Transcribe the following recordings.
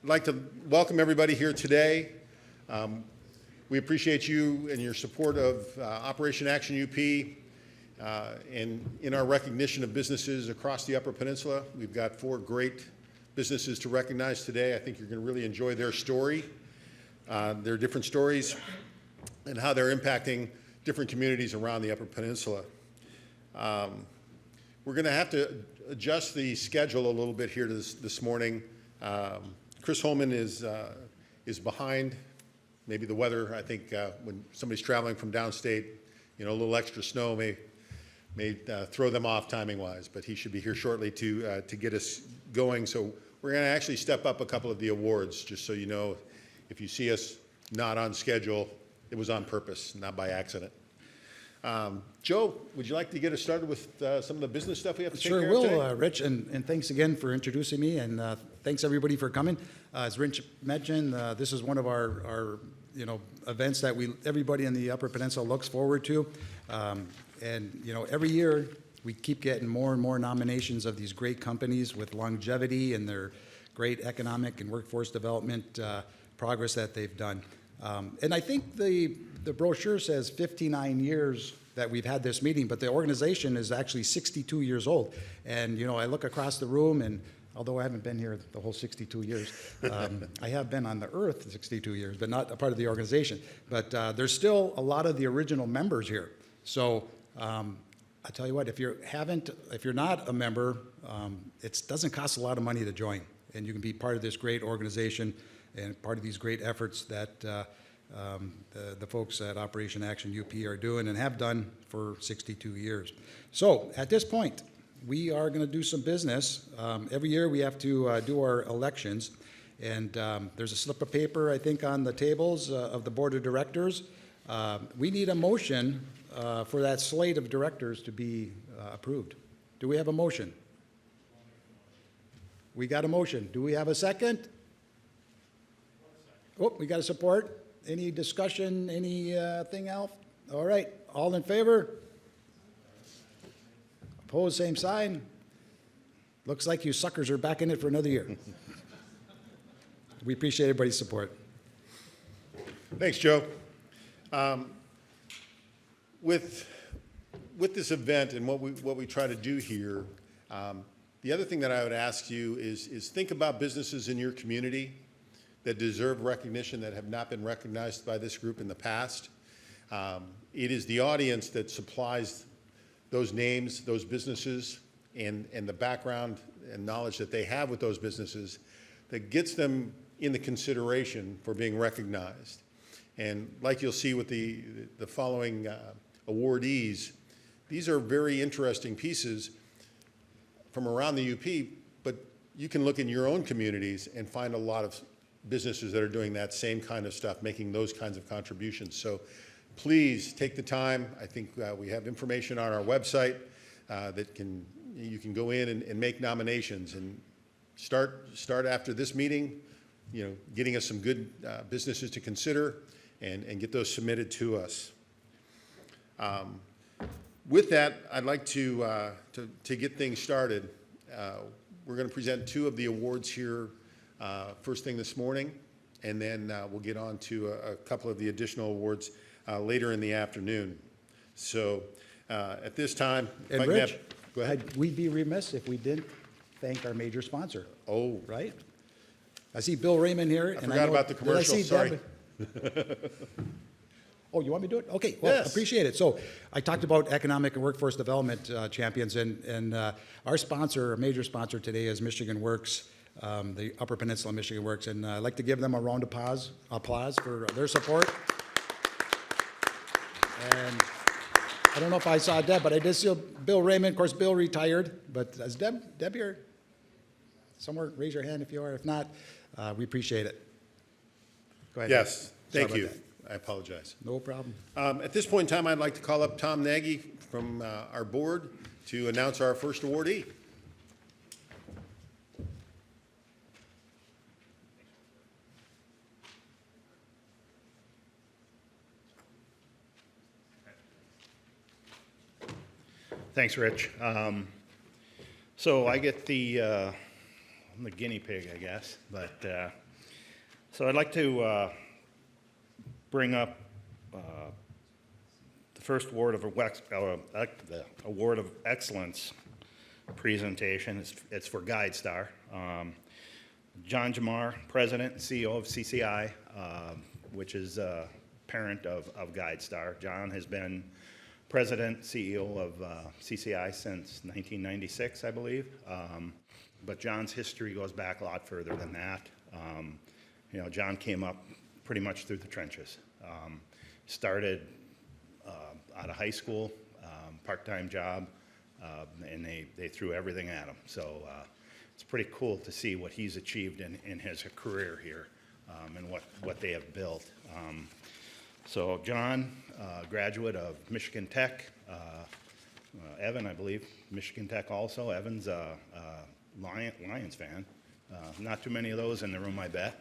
I'd like to welcome everybody here today. We appreciate you and your support of Operation Action U.P. And in our recognition of businesses across the Upper Peninsula. We've got 4 great businesses to recognize today. I think you're going to really enjoy their story, their different stories, and how they're impacting different communities around the Upper Peninsula. We're going to have to adjust the schedule a little bit here this morning. Chris Holman is behind. Maybe the weather, I think when somebody's traveling from downstate, a little extra snow may throw them off timing-wise, but he should be here shortly to get us going. So we're going to actually step up a couple of the awards, just so you know, if you see us not on schedule, it was on purpose, not by accident. Joe, would you like to get us started with some of the business stuff we have to take care of today? Sure will, Rich, and thanks again for introducing me, and thanks everybody for coming. As Rich mentioned, this is one of our events that everybody in the Upper Peninsula looks forward to, and every year we keep getting more and more nominations of these great companies with longevity and their great economic and workforce development progress that they've done. And I think the brochure says 59 years that we've had this meeting, but the organization is actually 62 years old. And, I look across the room, and although I haven't been here the whole 62 years, I have been on the earth 62 years, but not a part of the organization. But there's still a lot of the original members here. So I tell you what, if you're not a member, it doesn't cost a lot of money to join. And you can be part of this great organization and part of these great efforts that the folks at Operation Action U.P. are doing and have done for 62 years. So at this point, we are going to do some business. Every year we have to do our elections, and there's a slip of paper, I think, on the tables of the Board of Directors. We need a motion for that slate of directors to be approved. Do we have a motion? We got a motion. Do we have a second? Oh, we got a support. Any discussion, anything else? All right, all in favor? Opposed, same sign. Looks like you suckers are back in it for another year. We appreciate everybody's support. Thanks, Joe. With this event and what we try to do here, the other thing that I would ask you is think about businesses in your community that deserve recognition that have not been recognized by this group in the past. It is the audience that supplies those names, those businesses, and the background and knowledge that they have with those businesses that gets them in the consideration for being recognized. And like you'll see with the following awardees, these are very interesting pieces from around the UP, but you can look in your own communities and find a lot of businesses that are doing that same kind of stuff, making those kinds of contributions. So please take the time. I think we have information on our website that you can go in and make nominations, and start after this meeting, getting us some good businesses to consider and get those submitted to us. With that, I'd like to get things started. We're going to present 2 of the awards here first thing this morning, and then we'll get on to a couple of the additional awards later in the afternoon. So at this time, and Rich, go ahead. We'd be remiss if we didn't thank our major sponsor. Oh, right? I see Bill Raymond here. I forgot about the commercial. Sorry. Oh, you want me to do it? Okay, well, yes. Appreciate it. So I talked about economic and workforce development champions, and our sponsor, our major sponsor today is Michigan Works, the Upper Peninsula Michigan Works, and I'd like to give them a round of applause for their support. And I don't know if I saw Deb, but I did see Bill Raymond. Of course, Bill retired, but is Deb here? Somewhere, raise your hand if you are. If not, we appreciate it. Go ahead. Yes, thank you. That. I apologize. No problem. At this point in time, I'd like to call up Tom Nagy from our board to announce our first awardee. Thanks, Rich. So I get I'm the guinea pig, I guess, but So I'd like to bring up the first award of the Award of Excellence presentation. It's for GuideStar. John Jamar, President and CEO of CCI, which is a parent of GuideStar. John has been President, CEO of CCI since 1996, I believe. But John's history goes back a lot further than that. You know, John came up pretty much through the trenches. Started out of high school, part-time job, and they threw everything at him. So it's pretty cool to see what he's achieved in his career here, and what they have built. So John, graduate of Michigan Tech. Evan, I believe, Michigan Tech also. Evan's a Lions fan. Not too many of those in the room, I bet.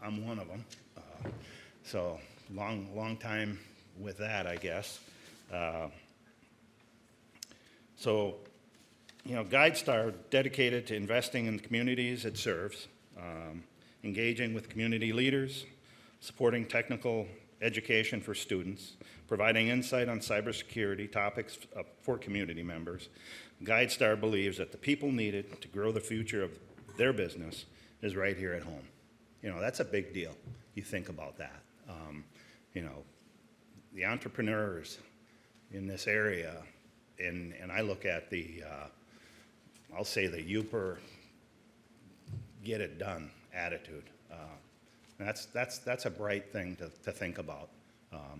I'm one of them. So long time with that, I guess. So, you know, GuideStar dedicated to investing in the communities it serves, engaging with community leaders, supporting technical education for students, providing insight on cybersecurity topics for community members. GuideStar believes that the people needed to grow the future of their business is right here at home. You know, that's a big deal. You think about that. You know, the entrepreneurs in this area, and I look at the, I'll say the UPER get it done attitude. That's a bright thing to think about.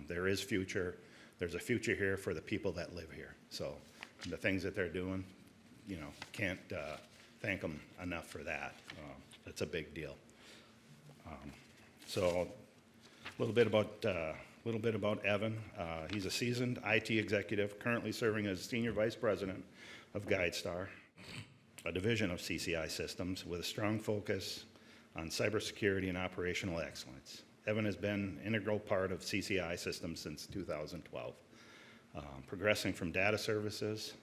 There is future. There's a future here for the people that live here. So the things that they're doing, you know, can't thank them enough for that. It's a big deal. So a little bit about Evan. He's a seasoned IT executive, currently serving as Senior Vice President of GuideStar, a division of CCI Systems with a strong focus on cybersecurity and operational excellence. Evan has been an integral part of CCI Systems since 2012, progressing from data services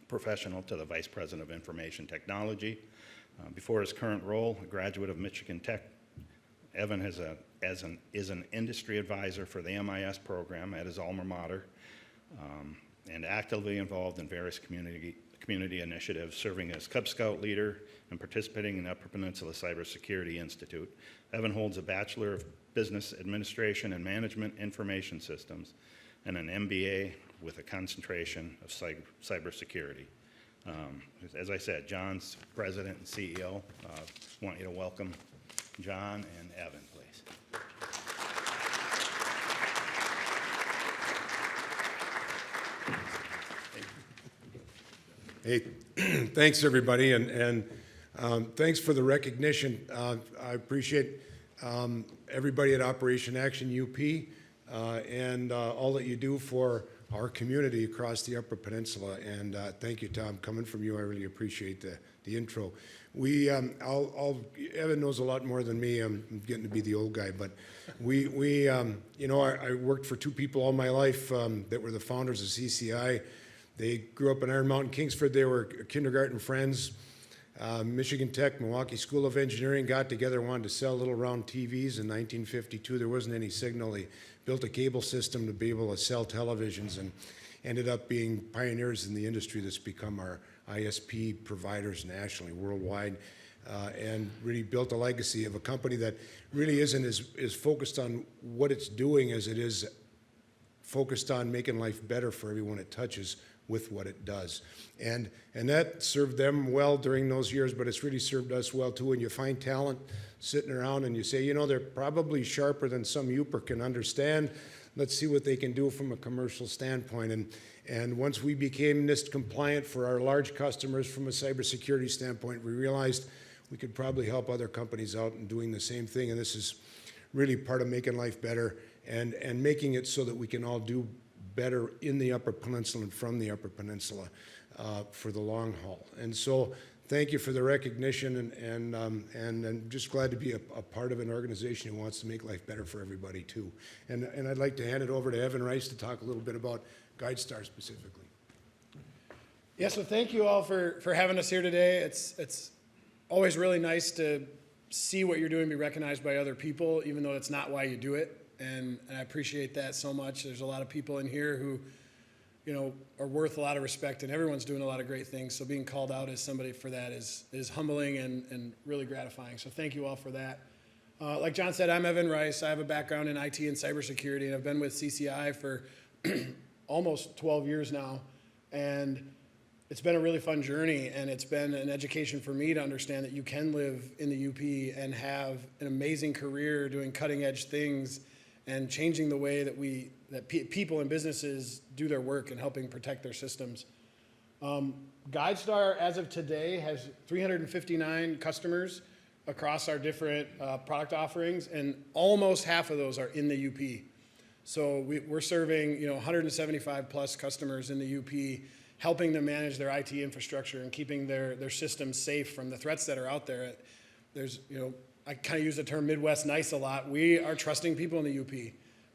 professional to the Vice President of Information Technology. Before his current role, a graduate of Michigan Tech, Evan is an industry advisor for the MIS program at his alma mater, and actively involved in various community initiatives, serving as Cub Scout leader and participating in the Upper Peninsula Cybersecurity Institute. Evan holds a Bachelor of Business Administration and Management Information Systems and an MBA with a concentration of cybersecurity. As I said, John's President and CEO. Want you to welcome John and Evan, please. Hey, thanks everybody, and thanks for the recognition. I appreciate everybody at Operation Action U.P. And all that you do for our community across the Upper Peninsula. And thank you, Tom. Coming from you, I really appreciate the intro. Evan knows a lot more than me. I'm getting to be the old guy, but you know, I worked for two people all my life that were the founders of CCI. They grew up in Iron Mountain, Kingsford. They were kindergarten friends. Michigan Tech, Milwaukee School of Engineering got together, wanted to sell little round TVs in 1952. There wasn't any signal. They built a cable system to be able to sell televisions and ended up being pioneers in the industry that's become our ISP providers nationally, worldwide, and really built a legacy of a company that really isn't as focused on what it's doing as it is focused on making life better for everyone it touches with what it does. And that served them well during those years, but it's really served us well too. When you find talent sitting around and you say, you know, they're probably sharper than some UPER can understand, let's see what they can do from a commercial standpoint. And once we became NIST compliant for our large customers from a cybersecurity standpoint, we realized we could probably help other companies out in doing the same thing. And this is really part of making life better and making it so that we can all do better in the Upper Peninsula and from the Upper Peninsula for the long haul. And so thank you for the recognition, and I'm just glad to be a part of an organization who wants to make life better for everybody too. And I'd like to hand it over to Evan Rice to talk a little bit about GuideStar specifically. Yeah, so thank you all for having us here today. It's always really nice to see what you're doing be recognized by other people, even though it's not why you do it. And I appreciate that so much. There's a lot of people in here who, you know, are worth a lot of respect, and everyone's doing a lot of great things. So being called out as somebody for that is humbling and really gratifying. So thank you all for that. Like John said, I'm Evan Rice. I have a background in IT and cybersecurity, and I've been with CCI for almost 12 years now. And it's been a really fun journey, and it's been an education for me to understand that you can live in the UP and have an amazing career doing cutting edge things and changing the way that people and businesses do their work and helping protect their systems. GuideStar, as of today, has 359 customers across our different product offerings, and almost half of those are in the UP. So we're serving, you know, 175 plus customers in the UP, helping them manage their IT infrastructure and keeping their systems safe from the threats that are out there. There's, you know, I kind of use the term Midwest nice a lot. We are trusting people in the UP.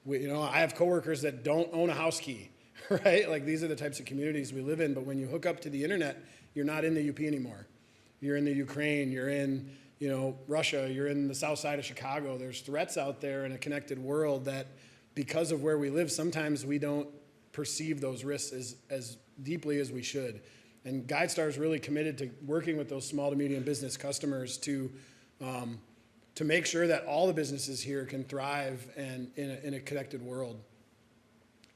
You know, I have coworkers that don't own a house key, right? Like, these are the types of communities we live in, but when you hook up to the internet, you're not in the UP anymore. You're in the Ukraine, you're in, you know, Russia, you're in the south side of Chicago. There's threats out there in a connected world that, because of where we live, sometimes we don't perceive those risks as deeply as we should. And GuideStar is really committed to working with those small to medium business customers to make sure that all the businesses here can thrive and in a connected world.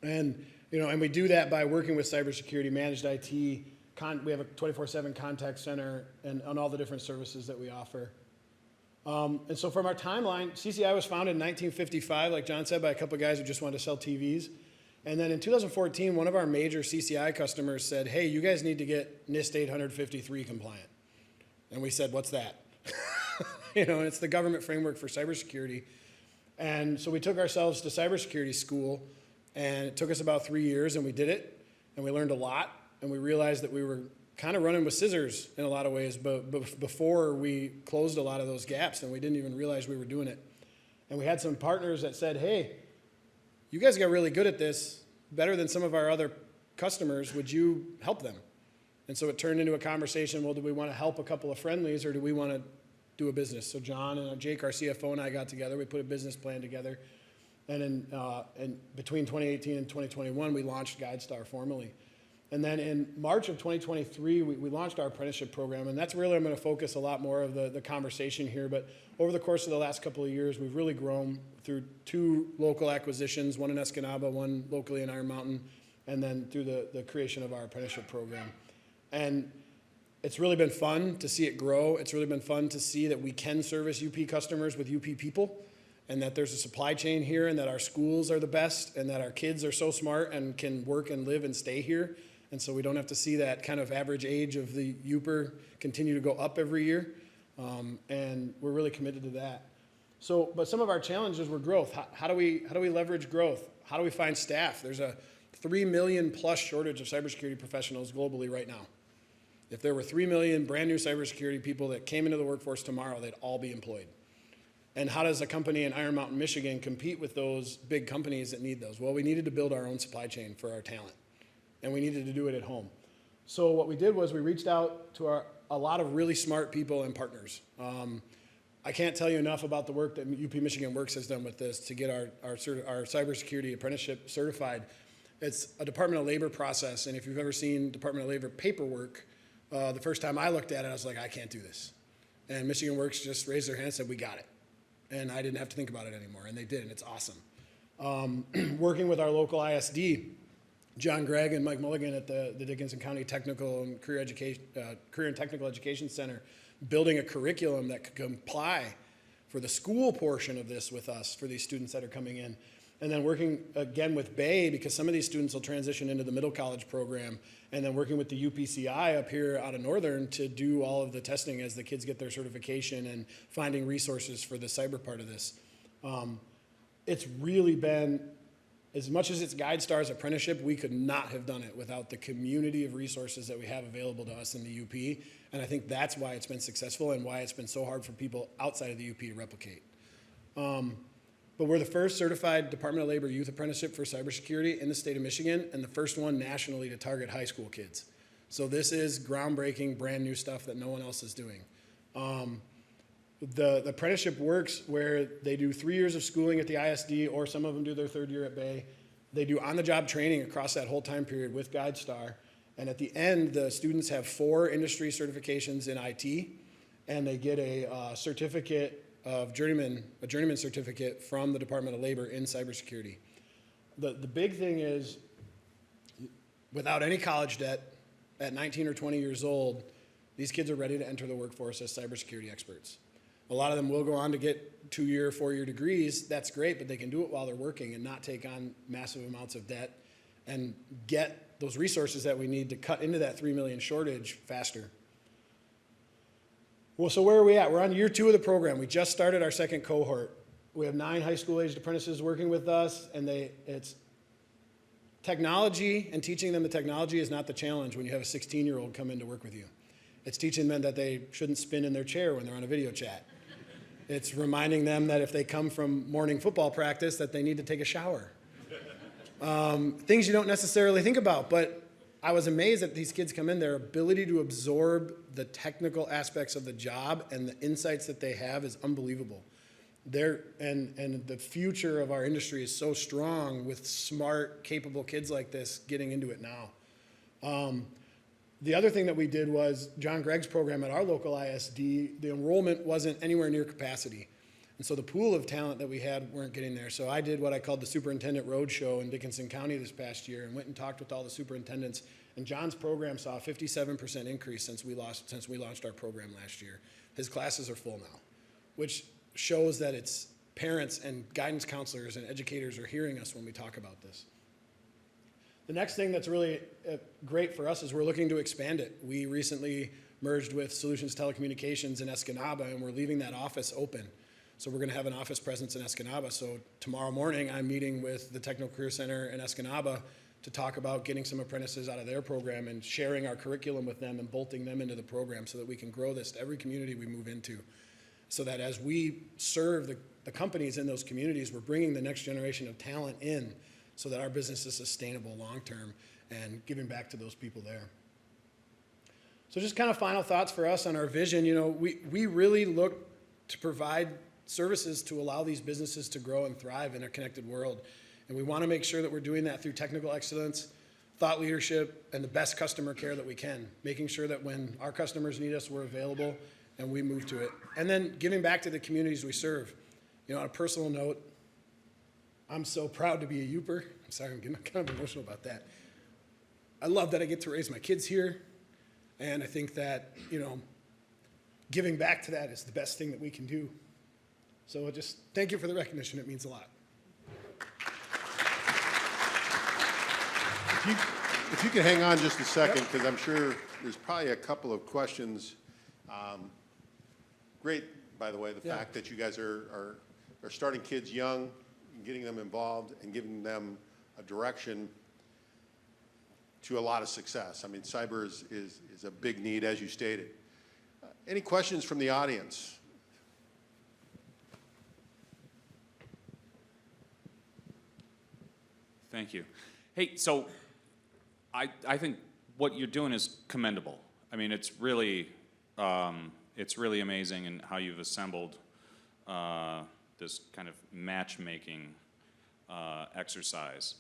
And, you know, and we do that by working with cybersecurity, managed IT. We have a 24/7 contact center and on all the different services that we offer. And so from our timeline, CCI was founded in 1955, like John said, by a couple of guys who just wanted to sell TVs. And then in 2014, one of our major CCI customers said, hey, you guys need to get NIST 853 compliant. And we said, what's that? You know, and it's the government framework for cybersecurity. And so we took ourselves to cybersecurity school, and it took us about 3 years, and we did it, and we learned a lot, and we realized that we were kind of running with scissors in a lot of ways, but before we closed a lot of those gaps, and we didn't even realize we were doing it. And we had some partners that said, hey, you guys got really good at this, better than some of our other customers, would you help them? And so it turned into a conversation, well, do we want to help a couple of friendlies, or do we want to do a business? So John and Jake, our CFO, and I got together, we put a business plan together, and in between 2018 and 2021, we launched GuideStar formally. And then in March of 2023, we launched our apprenticeship program, and that's really, I'm going to focus a lot more of the conversation here, but over the course of the last couple of years, we've really grown through 2 local acquisitions, one in Escanaba, one locally in Iron Mountain, and then through the creation of our apprenticeship program. And it's really been fun to see it grow. It's really been fun to see that we can service UP customers with UP people, and that there's a supply chain here, and that our schools are the best, and that our kids are so smart and can work and live and stay here. And so we don't have to see that kind of average age of the UPer continue to go up every year. And we're really committed to that. So, but some of our challenges were growth. How do we leverage growth? How do we find staff? There's a 3 million plus shortage of cybersecurity professionals globally right now. If there were 3 million brand new cybersecurity people that came into the workforce tomorrow, they'd all be employed. And how does a company in Iron Mountain, Michigan compete with those big companies that need those? Well, we needed to build our own supply chain for our talent, and we needed to do it at home. So what we did was we reached out to a lot of really smart people and partners. I can't tell you enough about the work that UP Michigan Works has done with this to get our cybersecurity apprenticeship certified. It's a Department of Labor process, and if you've ever seen Department of Labor paperwork, the first time I looked at it, I was like, I can't do this. And Michigan Works just raised their hand and said, we got it. And I didn't have to think about it anymore, and they did, and it's awesome. Working with our local ISD, John Gregg and Mike Mulligan at the Dickinson County Technical and Career and Technical Education Center, building a curriculum that could comply for the school portion of this with us for these students that are coming in. And then working again with Bay, because some of these students will transition into the middle college program, and then working with the UPCI up here out of Northern to do all of the testing as the kids get their certification and finding resources for the cyber part of this. It's really been, as much as it's GuideStar's apprenticeship, we could not have done it without the community of resources that we have available to us in the UP. And I think that's why it's been successful and why it's been so hard for people outside of the UP to replicate. But we're the first certified Department of Labor youth apprenticeship for cybersecurity in the state of Michigan, and the first one nationally to target high school kids. So this is groundbreaking, brand new stuff that no one else is doing. The apprenticeship works where they do 3 years of schooling at the ISD, or some of them do their 3rd year at Bay. They do on-the-job training across that whole time period with GuideStar. And at the end, the students have 4 industry certifications in IT, and they get a certificate of a journeyman certificate from the Department of Labor in cybersecurity. The big thing is, without any college debt, at 19 or 20 years old, these kids are ready to enter the workforce as cybersecurity experts. A lot of them will go on to get 2-year, 4-year degrees. That's great, but they can do it while they're working and not take on massive amounts of debt and get those resources that we need to cut into that 3 million shortage faster. Well, so where are we at? We're on year 2 of the program. We just started our 2nd cohort. We have 9 high school-aged apprentices working with us, and it's technology, and teaching them the technology is not the challenge when you have a 16-year-old come in to work with you. It's teaching them that they shouldn't spin in their chair when they're on a video chat. It's reminding them that if they come from morning football practice, that they need to take a shower. Things you don't necessarily think about, but I was amazed that these kids come in, their ability to absorb the technical aspects of the job and the insights that they have is unbelievable. And the future of our industry is so strong with smart, capable kids like this getting into it now. The other thing that we did was John Gregg's program at our local ISD, the enrollment wasn't anywhere near capacity. And so the pool of talent that we had weren't getting there. So I did what I called the Superintendent Roadshow in Dickinson County this past year and went and talked with all the superintendents. And John's program saw a 57% increase since we launched our program last year. His classes are full now, which shows that it's parents and guidance counselors and educators are hearing us when we talk about this. The next thing that's really great for us is we're looking to expand it. We recently merged with Solutions Telecommunications in Escanaba, and we're leaving that office open. So we're going to have an office presence in Escanaba. So tomorrow morning, I'm meeting with the Technical Career Center in Escanaba to talk about getting some apprentices out of their program and sharing our curriculum with them and bolting them into the program so that we can grow this to every community we move into. So that as we serve the companies in those communities, we're bringing the next generation of talent in so that our business is sustainable long-term and giving back to those people there. So just kind of final thoughts for us on our vision. You know, we really look to provide services to allow these businesses to grow and thrive in a connected world. And we want to make sure that we're doing that through technical excellence, thought leadership, and the best customer care that we can, making sure that when our customers need us, we're available and we move to it. And then giving back to the communities we serve. You know, on a personal note, I'm so proud to be a UPER. I'm sorry, I'm getting kind of emotional about that. I love that I get to raise my kids here. And I think that, you know, giving back to that is the best thing that we can do. So just thank you for the recognition. It means a lot. If you could hang on just a second, because I'm sure there's probably a couple of questions. Great, by the way, the fact that you guys are starting kids young, getting them involved, and giving them a direction to a lot of success. I mean, cyber is a big need, as you stated. Any questions from the audience? Thank you. Hey, so I think what you're doing is commendable. I mean, it's really amazing in how you've assembled this kind of matchmaking exercise.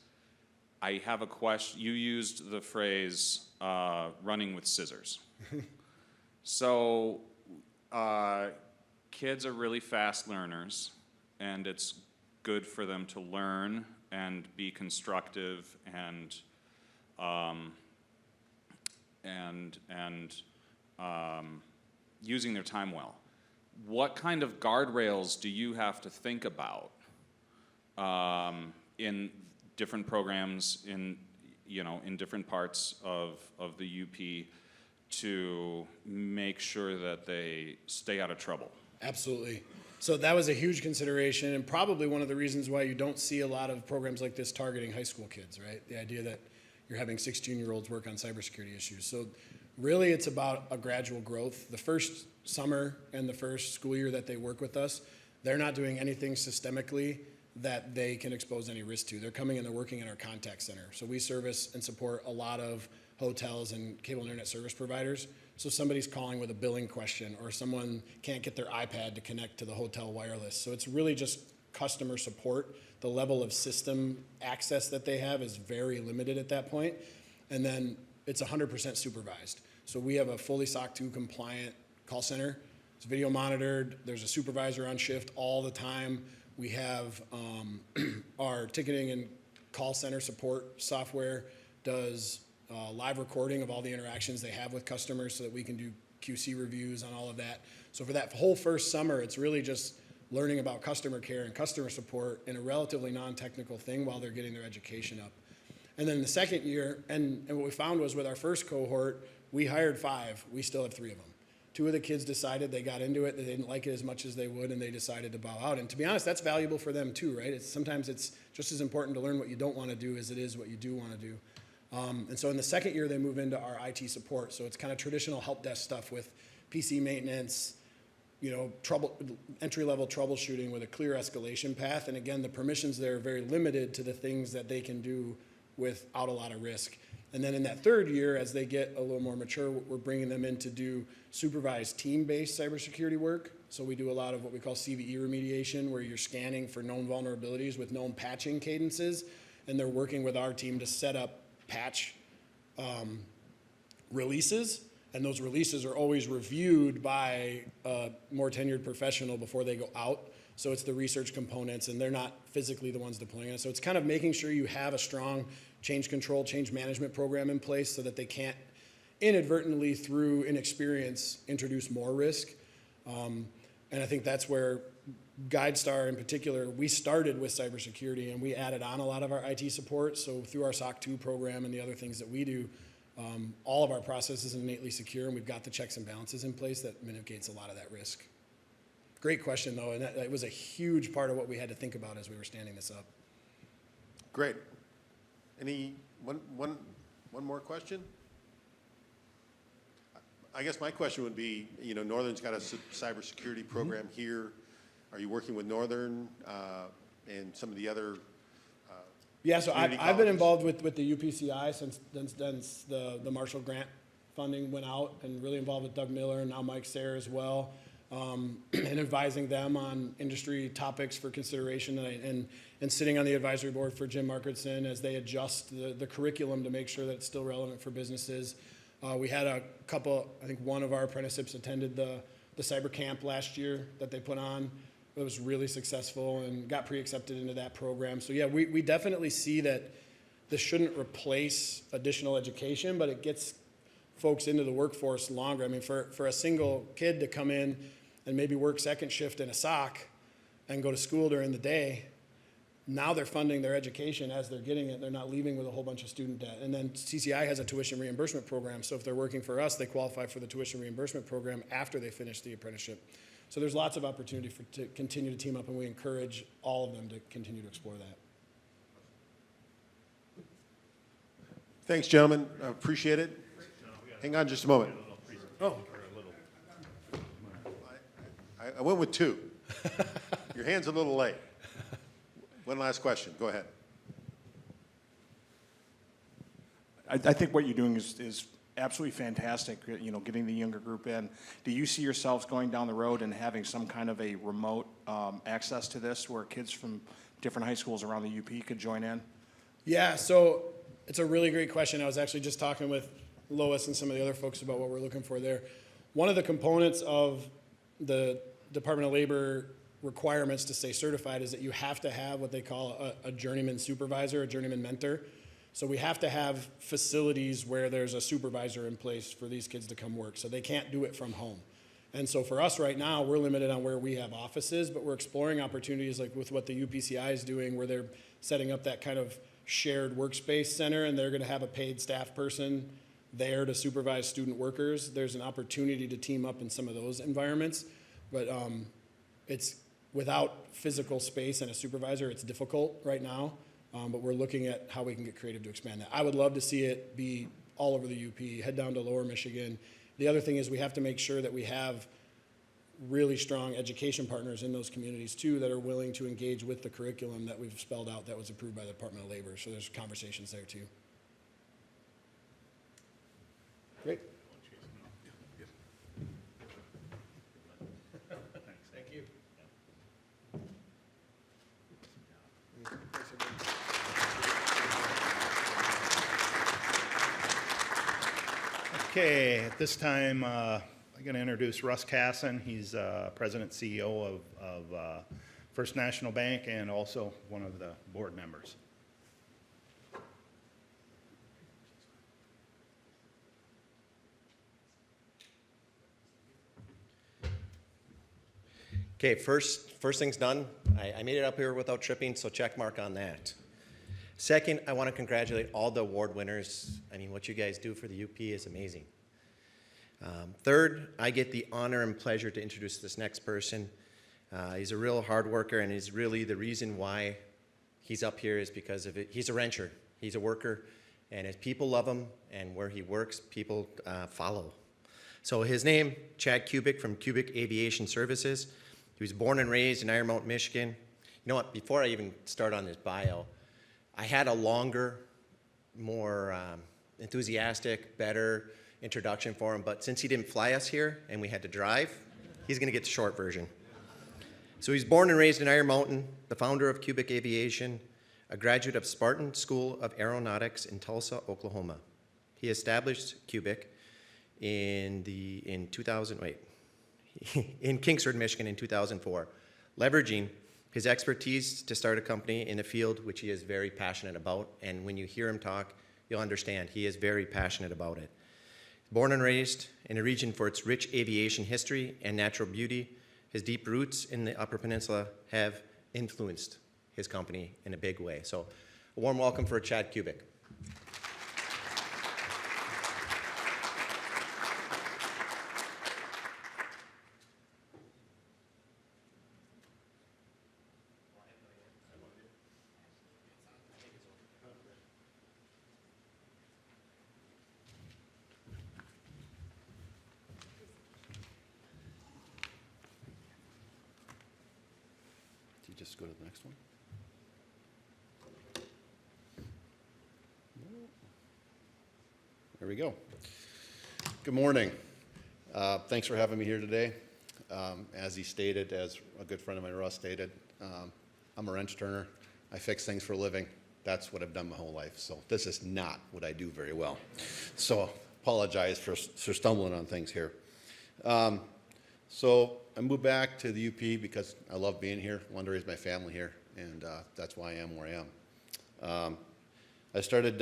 I have a question. You used the phrase running with scissors. So kids are really fast learners, and it's good for them to learn and be constructive and using their time well. What kind of guardrails do you have to think about in different programs in different parts of the UP to make sure that they stay out of trouble? Absolutely. So that was a huge consideration and probably one of the reasons why you don't see a lot of programs like this targeting high school kids, right? The idea that you're having 16-year-olds work on cybersecurity issues. So really it's about a gradual growth. The first summer and the first school year that they work with us, they're not doing anything systemically that they can expose any risk to. They're coming and they're working in our contact center. So we service and support a lot of hotels and cable internet service providers. So somebody's calling with a billing question, or someone can't get their iPad to connect to the hotel wireless. So it's really just customer support. The level of system access that they have is very limited at that point. And then it's 100% supervised. So we have a fully SOC 2 compliant call center. It's video monitored. There's a supervisor on shift all the time. We have our ticketing and call center support software does live recording of all the interactions they have with customers so that we can do QC reviews on all of that. So for that whole first summer, it's really just learning about customer care and customer support in a relatively non-technical thing while they're getting their education up. And then the second year, and what we found was with our first cohort, we hired 5, we still have 3 of them. 2 of the kids decided they got into it, they didn't like it as much as they would, and they decided to bow out. And to be honest, that's valuable for them too, right? Sometimes it's just as important to learn what you don't want to do as it is what you do want to do. And so in the second year, they move into our IT support. So it's kind of traditional help desk stuff with PC maintenance, entry-level troubleshooting with a clear escalation path. And again, the permissions there are very limited to the things that they can do without a lot of risk. And then in that third year, as they get a little more mature, we're bringing them in to do supervised team-based cybersecurity work. So we do a lot of what we call CVE remediation, where you're scanning for known vulnerabilities with known patching cadences, and they're working with our team to set up patch releases, and those releases are always reviewed by a more tenured professional before they go out. So it's the research components, and they're not physically the ones deploying it. So it's kind of making sure you have a strong change control, change management program in place so that they can't inadvertently, through inexperience, introduce more risk. And I think that's where GuideStar in particular, we started with cybersecurity and we added on a lot of our IT support. So through our SOC 2 program and the other things that we do, all of our processes are innately secure, and we've got the checks and balances in place that mitigates a lot of that risk. Great question though, and that was a huge part of what we had to think about as we were standing this up. Great. One more question? I guess my question would be, Northern's got a cybersecurity program here. Are you working with Northern and some of the other Yeah, so community I've been colleges? involved with the UPCI since the Marshall Grant funding went out, and really involved with Doug Miller and now Mike Sayre as well, and advising them on industry topics for consideration, and sitting on the advisory board for Jim Markertson as they adjust the curriculum to make sure that it's still relevant for businesses. We had a couple, I think one of our apprenticeships attended the cyber camp last year that they put on. It was really successful and got pre-accepted into that program. So yeah, we definitely see that this shouldn't replace additional education, but it gets folks into the workforce longer. I mean, for a single kid to come in and maybe work second shift in a SOC and go to school during the day, now they're funding their education as they're getting it. They're not leaving with a whole bunch of student debt. And then CCI has a tuition reimbursement program. So if they're working for us, they qualify for the tuition reimbursement program after they finish the apprenticeship. So there's lots of opportunity to continue to team up, and we encourage all of them to continue to explore that. Thanks, gentlemen. I appreciate it. Hang on just a moment. Oh, I went with 2. Your hand's a little late. One last question. Go ahead. I think what you're doing is absolutely fantastic, getting the younger group in. Do you see yourselves going down the road and having some kind of a remote access to this where kids from different high schools around the UP could join in? yeah, so it's a really great question. I was actually just talking with Lois and some of the other folks about what we're looking for there. One of the components of the Department of Labor requirements to stay certified is that you have to have what they call a journeyman supervisor, a journeyman mentor. So we have to have facilities where there's a supervisor in place for these kids to come work. So they can't do it from home. And so for us right now, we're limited on where we have offices, but we're exploring opportunities like with what the UPCI is doing, where they're setting up that kind of shared workspace center, and they're going to have a paid staff person there to supervise student workers. There's an opportunity to team up in some of those environments, but it's without physical space and a supervisor, it's difficult right now. But we're looking at how we can get creative to expand that. I would love to see it be all over the UP, head down to Lower Michigan. The other thing is we have to make sure that we have really strong education partners in those communities too that are willing to engage with the curriculum that we've spelled out that was approved by the Department of Labor. So there's conversations there too. Great. Okay, at this time, I'm going to introduce Russ Casson. He's President CEO of First National Bank and also one of the board members. Okay, first thing's done. I made it up here without tripping, so check mark on that. Second, I want to congratulate all the award winners. I mean, what you guys do for the UP is amazing. Third, I get the honor and pleasure to introduce this next person. He's a real hard worker, and he's really the reason why he's up here is because of it. He's a rancher, he's a worker, and if people love him and where he works, people follow. So his name, Chad Kubick from Kubick Aviation Services. He was born and raised in Iron Mountain, Michigan. You know what, before I even start on his bio, I had a longer, more enthusiastic, better introduction for him, but since he didn't fly us here and we had to drive, he's gonna get the short version. So he's born and raised in Iron Mountain, the founder of Kubick Aviation, a graduate of Spartan School of Aeronautics in Tulsa, Oklahoma. He established Kubick in Kingsford, Michigan in 2004, leveraging his expertise to start a company in a field which he is very passionate about, and when you hear him talk, you'll understand he is very passionate about it. Born and raised in a region for its rich aviation history and natural beauty, his deep roots in the Upper Peninsula have influenced his company in a big way. So a warm welcome for Chad Kubick. Just go to the next one. There we go. Good morning. Thanks for having me here today. As he stated, as a good friend of mine, Russ, stated, I'm a wrench turner. I fix things for a living. That's what I've done my whole life. So this is not what I do very well. So apologize for stumbling on things here. So I moved back to the UP because I love being here. I wanted to raise my family here, and that's why I am where I am. I started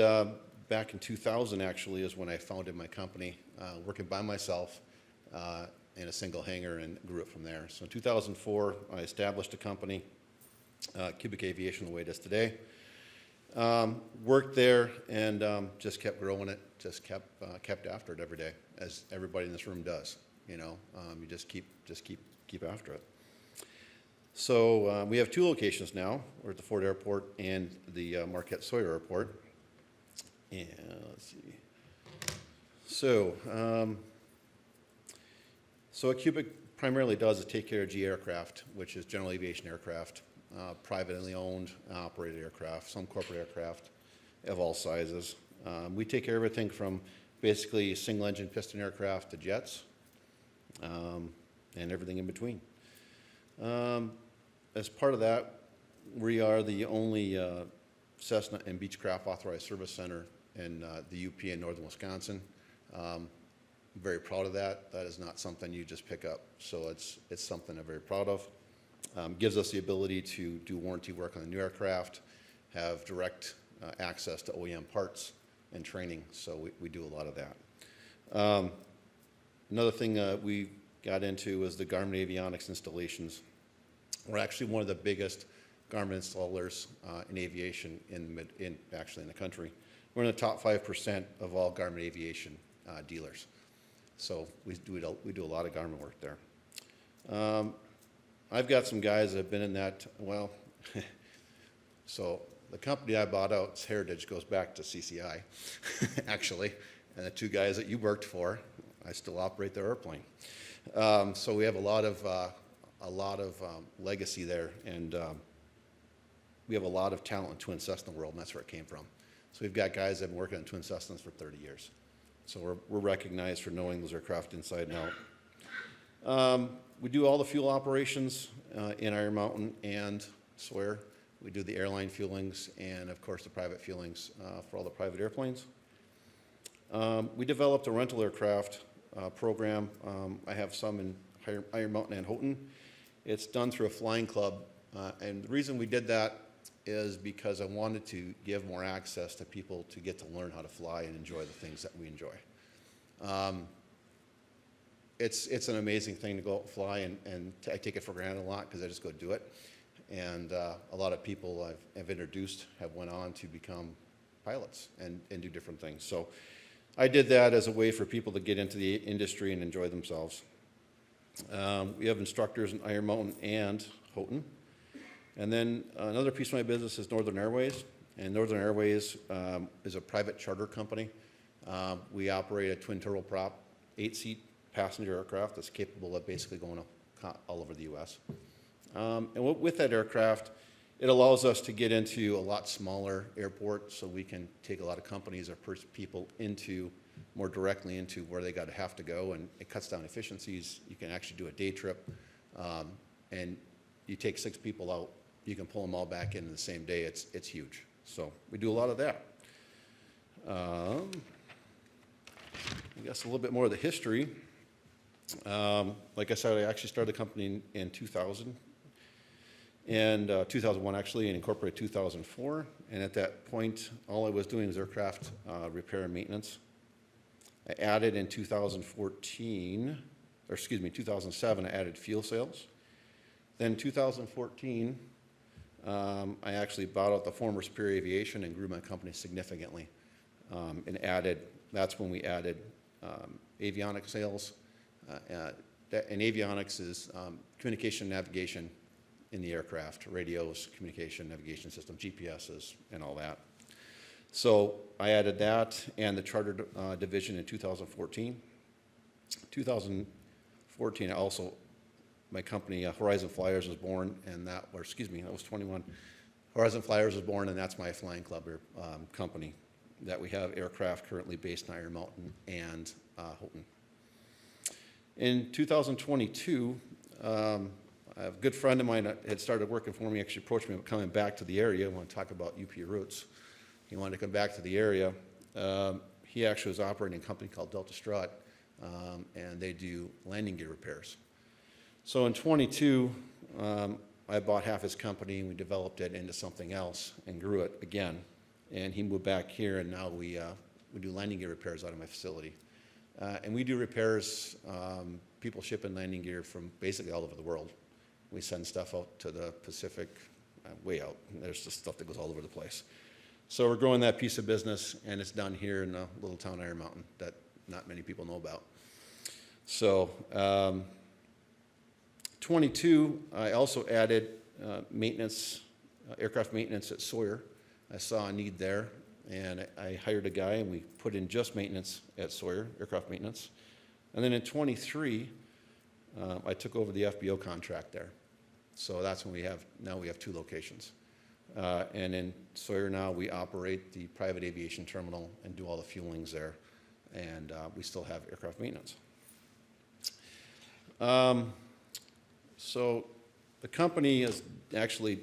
back in 2000, actually, is when I founded my company, working by myself in a single hangar, and grew it from there. So in 2004, I established a company, Kubick Aviation, the way it is today. Worked there and just kept growing it, just kept after it every day, as everybody in this room does. You know, you just keep after it. So we have two locations now. We're at the Ford Airport and the Marquette Sawyer Airport. And let's see. So, what Kubick primarily does is take care of G aircraft, which is general aviation aircraft, privately owned, operated aircraft, some corporate aircraft of all sizes. We take care of everything from basically single engine piston aircraft to jets. And everything in between. As part of that, we are the only Cessna and Beechcraft Authorized Service Center in the UP in northern Wisconsin. I'm very proud of that. That is not something you just pick up, so it's something I'm very proud of. Gives us the ability to do warranty work on the new aircraft, have direct access to OEM parts and training, so we do a lot of that. Another thing we got into was the Garmin avionics installations. We're actually one of the biggest Garmin installers in aviation actually in the country. We're in the top 5% of all Garmin aviation dealers. So we do a lot of Garmin work there. I've got some guys that have been in that, well, so the company I bought out, its heritage goes back to CCI, actually, and the two guys that you worked for, I still operate their airplane. So we have a lot of legacy there, and we have a lot of talent in Twin Cessna world, and that's where it came from. So we've got guys that have been working on Twin Cessnas for 30 years. So we're recognized for knowing those aircraft inside and out. We do all the fuel operations in Iron Mountain and Sawyer. We do the airline fuelings and, of course, the private fuelings for all the private airplanes. We developed a rental aircraft program. I have some in Iron Mountain and Houghton. It's done through a flying club, and the reason we did that is because I wanted to give more access to people to get to learn how to fly and enjoy the things that we enjoy. It's an amazing thing to go out and fly, and I take it for granted a lot because I just go do it. And a lot of people I've introduced have went on to become pilots and do different things. So I did that as a way for people to get into the industry and enjoy themselves. We have instructors in Iron Mountain and Houghton. And then another piece of my business is Northern Airways. And Northern Airways is a private charter company. We operate a twin turboprop, 8-seat passenger aircraft that's capable of basically going all over the U.S. And with that aircraft, it allows us to get into a lot smaller airports, so we can take a lot of companies or people more directly into where they have to go, and it cuts down efficiencies. You can actually do a day trip, and you take 6 people out, you can pull them all back in the same day. It's huge. So we do a lot of that. I guess a little bit more of the history. Like I said, I actually started the company in 2000. And 2001 actually, and incorporated 2004. And at that point, all I was doing was aircraft repair and maintenance. I added in 2007, I added fuel sales. Then 2014, I actually bought out the former Superior Aviation and grew my company significantly. That's when we added avionics sales. And avionics is communication navigation in the aircraft, radios, communication, navigation system, GPSs, and all that. So I added that and the charter division in 2014. 2014, my company, Horizon Flyers, was born, and that was 21. Horizon Flyers was born, and that's my flying club company that we have aircraft currently based in Iron Mountain and Houghton. In 2022, a good friend of mine had started working for me, actually approached me about coming back to the area. I want to talk about UP roots. He wanted to come back to the area. He actually was operating a company called Delta Strut, and they do landing gear repairs. So in 22, I bought half his company, and we developed it into something else and grew it again. And he moved back here, and now we do landing gear repairs out of my facility. And we do repairs, people shipping landing gear from basically all over the world. We send stuff out to the Pacific, way out. There's just stuff that goes all over the place. So we're growing that piece of business, and it's done here in the little town Iron Mountain that not many people know about. So 22, I also added maintenance, aircraft maintenance at Sawyer. I saw a need there, and I hired a guy, and we put in just maintenance at Sawyer, aircraft maintenance. And then in 23, I took over the FBO contract there. So that's when we have 2 locations. And in Sawyer now, we operate the private aviation terminal and do all the fuelings there. And we still have aircraft maintenance. So the company has actually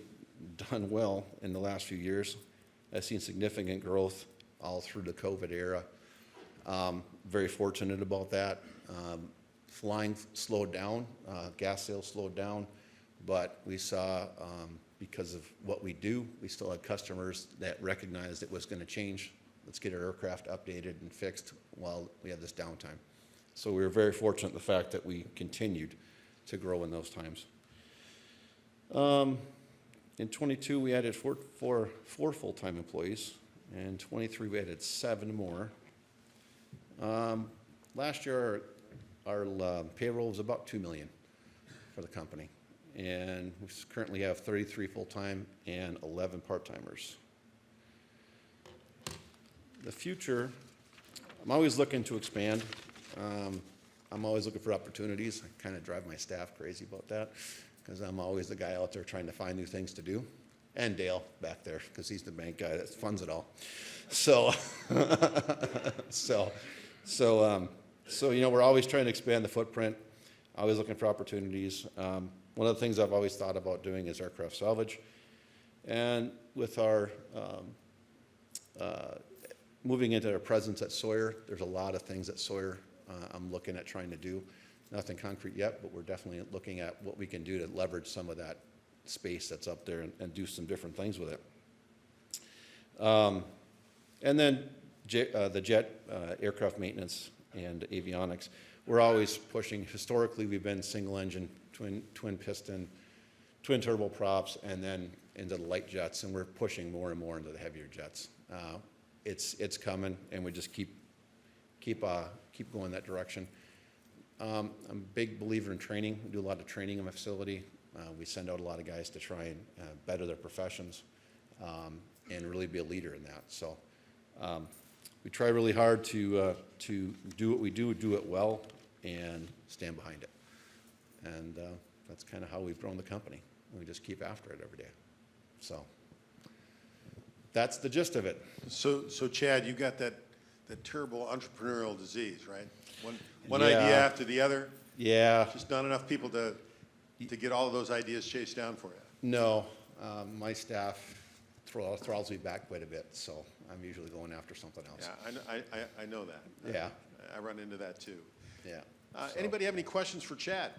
done well in the last few years. I've seen significant growth all through the COVID era. Very fortunate about that. Flying slowed down, gas sales slowed down, but we saw, because of what we do, we still had customers that recognized it was going to change. Let's get our aircraft updated and fixed while we had this downtime. So we were very fortunate in the fact that we continued to grow in those times. In 22, we added four full-time employees. In 23, we added 7 more. Last year, our payroll was about $2 million for the company. And we currently have 33 full-time and 11 part-timers. The future, I'm always looking to expand. I'm always looking for opportunities. I kind of drive my staff crazy about that because I'm always the guy out there trying to find new things to do. And Dale back there, because he's the bank guy that funds it all. So, we're always trying to expand the footprint, always looking for opportunities. One of the things I've always thought about doing is aircraft salvage. And with our moving into our presence at Sawyer, there's a lot of things at Sawyer I'm looking at trying to do. Nothing concrete yet, but we're definitely looking at what we can do to leverage some of that space that's up there and do some different things with it. And then the jet aircraft maintenance and avionics. We're always pushing. Historically, we've been single engine, twin piston, twin turboprops, and then into the light jets, and we're pushing more and more into the heavier jets. It's coming, and we just keep going that direction. I'm a big believer in training. We do a lot of training in my facility. We send out a lot of guys to try and better their professions and really be a leader in that. So we try really hard to do what we do it well, and stand behind it. And that's kind of how we've grown the company. We just keep after it every day. So that's the gist of it. So Chad, you got that terrible entrepreneurial disease, right? One Yeah. idea after the other. Yeah. Just not enough people to get all of those ideas chased down for you. No, my staff throttles me back quite a bit, so I'm usually going after something else. Yeah, I know that. Yeah. I run into that too. Yeah. So- Anybody have any questions for Chad?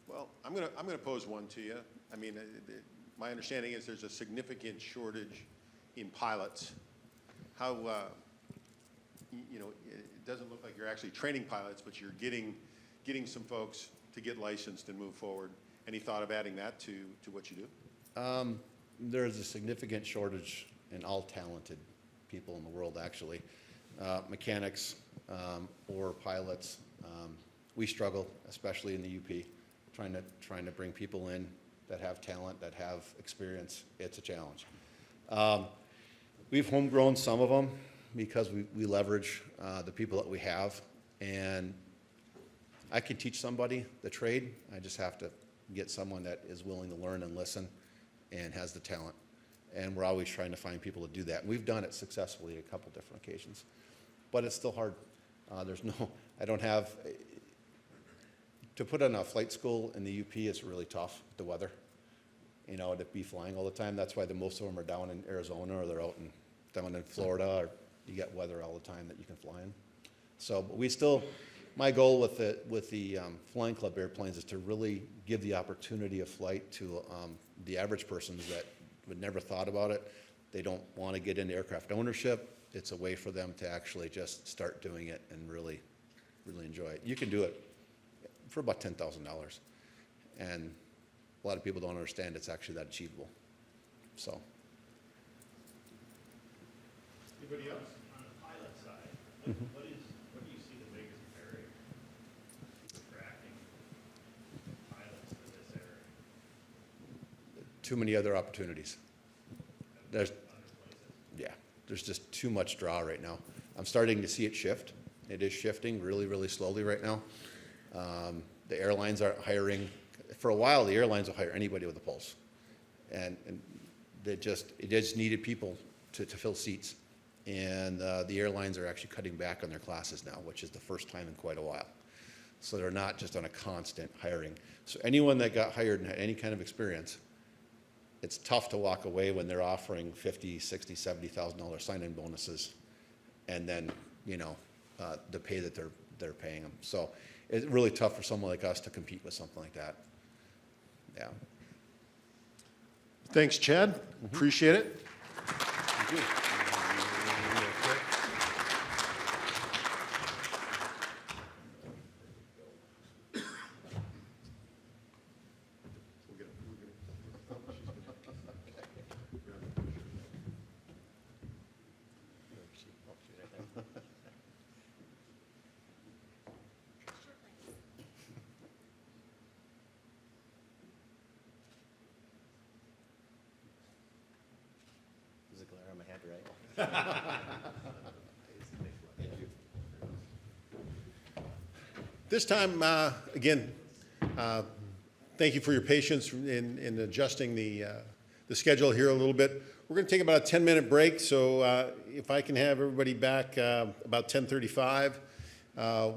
Well, I'm gonna pose one to you. I mean, my understanding is there's a significant shortage in pilots. How, it doesn't look like you're actually training pilots, but you're getting some folks to get licensed and move forward. Any thought of adding that to what you do? There's a significant shortage in all talented people in the world, actually. Mechanics or pilots. We struggle, especially in the UP, trying to bring people in that have talent, that have experience. It's a challenge. We've homegrown some of them because we leverage the people that we have. And I can teach somebody the trade. I just have to get someone that is willing to learn and listen and has the talent. And we're always trying to find people to do that. We've done it successfully a couple different occasions, but it's still hard. I don't have, to put on a flight school in the UP is really tough, the weather. To be flying all the time. That's why most of them are down in Arizona, or they're down in Florida, or you get weather all the time that you can fly in. So, but we still, my goal with the flying club airplanes is to really give the opportunity of flight to the average persons that would never thought about it. They don't want to get into aircraft ownership. It's a way for them to actually just start doing it and really, really enjoy it. You can do it for about $10,000, and a lot of people don't understand it's actually that achievable. So. Anybody else? On the pilot side, what do you see the biggest barrier attracting pilots to this area? Too many other opportunities. There's just too much draw right now. I'm starting to see it shift. It is shifting really, really slowly right now. The airlines are hiring. For a while, the airlines will hire anybody with a pulse, and it just needed people to fill seats. And the airlines are actually cutting back on their classes now, which is the first time in quite a while. So they're not just on a constant hiring. So anyone that got hired and had any kind of experience, it's tough to walk away when they're offering $50,000, $60,000, $70,000 sign-in bonuses, and then the pay that they're paying them. So it's really tough for someone like us to compete with something like that. Yeah. Thanks, Chad. Appreciate it. Thank you. There's a glare on my head, right? This time, again, thank you for your patience in adjusting the schedule here a little bit. We're going to take about a 10-minute break, so if I can have everybody back about 10:35,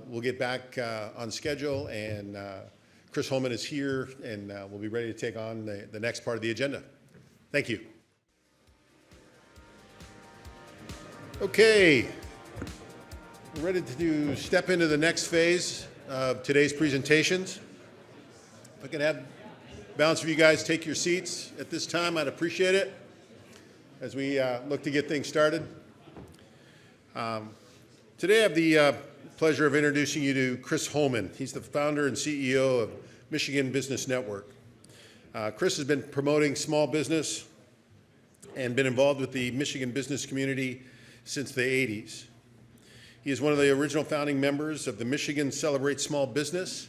we'll get back on schedule, and Chris Holman is here, and we'll be ready to take on the next part of the agenda. Thank you. Okay, we're ready to step into the next phase of today's presentations. If I could have balance of you guys take your seats at this time, I'd appreciate it as we look to get things started. Today I have the pleasure of introducing you to Chris Holman. He's the founder and CEO of Michigan Business Network. Chris has been promoting small business and been involved with the Michigan business community since the 80s. He is one of the original founding members of the Michigan Celebrate Small Business.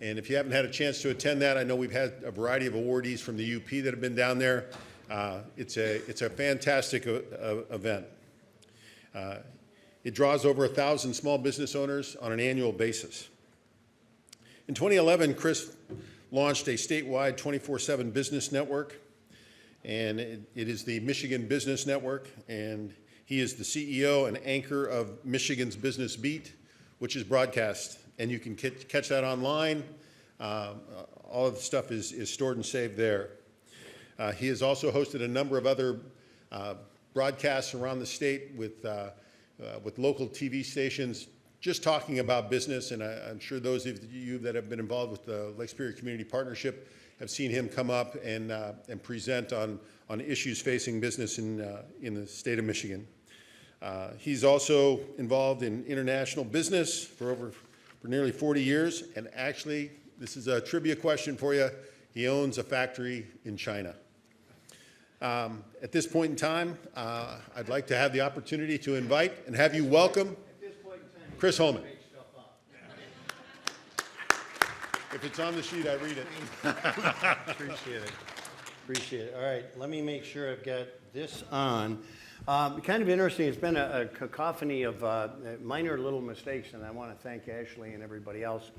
And if you haven't had a chance to attend that, I know we've had a variety of awardees from the UP that have been down there. It's a fantastic event. It draws over 1,000 small business owners on an annual basis. In 2011, Chris launched a statewide 24/7 business network, and it is the Michigan Business Network, and he is the CEO and anchor of Michigan's Business Beat, which is broadcast, and you can catch that online. All of the stuff is stored and saved there. He has also hosted a number of other broadcasts around the state with local TV stations, just talking about business, and I'm sure those of you that have been involved with the Lake Superior Community Partnership have seen him come up and present on issues facing business in the state of Michigan. He's also involved in international business for nearly 40 years, and actually, this is a trivia question for you, he owns a factory in China. At this point in time, I'd like to have the opportunity to invite and have you welcome Chris Holman. If it's on the sheet, I read it. Appreciate it. Appreciate it. All right, let me make sure I've got this on. Kind of interesting, it's been a cacophony of minor little mistakes, and I want to thank Ashley and everybody else.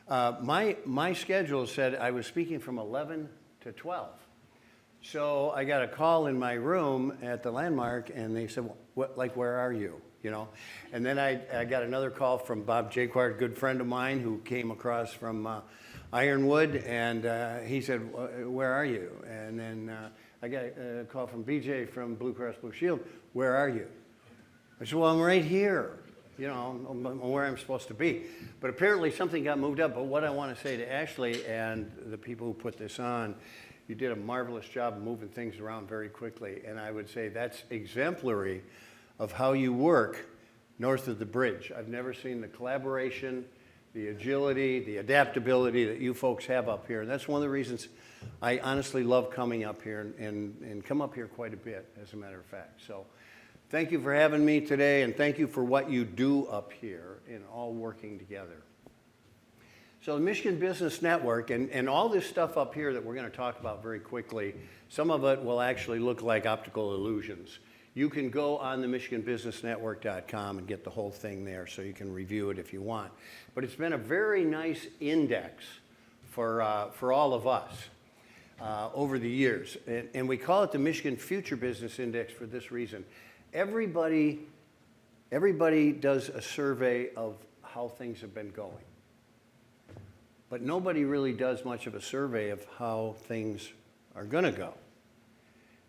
My schedule said I was speaking from 11 to 12. So I got a call in my room at the Landmark, and they said, where are you? You know, and then I got another call from Bob Jaquart, a good friend of mine who came across from Ironwood, and he said, where are you? And then I got a call from BJ from Blue Cross Blue Shield, where are you? I said, well, I'm right here. You know, I'm where I'm supposed to be. But apparently something got moved up. But what I want to say to Ashley and the people who put this on, you did a marvelous job moving things around very quickly. And I would say that's exemplary of how you work north of the bridge. I've never seen the collaboration, the agility, the adaptability that you folks have up here. And that's one of the reasons I honestly love coming up here and come up here quite a bit, as a matter of fact. So thank you for having me today, and thank you for what you do up here in all working together. So the Michigan Business Network, and all this stuff up here that we're going to talk about very quickly, some of it will actually look like optical illusions. You can go on the MichiganBusinessNetwork.com and get the whole thing there, so you can review it if you want. But it's been a very nice index for all of us over the years. And we call it the Michigan Future Business Index for this reason. Everybody does a survey of how things have been going. But nobody really does much of a survey of how things are going to go.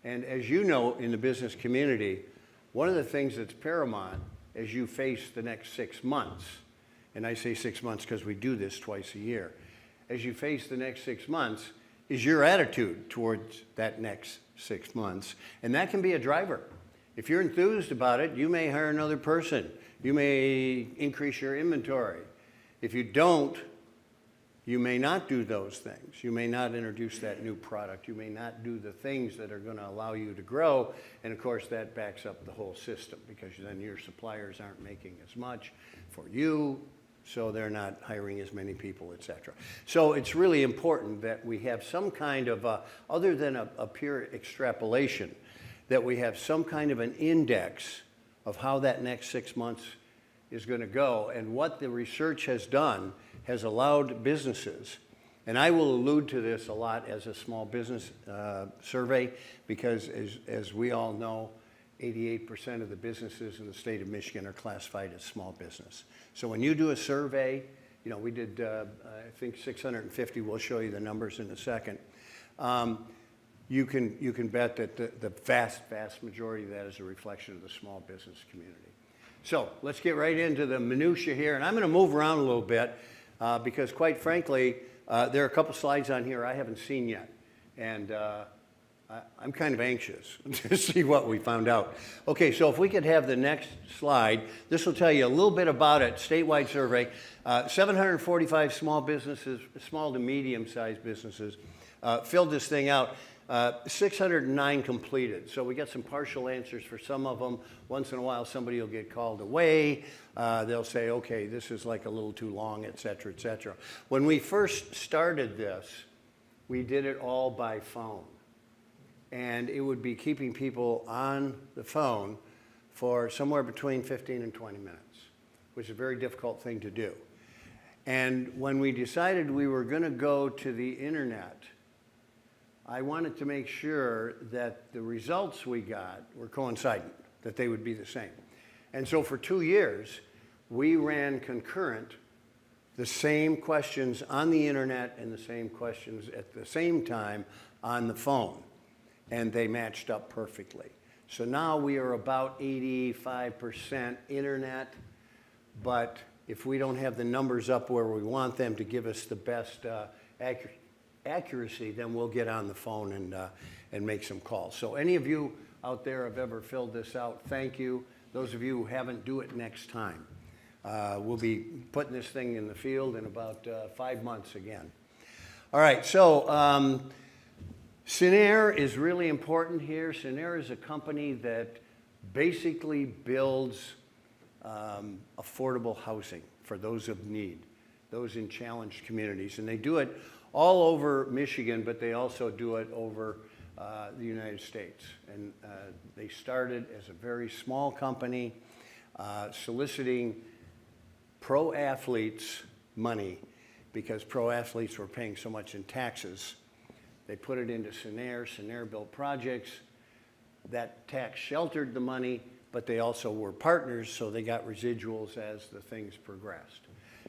And as you know, in the business community, one of the things that's paramount as you face the next 6 months, and I say 6 months because we do this twice a year, as you face the next 6 months is your attitude towards that next 6 months. And that can be a driver. If you're enthused about it, you may hire another person. You may increase your inventory. If you don't, you may not do those things. You may not introduce that new product. You may not do the things that are going to allow you to grow. And of course, that backs up the whole system, because then your suppliers aren't making as much for you, so they're not hiring as many people, et cetera. So it's really important that we have some kind of, other than a pure extrapolation, that we have some kind of an index of how that next 6 months is going to go. And what the research has done has allowed businesses, and I will allude to this a lot as a small business survey, because as we all know, 88% of the businesses in the state of Michigan are classified as small business. So when you do a survey, you know, we did, I think 650, we'll show you the numbers in a second. you can bet that the vast majority of that is a reflection of the small business community. So let's get right into the minutia here, and I'm going to move around a little bit because, quite frankly, there are a couple slides on here I haven't seen yet, and I'm kind of anxious to see what we found out. Okay, so if we could have the next slide, this will tell you a little bit about it. Statewide survey, 745 small businesses, small to medium-sized businesses, filled this thing out. 609 completed. So we got some partial answers for some of them. Once in a while, somebody will get called away. They'll say, okay, this is like a little too long, et cetera, et cetera. When we first started this, we did it all by phone. And it would be keeping people on the phone for somewhere between 15 and 20 minutes, which is a very difficult thing to do. And when we decided we were going to go to the internet, I wanted to make sure that the results we got were coincident, that they would be the same. And so for 2 years, we ran concurrent the same questions on the internet and the same questions at the same time on the phone. And they matched up perfectly. So now we are about 85% internet, but if we don't have the numbers up where we want them to give us the best accuracy, then we'll get on the phone and make some calls. So any of you out there have ever filled this out, thank you. Those of you who haven't, do it next time. We'll be putting this thing in the field in about 5 months again. All right, so Sinair is really important here. Sinair is a company that basically builds affordable housing for those of need, those in challenged communities. And they do it all over Michigan, but they also do it over the United States. And they started as a very small company soliciting pro athletes money because pro athletes were paying so much in taxes. They put it into Sinair. Sinair built projects. That tax sheltered the money, but they also were partners, so they got residuals as the things progressed.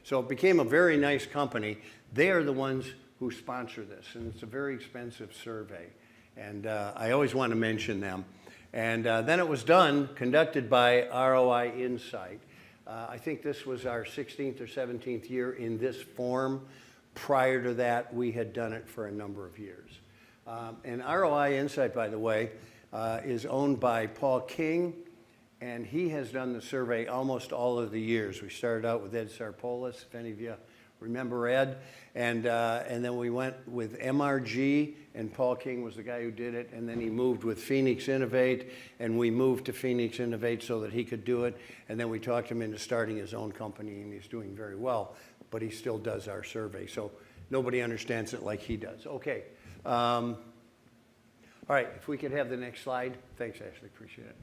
So it became a very nice company. They are the ones who sponsor this, and it's a very expensive survey. And I always want to mention them. And then it was conducted by ROI Insight. I think this was our 16th or 17th year in this form. Prior to that, we had done it for a number of years. And ROI Insight, by the way, is owned by Paul King, and he has done the survey almost all of the years. We started out with Ed Sarpolis, if any of you remember Ed, and then we went with MRG, and Paul King was the guy who did it, and then he moved with Phoenix Innovate, and we moved to Phoenix Innovate so that he could do it, and then we talked him into starting his own company, and he's doing very well, but he still does our survey, so nobody understands it like he does. Okay. All right, if we could have the next slide. Thanks, Ashley, appreciate it.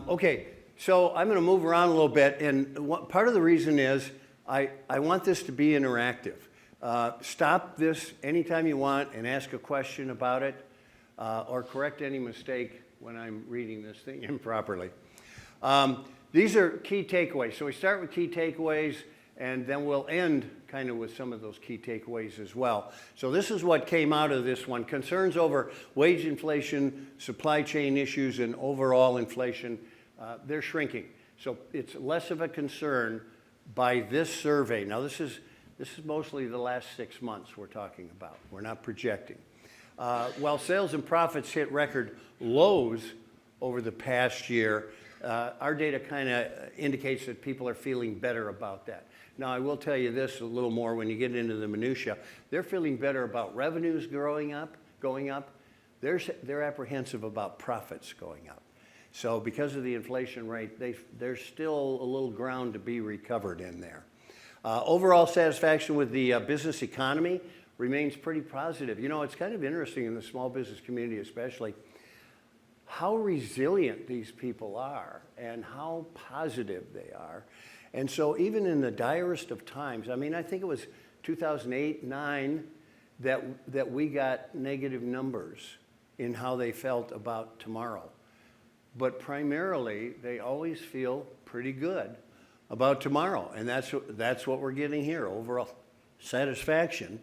Okay, so I'm going to move around a little bit, and part of the reason is I want this to be interactive. Stop this anytime you want and ask a question about it, or correct any mistake when I'm reading this thing improperly. These are key takeaways. So we start with key takeaways, and then we'll end kind of with some of those key takeaways as well. So this is what came out of this one. Concerns over wage inflation, supply chain issues, and overall inflation, they're shrinking. So it's less of a concern by this survey. Now this is mostly the last 6 months we're talking about. We're not projecting. While sales and profits hit record lows over the past year, our data kind of indicates that people are feeling better about that. Now, I will tell you this a little more when you get into the minutia. They're feeling better about revenues going up. They're apprehensive about profits going up. So because of the inflation rate, there's still a little ground to be recovered in there. Overall satisfaction with the business economy remains pretty positive. You know, it's kind of interesting in the small business community especially, how resilient these people are and how positive they are. And so even in the direst of times, I mean, I think it was 2008-09 that we got negative numbers in how they felt about tomorrow. But primarily, they always feel pretty good about tomorrow. And that's what we're getting here, overall satisfaction.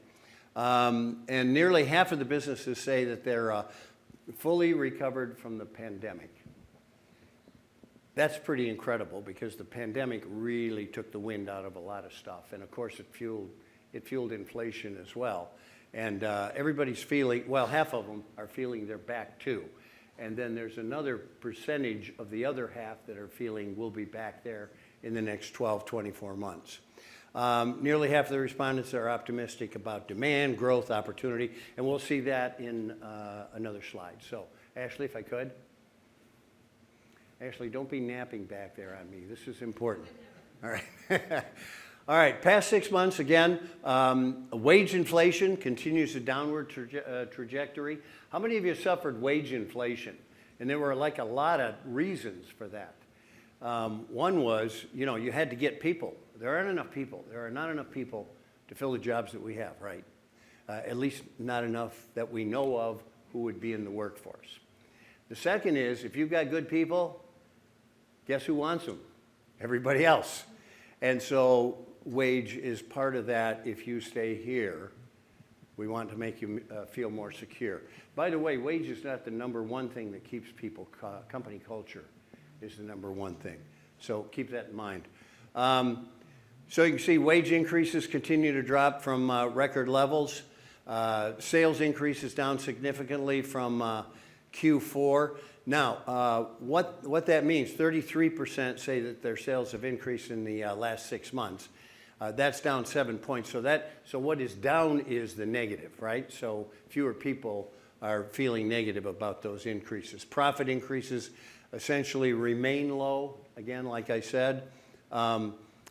And nearly half of the businesses say that they're fully recovered from the pandemic. That's pretty incredible because the pandemic really took the wind out of a lot of stuff. And of course, it fueled inflation as well. And everybody's feeling, well, half of them are feeling they're back too. And then there's another percentage of the other half that are feeling we'll be back there in the next 12, 24 months. Nearly half of the respondents are optimistic about demand, growth, opportunity, and we'll see that in another slide. So, Ashley, if I could. Ashley, don't be napping back there on me. This is important. All right. All right, past 6 months, again, wage inflation continues a downward trajectory. How many of you suffered wage inflation? And there were like a lot of reasons for that. One was, you know, you had to get people. There aren't enough people. There are not enough people to fill the jobs that we have, right? At least not enough that we know of who would be in the workforce. The second is, if you've got good people, guess who wants them? Everybody else. And so wage is part of that. If you stay here, we want to make you feel more secure. By the way, wage is not the number one thing that keeps people, company culture is the number one thing. So keep that in mind. So you can see wage increases continue to drop from record levels. Sales increases down significantly from Q4. Now, what that means, 33% say that their sales have increased in the last 6 months. That's down 7 points. So what is down is the negative, right? So fewer people are feeling negative about those increases. Profit increases essentially remain low, again, like I said.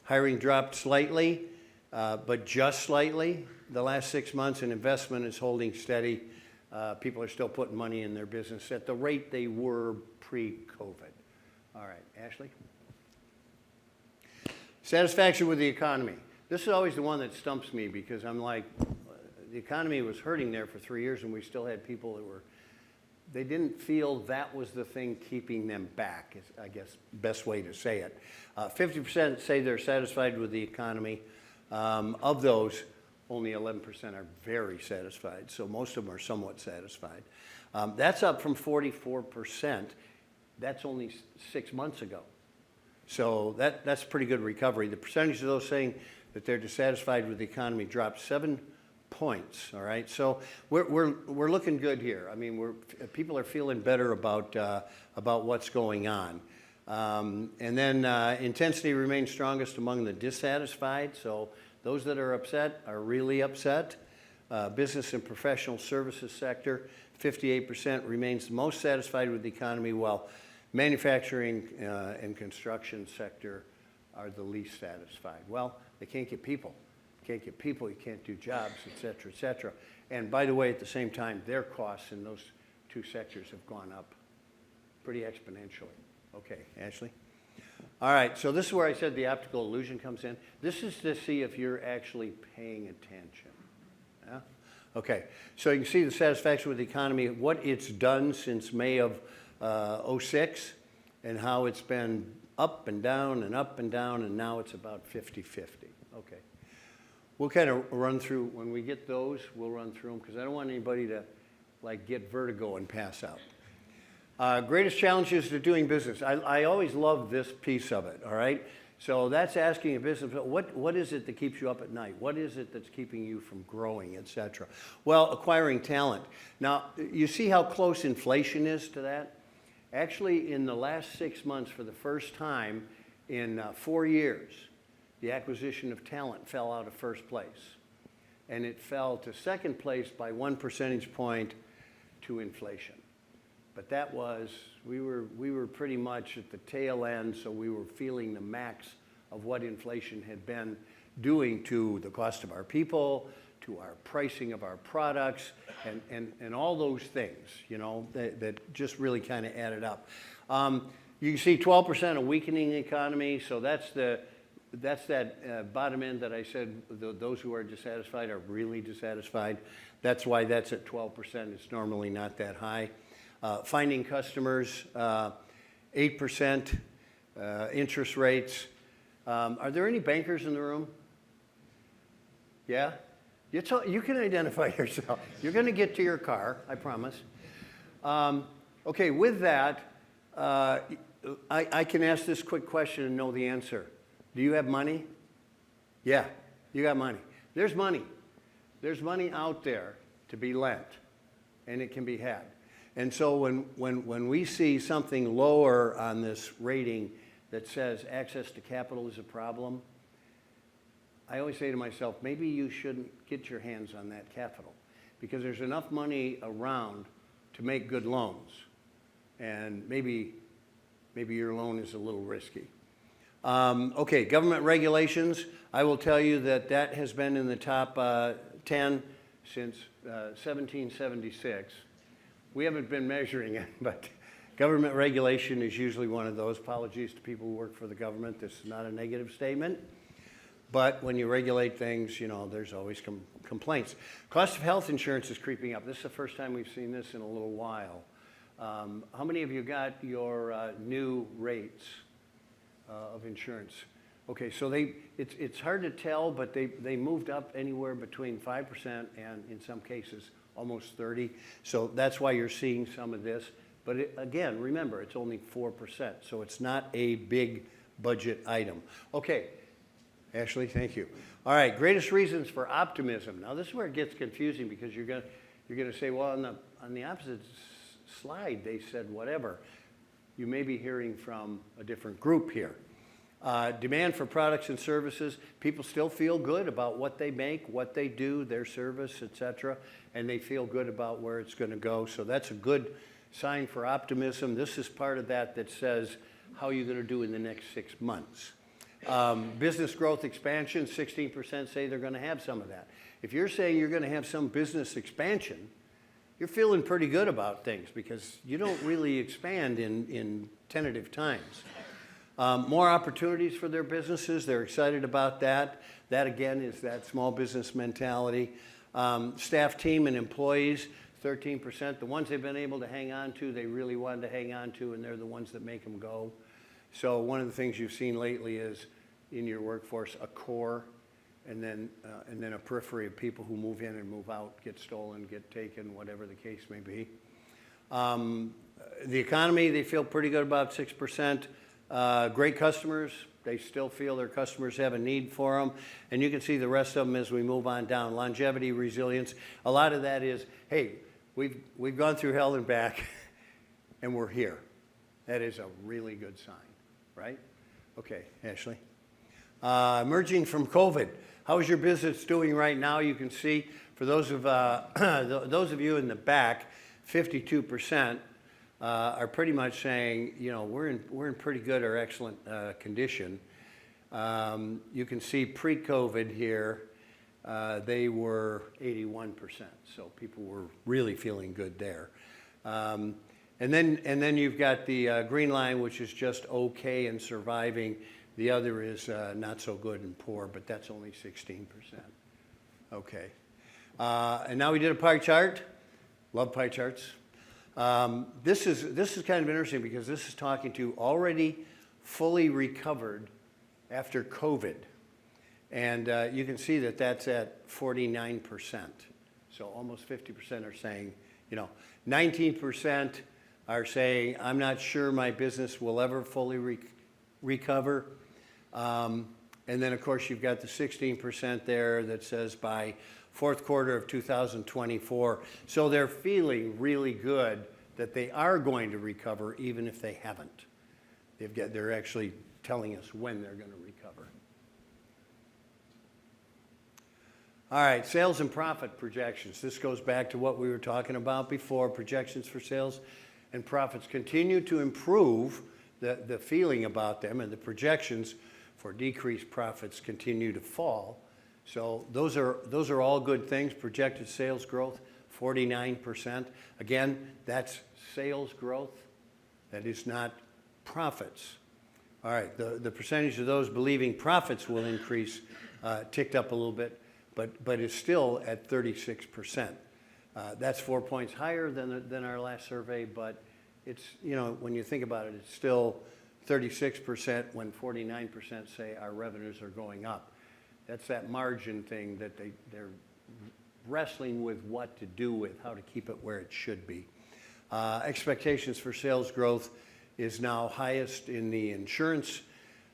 Hiring dropped slightly, but just slightly the last 6 months, and investment is holding steady. People are still putting money in their business at the rate they were pre-COVID. All right, Ashley? Satisfaction with the economy. This is always the one that stumps me because I'm like, the economy was hurting there for 3 years and we still had people that they didn't feel that was the thing keeping them back, is, I guess, best way to say it. 50% say they're satisfied with the economy. Of those, only 11% are very satisfied, so most of them are somewhat satisfied. That's up from 44%. That's only 6 months ago. So that's pretty good recovery. The percentage of those saying that they're dissatisfied with the economy dropped 7 points, all right? So we're looking good here. I mean, people are feeling better about what's going on. And then intensity remains strongest among the dissatisfied, so those that are upset are really upset. Business and professional services sector, 58% remains the most satisfied with the economy, while manufacturing and construction sector are the least satisfied. Well, they can't get people. You can't get people, you can't do jobs, et cetera, et cetera. And by the way, at the same time, their costs in those two sectors have gone up pretty exponentially. Okay, Ashley? All right, so this is where I said the optical illusion comes in. This is to see if you're actually paying attention. Yeah? Okay, so you can see the satisfaction with the economy, what it's done since May of 06, and how it's been up and down and up and down, and now it's about 50-50. Okay. We'll kind of run through, when we get those, we'll run through them, because I don't want anybody to like get vertigo and pass out. Greatest challenges to doing business. I always love this piece of it, all right? So that's asking a business, what is it that keeps you up at night? What is it that's keeping you from growing, et cetera? Well, acquiring talent. Now, you see how close inflation is to that? Actually, in the last 6 months, for the first time in 4 years, the acquisition of talent fell out of first place. And it fell to second place by 1 percentage point to inflation. But that was, we were pretty much at the tail end, so we were feeling the max of what inflation had been doing to the cost of our people, to our pricing of our products, and all those things, you know, that just really kind of added up. You can see 12% a weakening economy, so that's that bottom end that I said, those who are dissatisfied are really dissatisfied. That's why that's at 12%. It's normally not that high. Finding customers, 8%. Interest rates. Are there any bankers in the room? Yeah? You can identify yourself. You're going to get to your car, I promise. Okay, with that, I can ask this quick question and know the answer. Do you have money? Yeah, you got money. There's money. There's money out there to be lent, and it can be had. And so when we see something lower on this rating that says access to capital is a problem, I always say to myself, maybe you shouldn't get your hands on that capital, because there's enough money around to make good loans. And maybe your loan is a little risky. Okay, government regulations. I will tell you that has been in the top 10 since 1776. We haven't been measuring it, but government regulation is usually one of those. Apologies to people who work for the government. This is not a negative statement. But when you regulate things, you know, there's always complaints. Cost of health insurance is creeping up. This is the first time we've seen this in a little while. How many of you got your new rates of insurance? Okay, so it's hard to tell, but they moved up anywhere between 5% and in some cases almost 30%. So that's why you're seeing some of this. But again, remember, it's only 4%, so it's not a big budget item. Okay. Ashley, thank you. All right, greatest reasons for optimism. Now this is where it gets confusing, because you're gonna say, well, on the opposite slide they said whatever. You may be hearing from a different group here. Demand for products and services. People still feel good about what they make, what they do, their service, etc., and they feel good about where it's going to go. So that's a good sign for optimism. This is part of that says how you're going to do in the next 6 months. Business growth expansion, 16% say they're going to have some of that. If you're saying you're going to have some business expansion, you're feeling pretty good about things, because you don't really expand in tentative times. More opportunities for their businesses, they're excited about that. That again is that small business mentality. Staff, team, and employees, 13%. The ones they've been able to hang on to, they really wanted to hang on to, and they're the ones that make them go. So one of the things you've seen lately is in your workforce a core, and then a periphery of people who move in and move out, get stolen, get taken, whatever the case may be. The economy, they feel pretty good about 6%. Great customers, they still feel their customers have a need for them. And you can see the rest of them as we move on down. Longevity, resilience, a lot of that is, hey, we've gone through hell and back and we're here. That is a really good sign, right? Okay, Ashley. Emerging from COVID. How is your business doing right now? You can see for those of you in the back, 52% are pretty much saying, you know, we're in pretty good or excellent condition. You can see pre-COVID here, they were 81%. So people were really feeling good there. And then you've got the green line, which is just okay and surviving. The other is not so good and poor, but that's only 16%. Okay. And now we did a pie chart. Love pie charts. This is kind of interesting, because this is talking to already fully recovered after COVID. And you can see that that's at 49%. So almost 50% are saying, you know, 19% are saying, I'm not sure my business will ever fully recover. And then, of course, you've got the 16% there that says by fourth quarter of 2024. So they're feeling really good that they are going to recover, even if they haven't. They're actually telling us when they're going to recover. All right, sales and profit projections. This goes back to what we were talking about before. Projections for sales and profits continue to improve. The feeling about them, and the projections for decreased profits continue to fall. So those are all good things. Projected sales growth, 49%. Again, that's sales growth. That is not profits. All right, the percentage of those believing profits will increase ticked up a little bit, but is still at 36%. That's 4 points higher than our last survey, but it's, you know, when you think about it, it's still 36% when 49% say our revenues are going up. That's that margin thing that wrestling with what to do with, how to keep it where it should be. Expectations for sales growth is now highest in the insurance,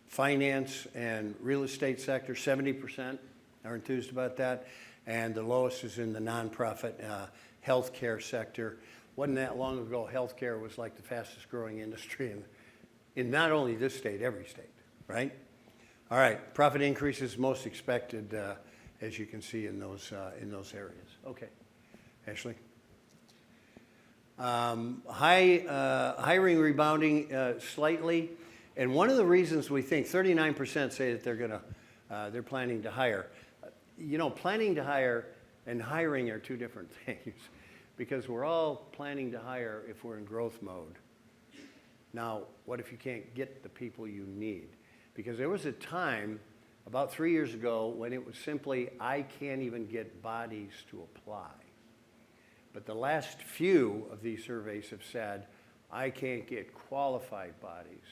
finance, and real estate sector. 70% are enthused about that. And the lowest is in the nonprofit healthcare sector. Wasn't that long ago, healthcare was like the fastest growing industry in not only this state, every state, right? All right, profit increases most expected, as you can see in those areas. Okay, Ashley. Hiring rebounding slightly, and one of the reasons we think 39% say that they're planning to hire. You know, planning to hire and hiring are two different things, because we're all planning to hire if we're in growth mode. Now, what if you can't get the people you need? Because there was a time about 3 years ago when it was simply, I can't even get bodies to apply. But the last few of these surveys have said, I can't get qualified bodies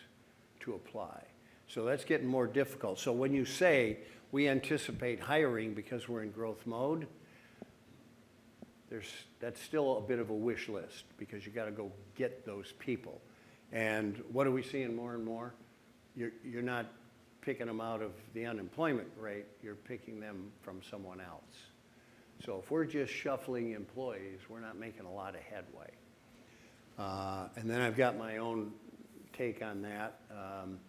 to apply. So that's getting more difficult. So when you say we anticipate hiring because we're in growth mode, that's still a bit of a wish list, because you got to go get those people. And what are we seeing more and more? You're not picking them out of the unemployment rate, you're picking them from someone else. So if we're just shuffling employees, we're not making a lot of headway. And then I've got my own take on that. I'm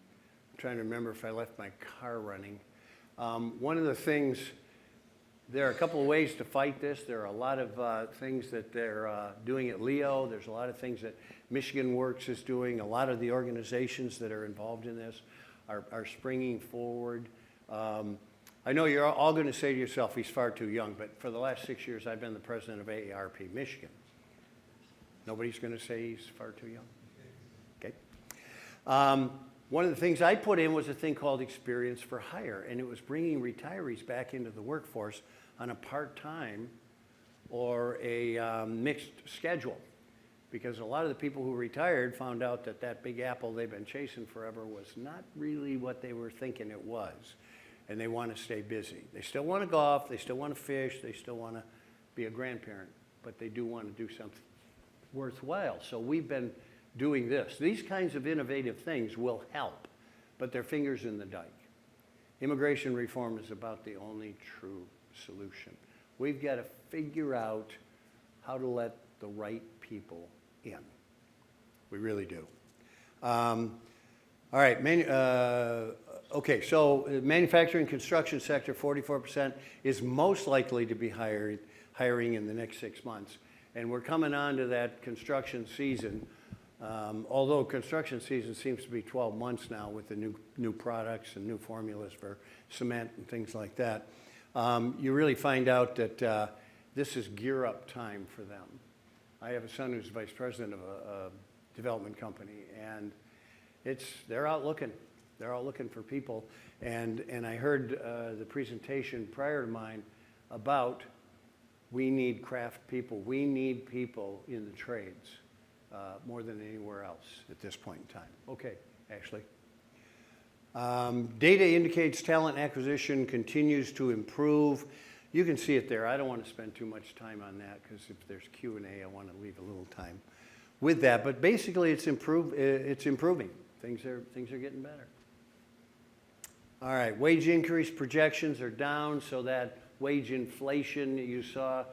trying to remember if I left my car running. One of the things, there are a couple of ways to fight this. There are a lot of things that they're doing at Leo. There's a lot of things that Michigan Works is doing. A lot of the organizations that are involved in this are springing forward. I know you're all going to say to yourself, he's far too young, but for the last 6 years, I've been the president of AARP Michigan. Nobody's going to say he's far too young? Okay. One of the things I put in was a thing called Experience for Hire, and it was bringing retirees back into the workforce on a part-time or a mixed schedule. Because a lot of the people who retired found out that that big apple they've been chasing forever was not really what they were thinking it was. And they want to stay busy. They still want to golf, they still want to fish, they still want to be a grandparent, but they do want to do something worthwhile. So we've been doing this. These kinds of innovative things will help, but they're fingers in the dike. Immigration reform is about the only true solution. We've got to figure out how to let the right people in. We really do. All right, okay, so the manufacturing construction sector, 44%, is most likely to be hiring in the next 6 months. And we're coming on to that construction season, although construction season seems to be 12 months now with the new products and new formulas for cement and things like that. You really find out that this is gear up time for them. I have a son who's vice president of a development company, and they're out looking. They're all looking for people. And I heard the presentation prior to mine about we need craft people. We need people in the trades more than anywhere else at this point in time. Okay, Ashley. Data indicates talent acquisition continues to improve. You can see it there. I don't want to spend too much time on that, because if there's Q&A, I want to leave a little time with that. But basically, it's improving. Things are getting better. All right, wage increase projections are down, so that wage inflation that you saw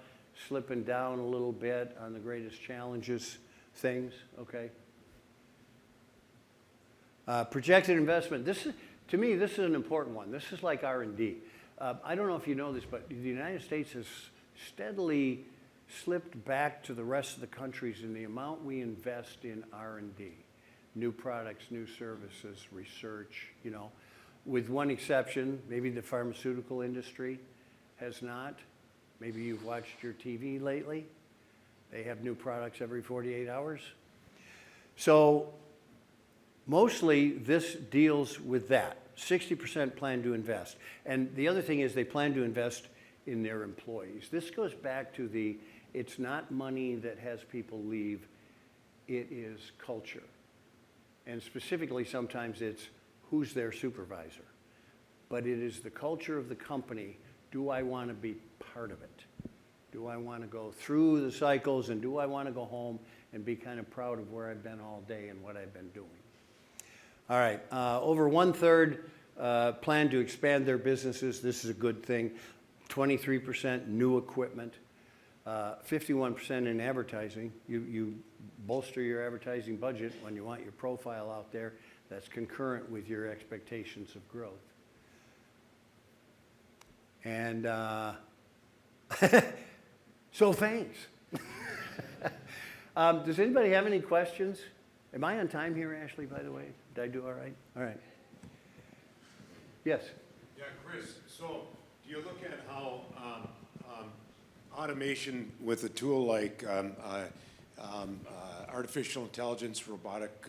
slipping down a little bit on the greatest challenges things, okay? Projected investment. To me, this is an important one. This is like R&D. I don't know if you know this, but the United States has steadily slipped back to the rest of the countries in the amount we invest in R&D. New products, new services, research, you know. With one exception, maybe the pharmaceutical industry has not. Maybe you've watched your TV lately. They have new products every 48 hours. So mostly this deals with that. 60% plan to invest. And the other thing is they plan to invest in their employees. This goes back to it's not money that has people leave, it is culture. And specifically, sometimes it's who's their supervisor. But it is the culture of the company do I want to be part of it? Do I want to go through the cycles, and do I want to go home and be kind of proud of where I've been all day and what I've been doing? All right, over 1/3 plan to expand their businesses. This is a good thing. 23% new equipment, 51% in advertising. You bolster your advertising budget when you want your profile out there. That's concurrent with your expectations of growth. And so thanks. Does anybody have any questions? Am I on time here, Ashley, by the way? Did I do all right? All right. Yes? Yeah, Chris, so do you look at how automation with a tool like artificial intelligence, robotic,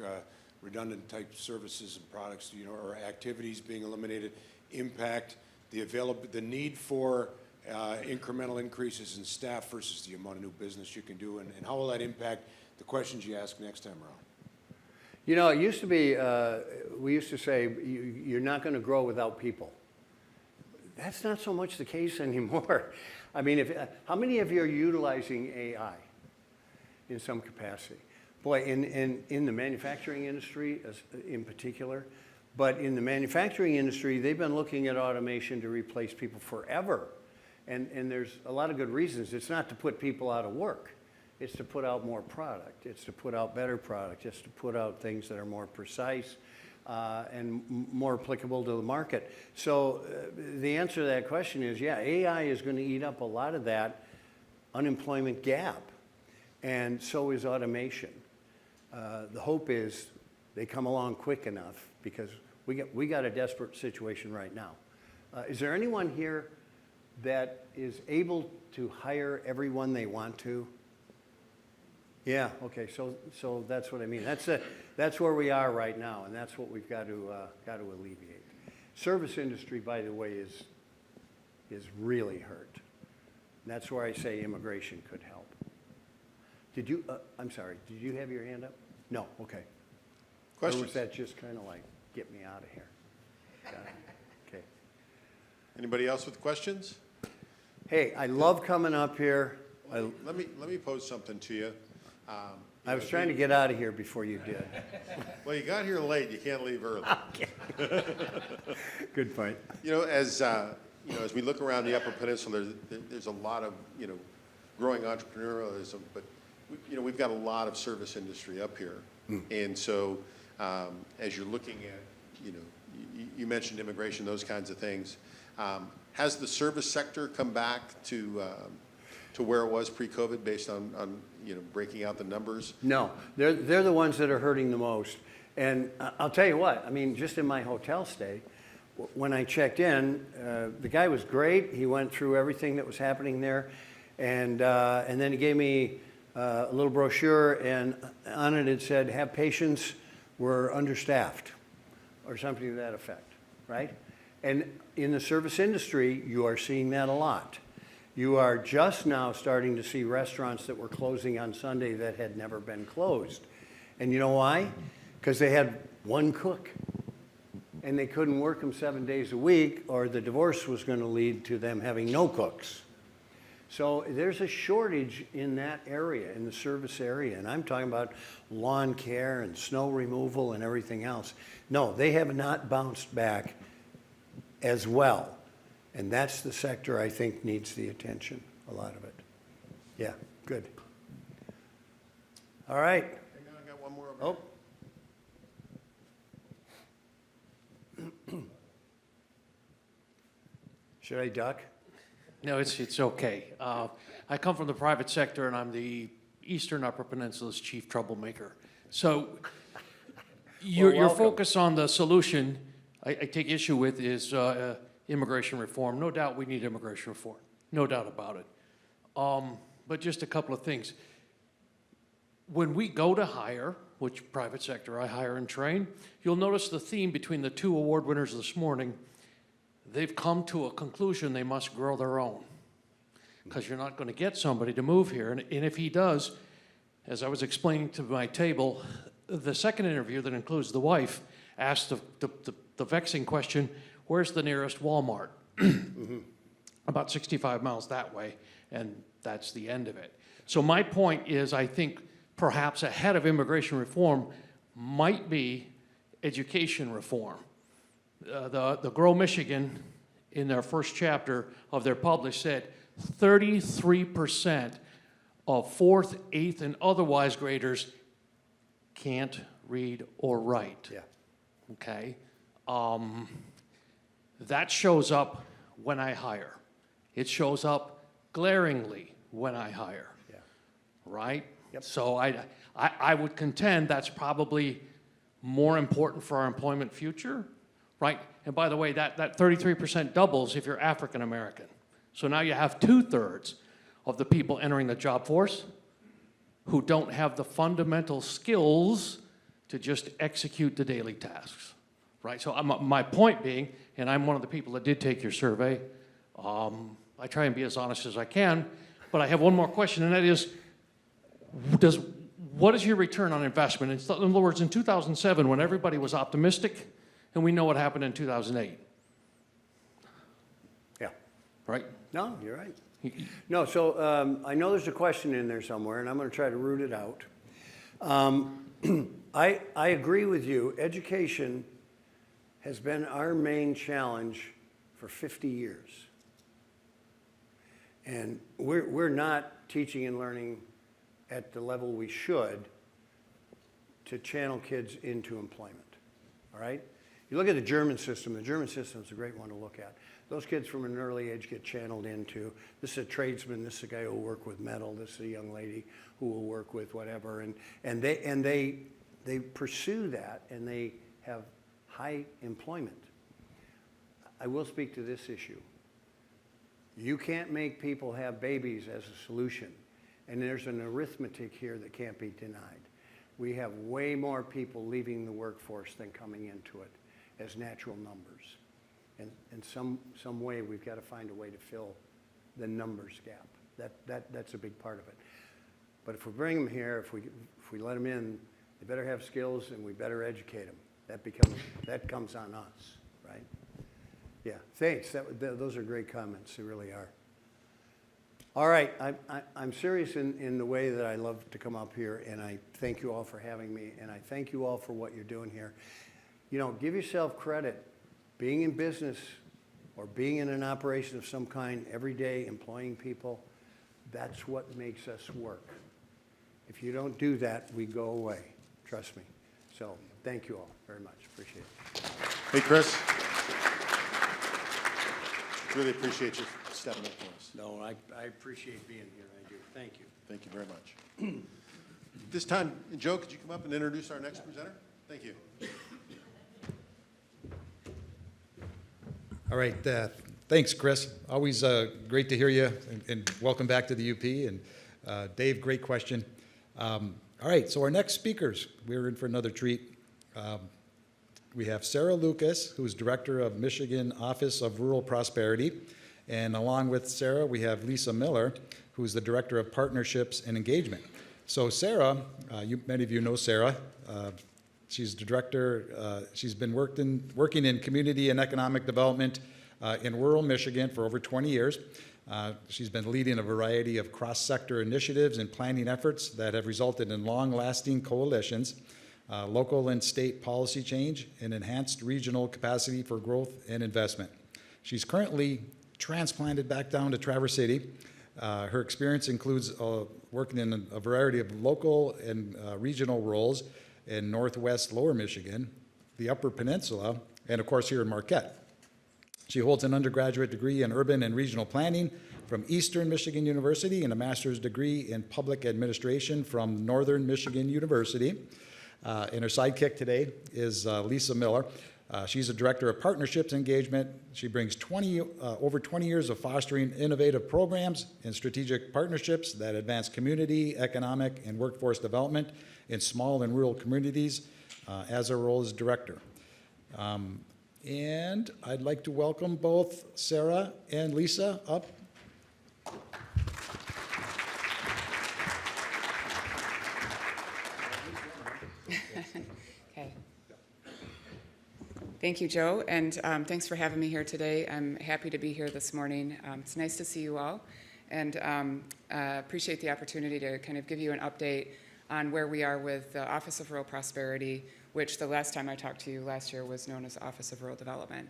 redundant type services and products, you know, or activities being eliminated, impact the need for incremental increases in staff versus the amount of new business you can do, and how will that impact the questions you ask next time around? You know, it used to be, we used to say, you're not going to grow without people. That's not so much the case anymore. I mean, how many of you are utilizing AI in some capacity? Boy, in the manufacturing industry in particular, but in the manufacturing industry, they've been looking at automation to replace people forever. And there's a lot of good reasons. It's not to put people out of work. It's to put out more product. It's to put out better product. It's to put out things that are more precise and more applicable to the market. So the answer to that question is, yeah, AI is going to eat up a lot of that unemployment gap. And so is automation. The hope is they come along quick enough, because we got a desperate situation right now. Is there anyone here that is able to hire everyone they want to? Yeah, okay, so that's what I mean. That's where we are right now, and that's what we've got to alleviate. Service industry, by the way, is really hurt. And that's where I say immigration could help. Did you, I'm sorry, did you have your hand up? No, okay. Questions? Or was that just kind of like, get me out of here? Got it. Okay. Anybody else with questions? Hey, I love coming up here. Let me pose something to you. I was trying to get out of here before you did. Well, you got here late, you can't leave early. Good point. You know, as we look around the Upper Peninsula, there's a lot of, growing entrepreneurialism, but, we've got a lot of service industry up here. And so, as you're looking at, you mentioned immigration, those kinds of things. Has the service sector come back to where it was pre-COVID based on breaking out the numbers? No, they're the ones that are hurting the most. And I'll tell you what, I mean, just in my hotel stay, when I checked in, the guy was great. He went through everything that was happening there. And then he gave me a little brochure, and on it said, have patience, we're understaffed, or something to that effect, right? And in the service industry, you are seeing that a lot. You are just now starting to see restaurants that were closing on Sunday that had never been closed. And you know why? Because they had one cook. And they couldn't work them 7 days a week, or the divorce was going to lead to them having no cooks. So there's a shortage in that area, in the service area. And I'm talking about lawn care and snow removal and everything else. No, they have not bounced back as well. And that's the sector I think needs the attention, a lot of it. Yeah, good. All right. Hang on, I got one more over Oh. Should I duck? No, it's okay. I come from the private sector, and I'm the Eastern Upper Peninsula's chief troublemaker. So your welcome. focus on the solution I take issue with is immigration reform. No doubt we need immigration reform. No doubt about it. But just a couple of things. When we go to hire, which private sector I hire and train, you'll notice the theme between the two award winners this morning. They've come to a conclusion they must grow their own, because you're not going to get somebody to move here. And if he does, as I was explaining to my table, the second interview that includes the wife asked the vexing question, where's the nearest Walmart? about 65 miles that way, and that's the end of it. So my point is, I think perhaps ahead of immigration reform might be education reform. The Grow Michigan, in their first chapter of their publish, said 33% of 4th, 8th, and otherwise graders can't read or write. Yeah. Okay? That shows up when I hire. It shows up glaringly when I hire. Yeah. Right? Yep. So I would contend that's probably more important for our employment future, right? And by the way, that 33% doubles if you're African American. So now you have 2/3 of the people entering the job force who don't have the fundamental skills to just execute the daily tasks, right? So my point being, and I'm one of the people that did take your survey, I try and be as honest as I can, but I have one more question, and that is, what is your return on investment? In other words, in 2007, when everybody was optimistic, and we know what happened in 2008, Yeah. right? No, you're right. No, so I know there's a question in there somewhere, and I'm going to try to root it out. I agree with you. Education has been our main challenge for 50 years. And we're not teaching and learning at the level we should to channel kids into employment, all right? You look at the German system is a great one to look at. Those kids from an early age get channeled into, this is a tradesman, this is a guy who will work with metal, this is a young lady who will work with whatever, and they pursue that, and they have high employment. I will speak to this issue. You can't make people have babies as a solution, and there's an arithmetic here that can't be denied. We have way more people leaving the workforce than coming into it as natural numbers. And in some way, we've got to find a way to fill the numbers gap. That's a big part of it. But if we bring them here, if we let them in, they better have skills, and we better educate them. That comes on us, right? Yeah, thanks. Those are great comments. They really are. All right, I'm serious in the way that I love to come up here, and I thank you all for having me, and I thank you all for what you're doing here. You know, give yourself credit. Being in business or being in an operation of some kind every day, employing people, that's what makes us work. If you don't do that, we go away. Trust me. So thank you all very much. Appreciate it. Hey, Chris. Really appreciate you stepping up for us. No, I appreciate being here. I do. Thank you. Thank you very much. This time, Joe, could you come up and introduce our next presenter? Thank you. All right, thanks, Chris. Always great to hear you, and welcome back to the UP. And Dave, great question. All right, so our next speakers, we're in for another treat. We have Sarah Lucas, who's Director of Michigan Office of Rural Prosperity. And along with Sarah, we have Lisa Miller, who's the Director of Partnerships and Engagement. So Sarah, many of you know Sarah. She's the director. She's been working in community and economic development in rural Michigan for over 20 years. She's been leading a variety of cross-sector initiatives and planning efforts that have resulted in long-lasting coalitions, local and state policy change, and enhanced regional capacity for growth and investment. She's currently transplanted back down to Traverse City. Her experience includes working in a variety of local and regional roles in Northwest Lower Michigan, the Upper Peninsula, and of course here in Marquette. She holds an undergraduate degree in urban and regional planning from Eastern Michigan University and a master's degree in public administration from Northern Michigan University. And her sidekick today is Lisa Miller. She's a director of partnerships engagement. She brings over 20 years of fostering innovative programs and strategic partnerships that advance community, economic, and workforce development in small and rural communities as her role as director. And I'd like to welcome both Sarah and Lisa up. Okay. Thank you, Joe, and thanks for having me here today. I'm happy to be here this morning. It's nice to see you all, and appreciate the opportunity to kind of give you an update on where we are with the Office of Rural Prosperity, which the last time I talked to you last year was known as Office of Rural Development.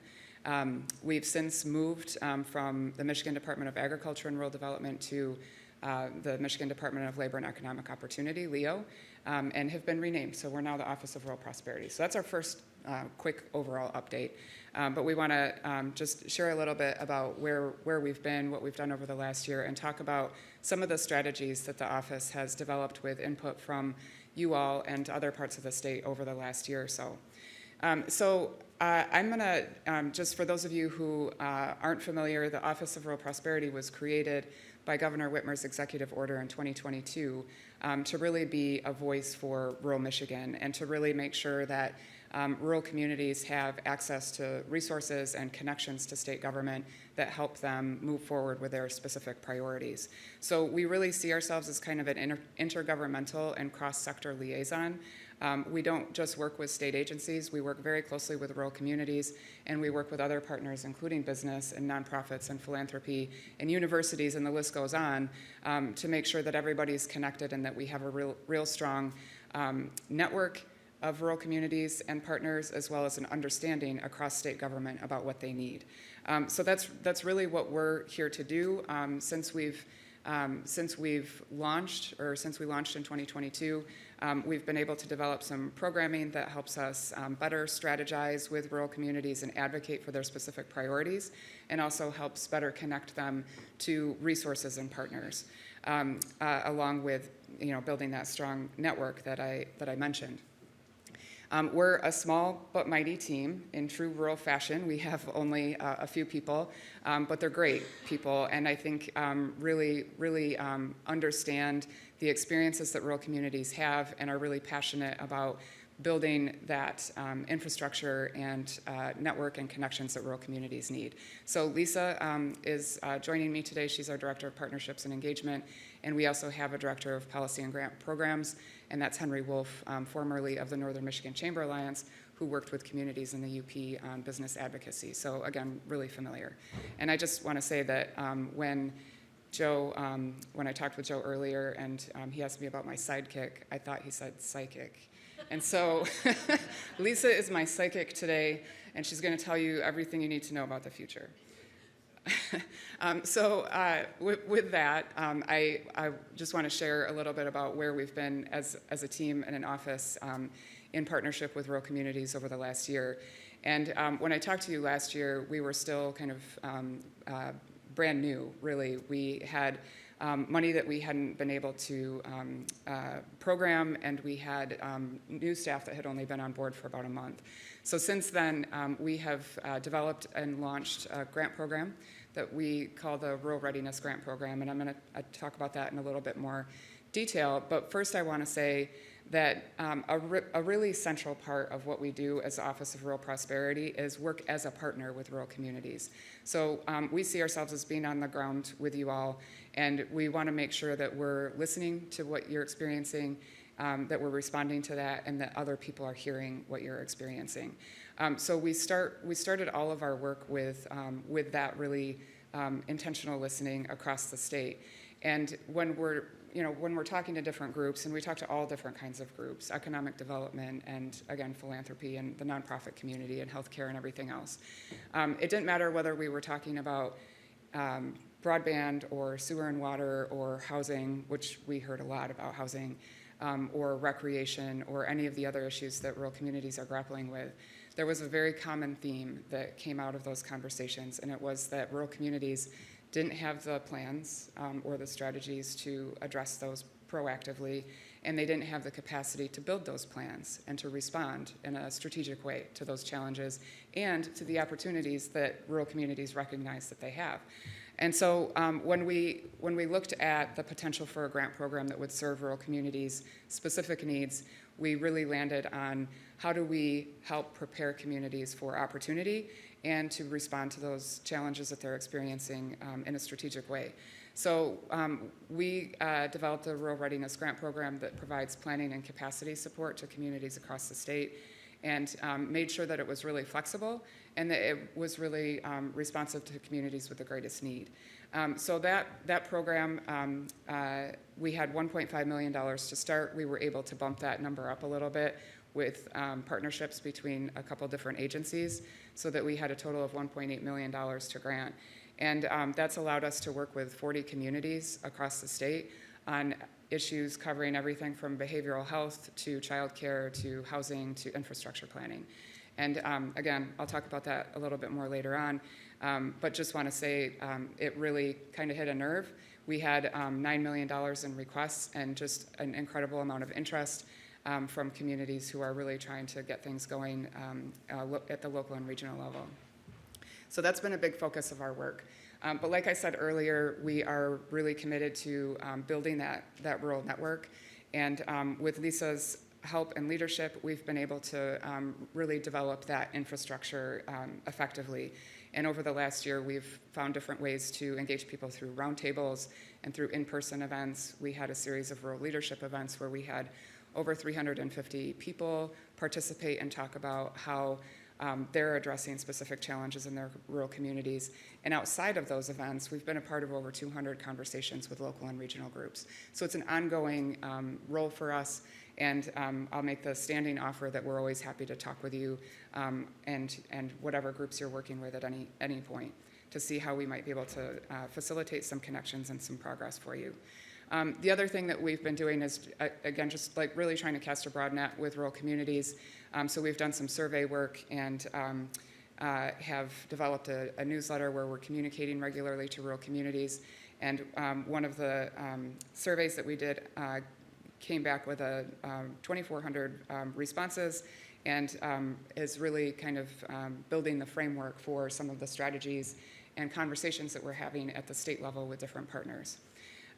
We've since moved from the Michigan Department of Agriculture and Rural Development to the Michigan Department of Labor and Economic Opportunity, LEO, and have been renamed. So we're now the Office of Rural Prosperity. So that's our first quick overall update. But we want to just share a little bit about where we've been, what we've done over the last year, and talk about some of the strategies that the office has developed with input from you all and other parts of the state over the last year or so. I'm going to, just for those of you who aren't familiar, the Office of Rural Prosperity was created by Governor Whitmer's executive order in 2022 to really be a voice for rural Michigan and to really make sure that rural communities have access to resources and connections to state government that help them move forward with their specific priorities. So we really see ourselves as kind of an intergovernmental and cross-sector liaison. We don't just work with state agencies, we work very closely with rural communities, and we work with other partners, including business and nonprofits and philanthropy and universities, and the list goes on, to make sure that everybody's connected and that we have a real strong network of rural communities and partners, as well as an understanding across state government about what they need. So that's really what we're here to do. Since we launched in 2022, we've been able to develop some programming that helps us better strategize with rural communities and advocate for their specific priorities, and also helps better connect them to resources and partners, along with building that strong network that I mentioned. We're a small but mighty team in true rural fashion. We have only a few people, but they're great people, and I think really understand the experiences that rural communities have and are really passionate about building that infrastructure and network and connections that rural communities need. So Lisa is joining me today. She's our Director of Partnerships and Engagement, and we also have a Director of Policy and Grant Programs, and that's Henry Wolf, formerly of the Northern Michigan Chamber Alliance, who worked with communities in the UP on business advocacy. So again, really familiar. And I just want to say that when I talked with Joe earlier and he asked me about my sidekick, I thought he said psychic. And so Lisa is my psychic today, and she's going to tell you everything you need to know about the future. With that, I just want to share a little bit about where we've been as a team and an office in partnership with rural communities over the last year. And when I talked to you last year, we were still kind of brand new, really. We had money that we hadn't been able to program, and we had new staff that had only been on board for about a month. So since then, we have developed and launched a grant program that we call the Rural Readiness Grant Program, and I'm going to talk about that in a little bit more detail. But first I want to say that a really central part of what we do as the Office of Rural Prosperity is work as a partner with rural communities. So we see ourselves as being on the ground with you all, and we want to make sure that we're listening to what you're experiencing, that we're responding to that, and that other people are hearing what you're experiencing. So we started all of our work with that really intentional listening across the state. And when we're talking to different groups, and we talk to all different kinds of groups, economic development and, again, philanthropy and the nonprofit community and healthcare and everything else. It didn't matter whether we were talking about broadband or sewer and water or housing, which we heard a lot about housing, or recreation or any of the other issues that rural communities are grappling with. There was a very common theme that came out of those conversations, and it was that rural communities didn't have the plans or the strategies to address those proactively, and they didn't have the capacity to build those plans and to respond in a strategic way to those challenges and to the opportunities that rural communities recognize that they have. And so when we looked at the potential for a grant program that would serve rural communities' specific needs, we really landed on how do we help prepare communities for opportunity and to respond to those challenges that they're experiencing in a strategic way. So we developed a Rural Readiness Grant Program that provides planning and capacity support to communities across the state. and made sure that it was really flexible and that it was really responsive to communities with the greatest need. So that program, we had $1.5 million to start. We were able to bump that number up a little bit with partnerships between a couple different agencies, so that we had a total of $1.8 million to grant. And that's allowed us to work with 40 communities across the state on issues covering everything from behavioral health to childcare to housing to infrastructure planning. And again, I'll talk about that a little bit more later on, but just want to say it really kind of hit a nerve. We had $9 million in requests and just an incredible amount of interest from communities who are really trying to get things going at the local and regional level. So that's been a big focus of our work. But like I said earlier, we are really committed to building that rural network. And with Lisa's help and leadership, we've been able to really develop that infrastructure effectively. And over the last year, we've found different ways to engage people through roundtables and through in-person events. We had a series of rural leadership events where we had over 350 people participate and talk about how they're addressing specific challenges in their rural communities. And outside of those events, we've been a part of over 200 conversations with local and regional groups. So it's an ongoing role for us, and I'll make the standing offer that we're always happy to talk with you and whatever groups you're working with at any point to see how we might be able to facilitate some connections and some progress for you. The other thing that we've been doing is, again, just like really trying to cast a broad net with rural communities. So we've done some survey work and have developed a newsletter where we're communicating regularly to rural communities. And one of the surveys that we did came back with 2,400 responses and is really kind of building the framework for some of the strategies and conversations that we're having at the state level with different partners.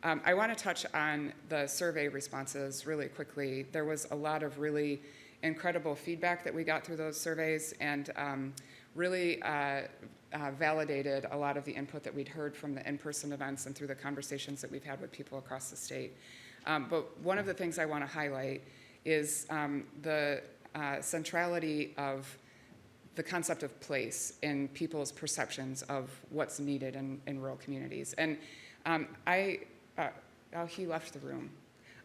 I want to touch on the survey responses really quickly. There was a lot of really incredible feedback that we got through those surveys, and really validated a lot of the input that we'd heard from the in-person events and through the conversations that we've had with people across the state. But one of the things I want to highlight is the centrality of the concept of place in people's perceptions of what's needed in rural communities. And he left the room.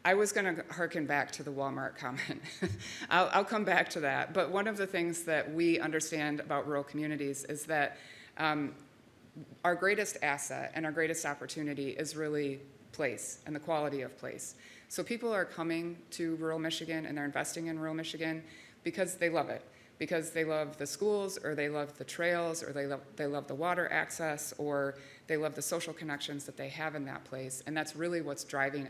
I was going to hearken back to the Walmart comment. I'll come back to that. But one of the things that we understand about rural communities is that our greatest asset and our greatest opportunity is really place and the quality of place. So people are coming to rural Michigan and they're investing in rural Michigan because they love it. Because they love the schools, or they love the trails, or they love the water access, or they love the social connections that they have in that place. And that's really what's driving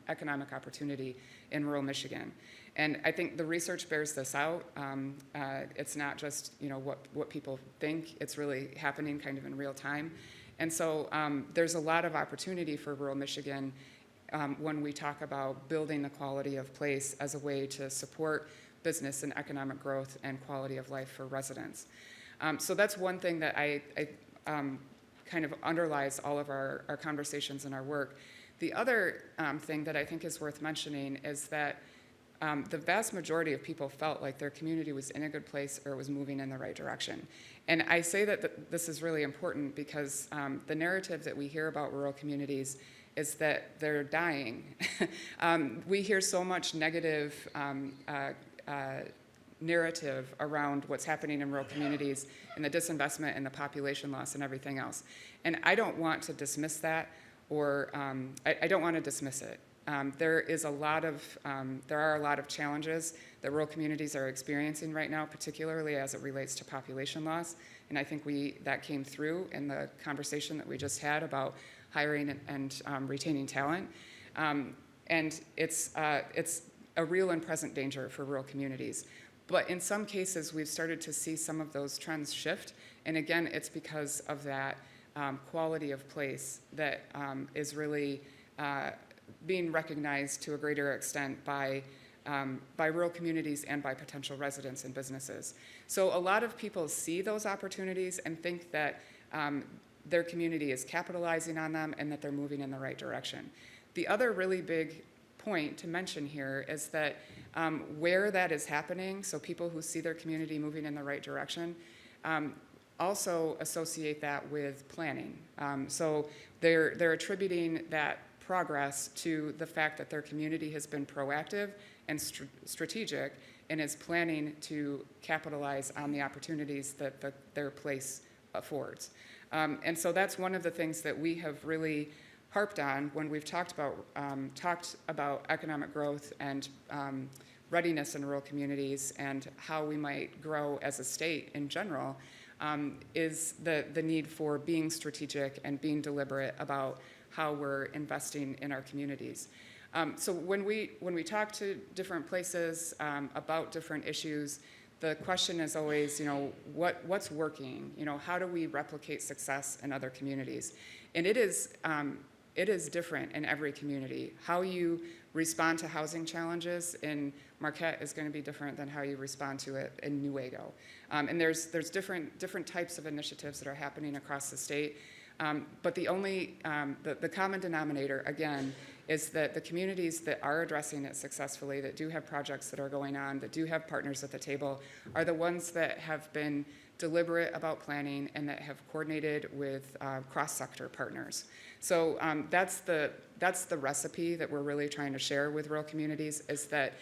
economic opportunity in rural Michigan. And I think the research bears this out. It's not just what people think, it's really happening kind of in real time. And so there's a lot of opportunity for rural Michigan when we talk about building the quality of place as a way to support business and economic growth and quality of life for residents. So that's one thing that I kind of underlies all of our conversations and our work. The other thing that I think is worth mentioning is that the vast majority of people felt like their community was in a good place or was moving in the right direction. And I say that this is really important because the narrative that we hear about rural communities is that they're dying. We hear so much negative narrative around what's happening in rural communities and the disinvestment and the population loss and everything else. And I don't want to dismiss that, or I don't want to dismiss it. There are a lot of challenges that rural communities are experiencing right now, particularly as it relates to population loss. And I think that came through in the conversation that we just had about hiring and retaining talent. And it's a real and present danger for rural communities. But in some cases, we've started to see some of those trends shift. And again, it's because of that quality of place that is really being recognized to a greater extent by rural communities and by potential residents and businesses. So a lot of people see those opportunities and think that their community is capitalizing on them and that they're moving in the right direction. The other really big point to mention here is that where that is happening, so people who see their community moving in the right direction, also associate that with planning. So they're attributing that progress to the fact that their community has been proactive and strategic and is planning to capitalize on the opportunities that their place affords. And so that's one of the things that we have really harped on when we've talked about economic growth and readiness in rural communities and how we might grow as a state in general, is the need for being strategic and being deliberate about how we're investing in our communities. So when we talk to different places about different issues, the question is always, what's working? How do we replicate success in other communities? And it is different in every community. How you respond to housing challenges in Marquette is going to be different than how you respond to it in Newaygo. And there's different types of initiatives that are happening across the state. But the common denominator, again, is that the communities that are addressing it successfully, that do have projects that are going on, that do have partners at the table, are the ones that have been deliberate about planning and that have coordinated with cross-sector partners. So that's the recipe that we're really trying to share with rural communities, is that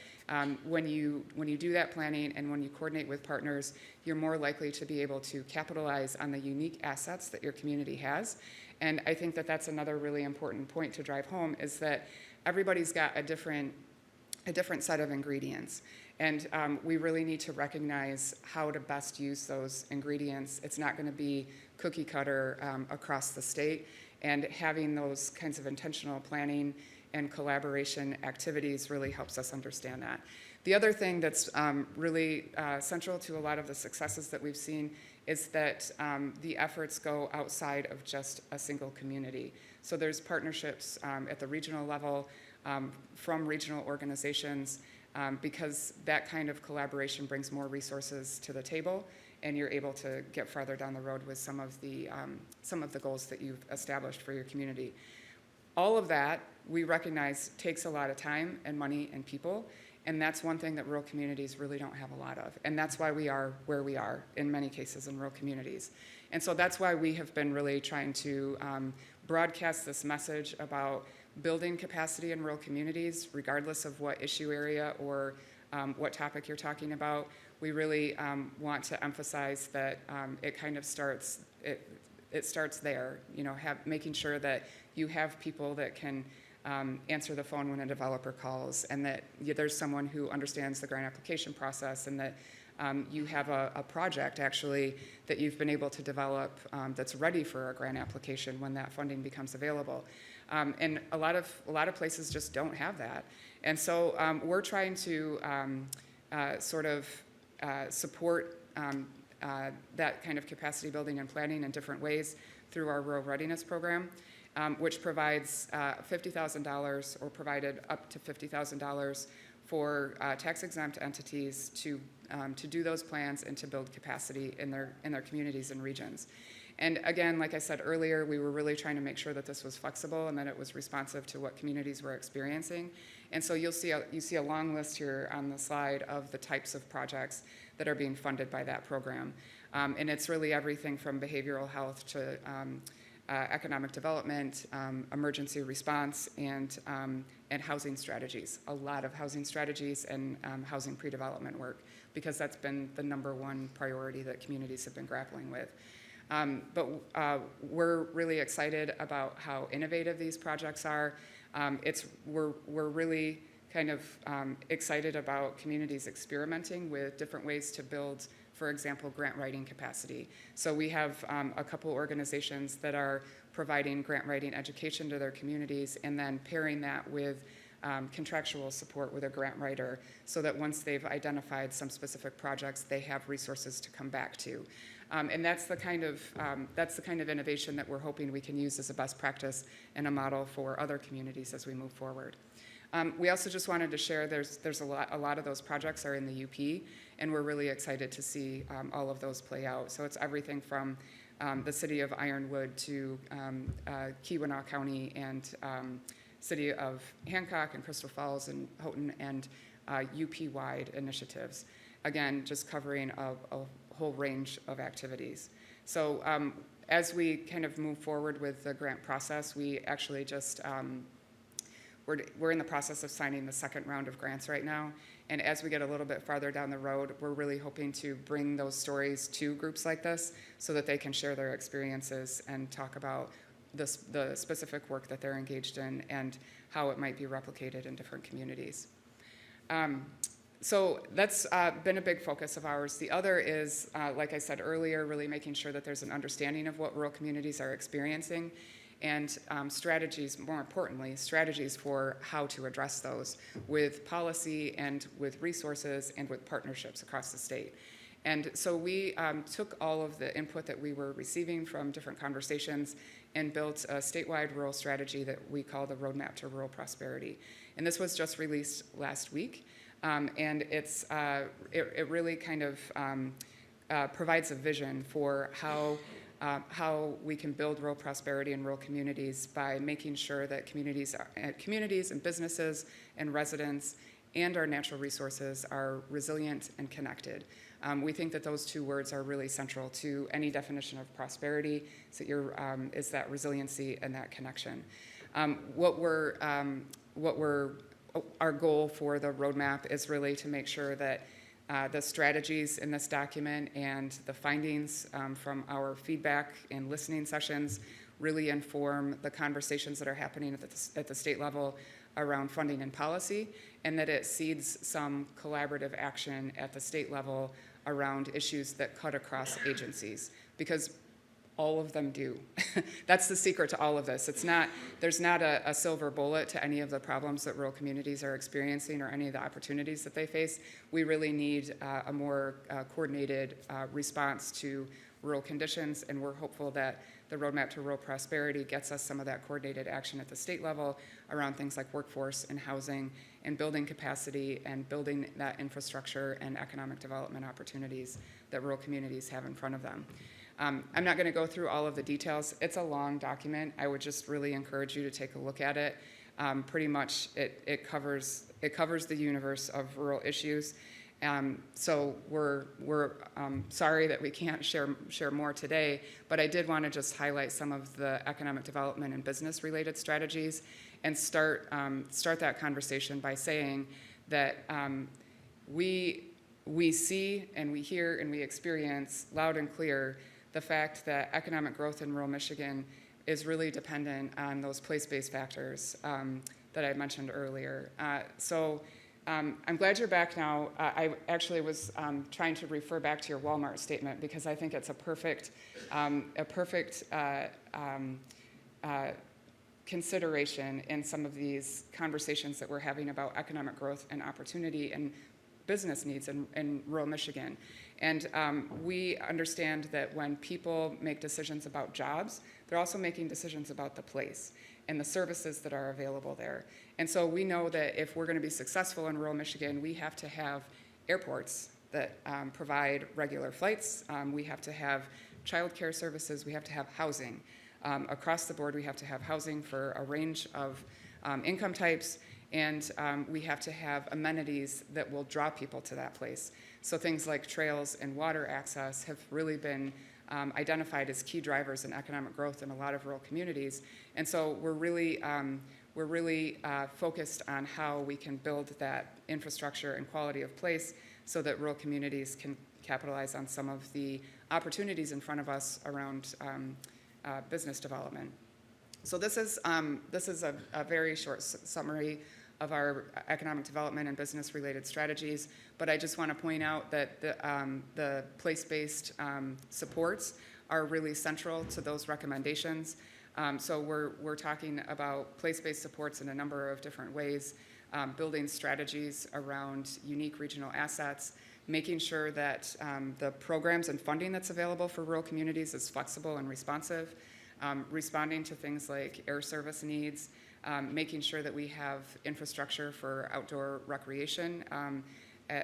when you do that planning and when you coordinate with partners, you're more likely to be able to capitalize on the unique assets that your community has. And I think that that's another really important point to drive home, is that everybody's got a different set of ingredients. And we really need to recognize how to best use those ingredients. It's not going to be cookie cutter across the state. And having those kinds of intentional planning and collaboration activities really helps us understand that. The other thing that's really central to a lot of the successes that we've seen is that the efforts go outside of just a single community. So there's partnerships at the regional level from regional organizations, because that kind of collaboration brings more resources to the table, and you're able to get farther down the road with some of the goals that you've established for your community. All of that, we recognize, takes a lot of time and money and people, and that's one thing that rural communities really don't have a lot of. And that's why we are where we are in many cases in rural communities. And so that's why we have been really trying to broadcast this message about building capacity in rural communities, regardless of what issue area or what topic you're talking about. We really want to emphasize that it kind of starts, it starts there, making sure that you have people that can answer the phone when a developer calls, and that there's someone who understands the grant application process, and that you have a project actually that you've been able to develop that's ready for a grant application when that funding becomes available. And a lot of places just don't have that. And so we're trying to support that kind of capacity building and planning in different ways through our Rural Readiness Program, which provides $50,000 or provided up to $50,000 for tax-exempt entities to do those plans and to build capacity in their communities and regions. And again, like I said earlier, we were really trying to make sure that this was flexible and that it was responsive to what communities were experiencing. And so you see a long list here on the slide of the types of projects that are being funded by that program. And it's really everything from behavioral health to economic development, emergency response, and housing strategies. A lot of housing strategies and housing pre-development work, because that's been the #1 priority that communities have been grappling with. But we're really excited about how innovative these projects are. We're really kind of excited about communities experimenting with different ways to build, for example, grant writing capacity. So we have a couple organizations that are providing grant writing education to their communities, and then pairing that with contractual support with a grant writer, so that once they've identified some specific projects, they have resources to come back to. And that's the kind of innovation that we're hoping we can use as a best practice and a model for other communities as we move forward. We also just wanted to share there's a lot of those projects are in the UP, and we're really excited to see all of those play out. So it's everything from the city of Ironwood to Keweenaw County and City of Hancock and Crystal Falls and Houghton and UP-wide initiatives. Again, just covering a whole range of activities. So as we kind of move forward with the grant process, we actually just, we're in the process of signing the second round of grants right now. And as we get a little bit farther down the road, we're really hoping to bring those stories to groups like this so that they can share their experiences and talk about the specific work that they're engaged in and how it might be replicated in different communities. So that's been a big focus of ours. The other is, like I said earlier, really making sure that there's an understanding of what rural communities are experiencing and strategies, more importantly, strategies for how to address those with policy and with resources and with partnerships across the state. And so we took all of the input that we were receiving from different conversations and built a statewide rural strategy that we call the Roadmap to Rural Prosperity. And this was just released last week. And it really kind of provides a vision for how we can build rural prosperity in rural communities by making sure that communities and businesses and residents and our natural resources are resilient and connected. We think that those two words are really central to any definition of prosperity, so is that resiliency and that connection. Our goal for the roadmap is really to make sure that the strategies in this document and the findings from our feedback and listening sessions really inform the conversations that are happening at the state level around funding and policy, and that it seeds some collaborative action at the state level around issues that cut across agencies, because all of them do. That's the secret to all of this. There's not a silver bullet to any of the problems that rural communities are experiencing or any of the opportunities that they face. We really need a more coordinated response to rural conditions, and we're hopeful that the Roadmap to Rural Prosperity gets us some of that coordinated action at the state level around things like workforce and housing and building capacity and building that infrastructure and economic development opportunities that rural communities have in front of them. I'm not going to go through all of the details. It's a long document. I would just really encourage you to take a look at it. Pretty much it covers the universe of rural issues. So we're sorry that we can't share more today, but I did want to just highlight some of the economic development and business related strategies and start that conversation by saying that we see and we hear and we experience loud and clear the fact that economic growth in rural Michigan is really dependent on those place-based factors that I mentioned earlier. I'm glad you're back now. I actually was trying to refer back to your Walmart statement because I think it's a perfect consideration in some of these conversations that we're having about economic growth and opportunity and business needs in rural Michigan. And we understand that when people make decisions about jobs, they're also making decisions about the place and the services that are available there. And so we know that if we're going to be successful in rural Michigan, we have to have airports that provide regular flights. We have to have childcare services. We have to have housing. Across the board, we have to have housing for a range of income types, and we have to have amenities that will draw people to that place. So things like trails and water access have really been identified as key drivers in economic growth in a lot of rural communities. And so we're really focused on how we can build that infrastructure and quality of place so that rural communities can capitalize on some of the opportunities in front of us around business development. So this is a very short summary of our economic development and business related strategies, but I just want to point out that the place-based supports are really central to those recommendations. So we're talking about place-based supports in a number of different ways, building strategies around unique regional assets, making sure that the programs and funding that's available for rural communities is flexible and responsive, responding to things like air service needs, making sure that we have infrastructure for outdoor recreation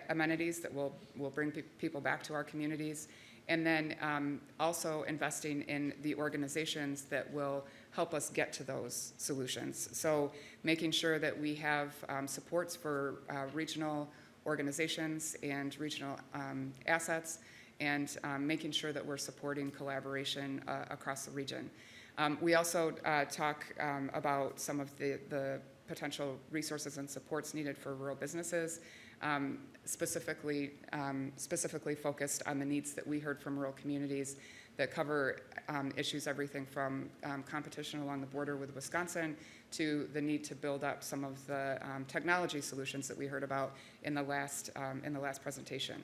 amenities that will bring people back to our communities, and then also investing in the organizations that will help us get to those solutions. So making sure that we have supports for regional organizations and regional assets, and making sure that we're supporting collaboration across the region. We also talk about some of the potential resources and supports needed for rural businesses, specifically focused on the needs that we heard from rural communities that cover issues everything from competition along the border with Wisconsin to the need to build up some of the technology solutions that we heard about in the last presentation.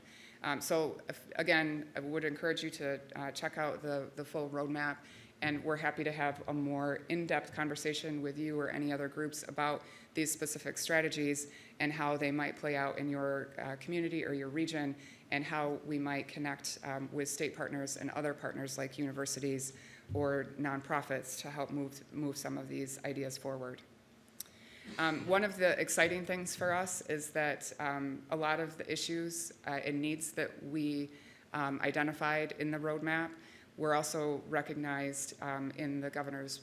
So again, I would encourage you to check out the full roadmap, and we're happy to have a more in-depth conversation with you or any other groups about these specific strategies and how they might play out in your community or your region, and how we might connect with state partners and other partners like universities or nonprofits to help move some of these ideas forward. One of the exciting things for us is that a lot of the issues and needs that we identified in the roadmap were also recognized in the governor's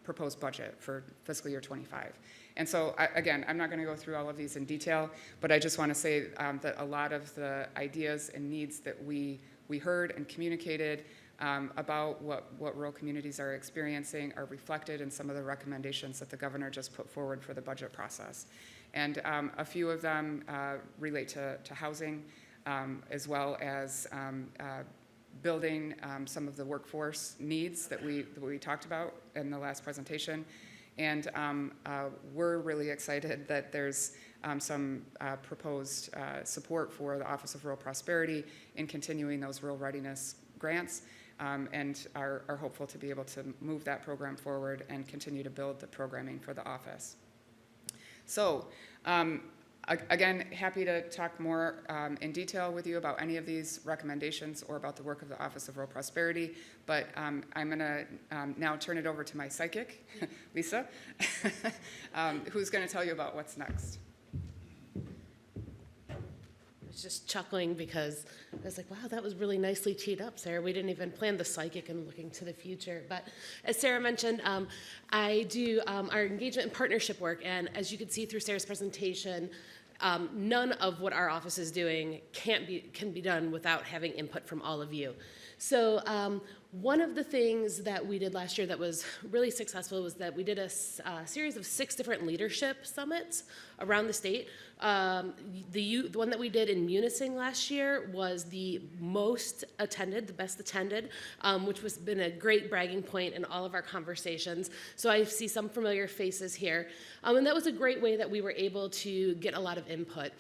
proposed budget for fiscal year 25. And so, again, I'm not going to go through all of these in detail, but I just want to say that a lot of the ideas and needs that we heard and communicated about what rural communities are experiencing are reflected in some of the recommendations that the governor just put forward for the budget process. And a few of them relate to housing, as well as building some of the workforce needs that we talked about in the last presentation. And we're really excited that there's some proposed support for the Office of Rural Prosperity in continuing those rural readiness grants, and are hopeful to be able to move that program forward and continue to build the programming for the office. So again, happy to talk more in detail with you about any of these recommendations or about the work of the Office of Rural Prosperity, but I'm going to now turn it over to my psychic, Lisa, who's going to tell you about what's next. I was just chuckling because I was like, wow, that was really nicely teed up, Sarah. We didn't even plan the psychic and looking to the future. But as Sarah mentioned, I do our engagement and partnership work, and as you could see through Sarah's presentation, none of what our office is doing can be done without having input from all of you. So one of the ththe that we did last year that was really successful was that we did a series of 6 different leadership summits around the state. The one that we did in Munising last year was the most attended, the best attended, which has been a great bragging point in all of our conversations. So I see some familiar faces here. And that was a great way that we were able to get a lot of input.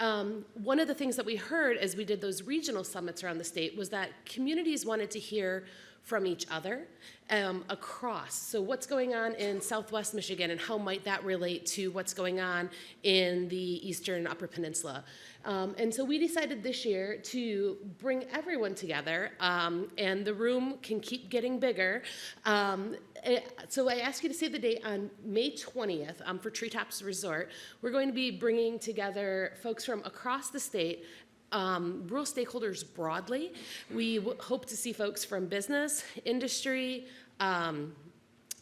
One of the things that we heard as we did those regional summits around the state was that communities wanted to hear from each other across. So what's going on in Southwest Michigan, and how might that relate to what's going on in the Eastern Upper Peninsula? And so we decided this year to bring everyone together, and the room can keep getting bigger. So I ask you to save the date on May 20th for Treetops Resort. We're going to be bringing together folks from across the state, rural stakeholders broadly. We hope to see folks from business, industry, the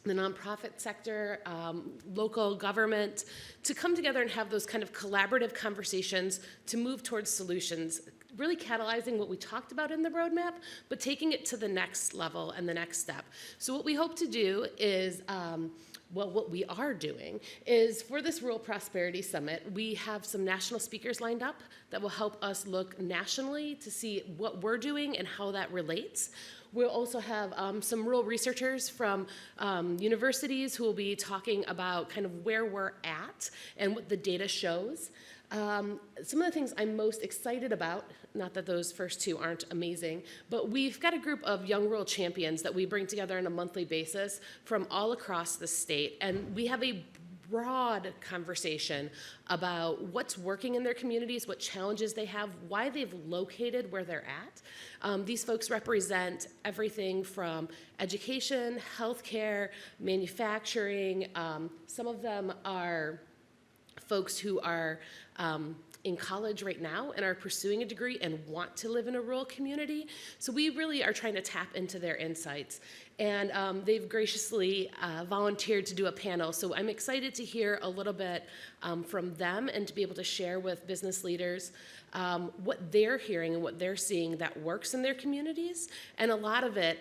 nonprofit sector, local government, to come together and have those kind of collaborative conversations to move towards solutions, really catalyzing what we talked about in the roadmap, but taking it to the next level and the next step. So what we hope to do is, what we are doing is for this Rural Prosperity Summit, we have some national speakers lined up that will help us look nationally to see what we're doing and how that relates. We'll also have some rural researchers from universities who will be talking about kind of where we're at and what the data shows. Some of the things I'm most excited about, not that those first 2 aren't amazing, but we've got a group of young rural champions that we bring together on a monthly basis from all across the state, and we have a broad conversation about what's working in their communities, what challenges they have, why they've located where they're at. These folks represent everything from education, healthcare, manufacturing. Some of them are folks who are in college right now and are pursuing a degree and want to live in a rural community. So we really are trying to tap into their insights. And they've graciously volunteered to do a panel. So I'm excited to hear a little bit from them and to be able to share with business leaders what they're hearing and what they're seeing that works in their communities. And a lot of it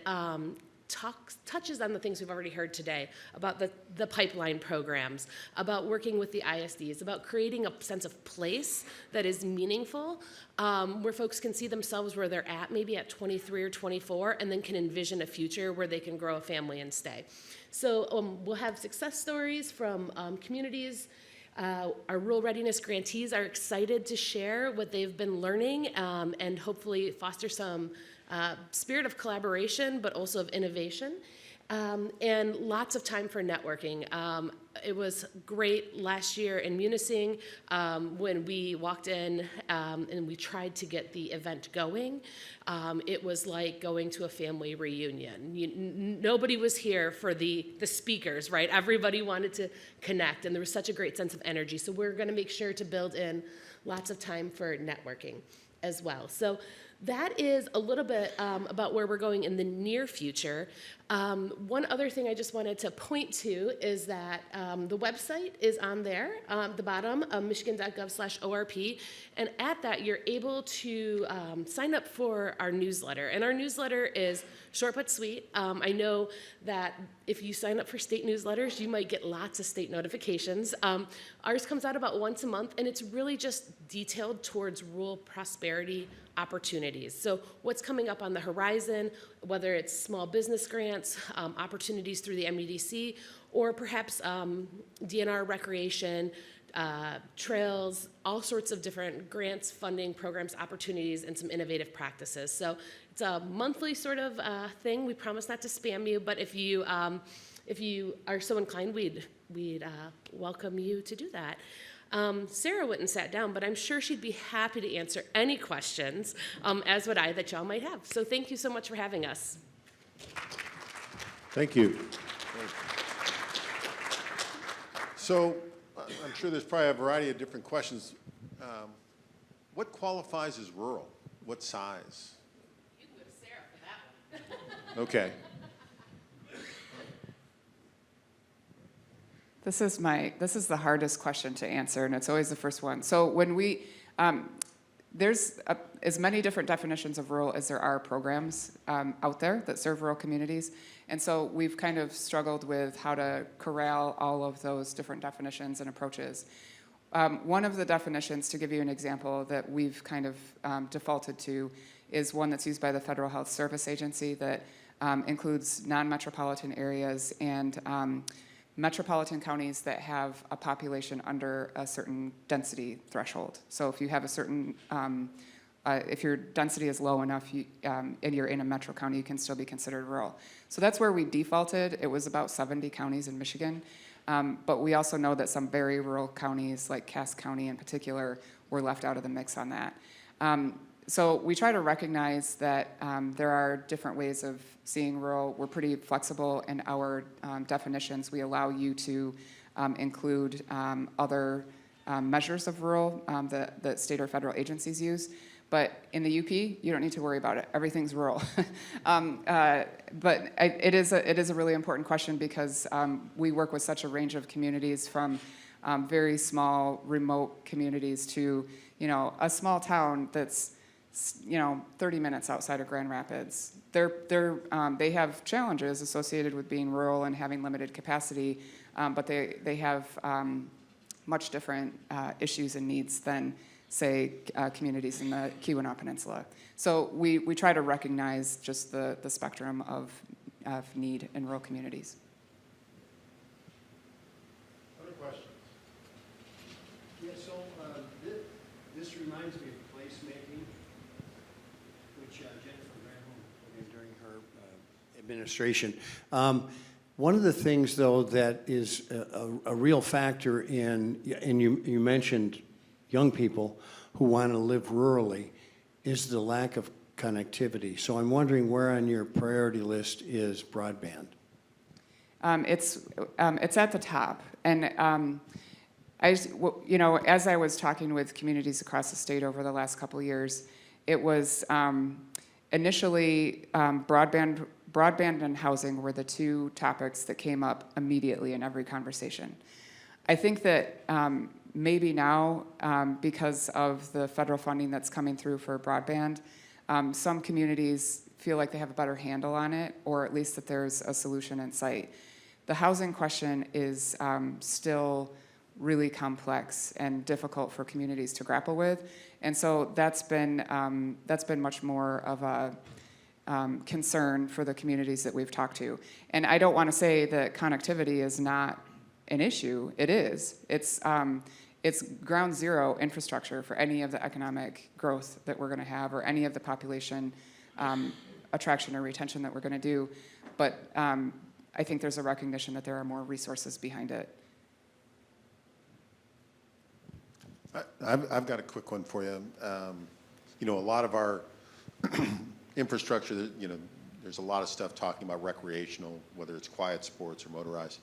touches on the things we've already heard today about the pipeline programs, about working with the ISDs, about creating a sense of place that is meaningful, where folks can see themselves where they're at, maybe at 23 or 24, and then can envision a future where they can grow a family and stay. So we'll have success stories from communities. Our rural readiness grantees are excited to share what they've been learning and hopefully foster some spirit of collaboration, but also of innovation, and lots of time for networking. It was great last year in Munising when we walked in and we tried to get the event going. It was like going to a family reunion. Nobody was here for the speakers, right? Everybody wanted to connect, and there was such a great sense of energy. So we're going to make sure to build in lots of time for networking as well. So that is a little bit about where we're going in the near future. One other thing I just wanted to point to is that the website is on there, the bottom, michigan.gov/ORP, and at that you're able to sign up for our newsletter. And our newsletter is short but sweet. I know that if you sign up for state newsletters, you might get lots of state notifications. Ours comes out about once a month, and it's really just detailed towards rural prosperity opportunities. So what's coming up on the horizon, whether it's small business grants, opportunities through the MEDC, or perhaps DNR recreation, trails, all sorts of different grants, funding, programs, opportunities, and some innovative practices. So it's a monthly sort of thing. We promise not to spam you, but if you are so inclined, we'd welcome you to do that. Sarah went and sat down, but I'm sure she'd be happy to answer any questions, as would I, that y'all might have. So thank you so much for having us. Thank you. So I'm sure there's probably a variety of different questions. What qualifies as rural? What size? You can go to Sarah for that one. Okay. This is the hardest question to answer, and it's always the first one. So when we, there's as many different definitions of rural as there are programs out there that serve rural communities, and so we've kind of struggled with how to corral all of those different definitions and approaches. One of the definitions, to give you an example, that we've kind of defaulted to is one that's used by the Federal Health Service Agency that includes non-metropolitan areas and metropolitan counties that have a population under a certain density threshold. So if you have a certain, if your density is low enough and you're in a metro county, you can still be considered rural. So that's where we defaulted. It was about 70 counties in Michigan. But we also know that some very rural counties, like Cass County in particular, were left out of the mix on that. So we try to recognize that there are different ways of seeing rural. We're pretty flexible in our definitions. We allow you to include other measures of rural that state or federal agencies use. But in the UP, you don't need to worry about it. Everything's rural. But it is a really important question because we work with such a range of communities, from very small, remote communities to, a small town that's 30 minutes outside of Grand Rapids. They have challenges associated with being rural and having limited capacity, but they have much different issues and needs than, say, communities in the Upper Peninsula. So we try to recognize just the spectrum of need in rural communities. Other questions? Yeah, so this reminds me of placemaking, which Jennifer Granholm put in during her administration. One of the things, though, that is a real factor and you mentioned young people who want to live rurally, is the lack of connectivity. So I'm wondering where on your priority list is broadband? It's at the top, and you know, as I was talking with communities across the state over the last couple of years, it was initially broadband and housing were the two topics that came up immediately in every conversation. I think that maybe now, because of the federal funding that's coming through for broadband, some communities feel like they have a better handle on it, or at least that there's a solution in sight. The housing question is still really complex and difficult for communities to grapple with, and so that's been much more of a concern for the communities that we've talked to. And I don't want to say that connectivity is not an issue. It is. It's ground zero infrastructure for any of the economic growth that we're going to have, or any of the population attraction or retention that we're going to do. But I think there's a recognition that there are more resources behind it. I've got a quick one for you. You know, a lot of our infrastructure, you know, there's a lot of stuff talking about recreational, whether it's quiet sports or motorized,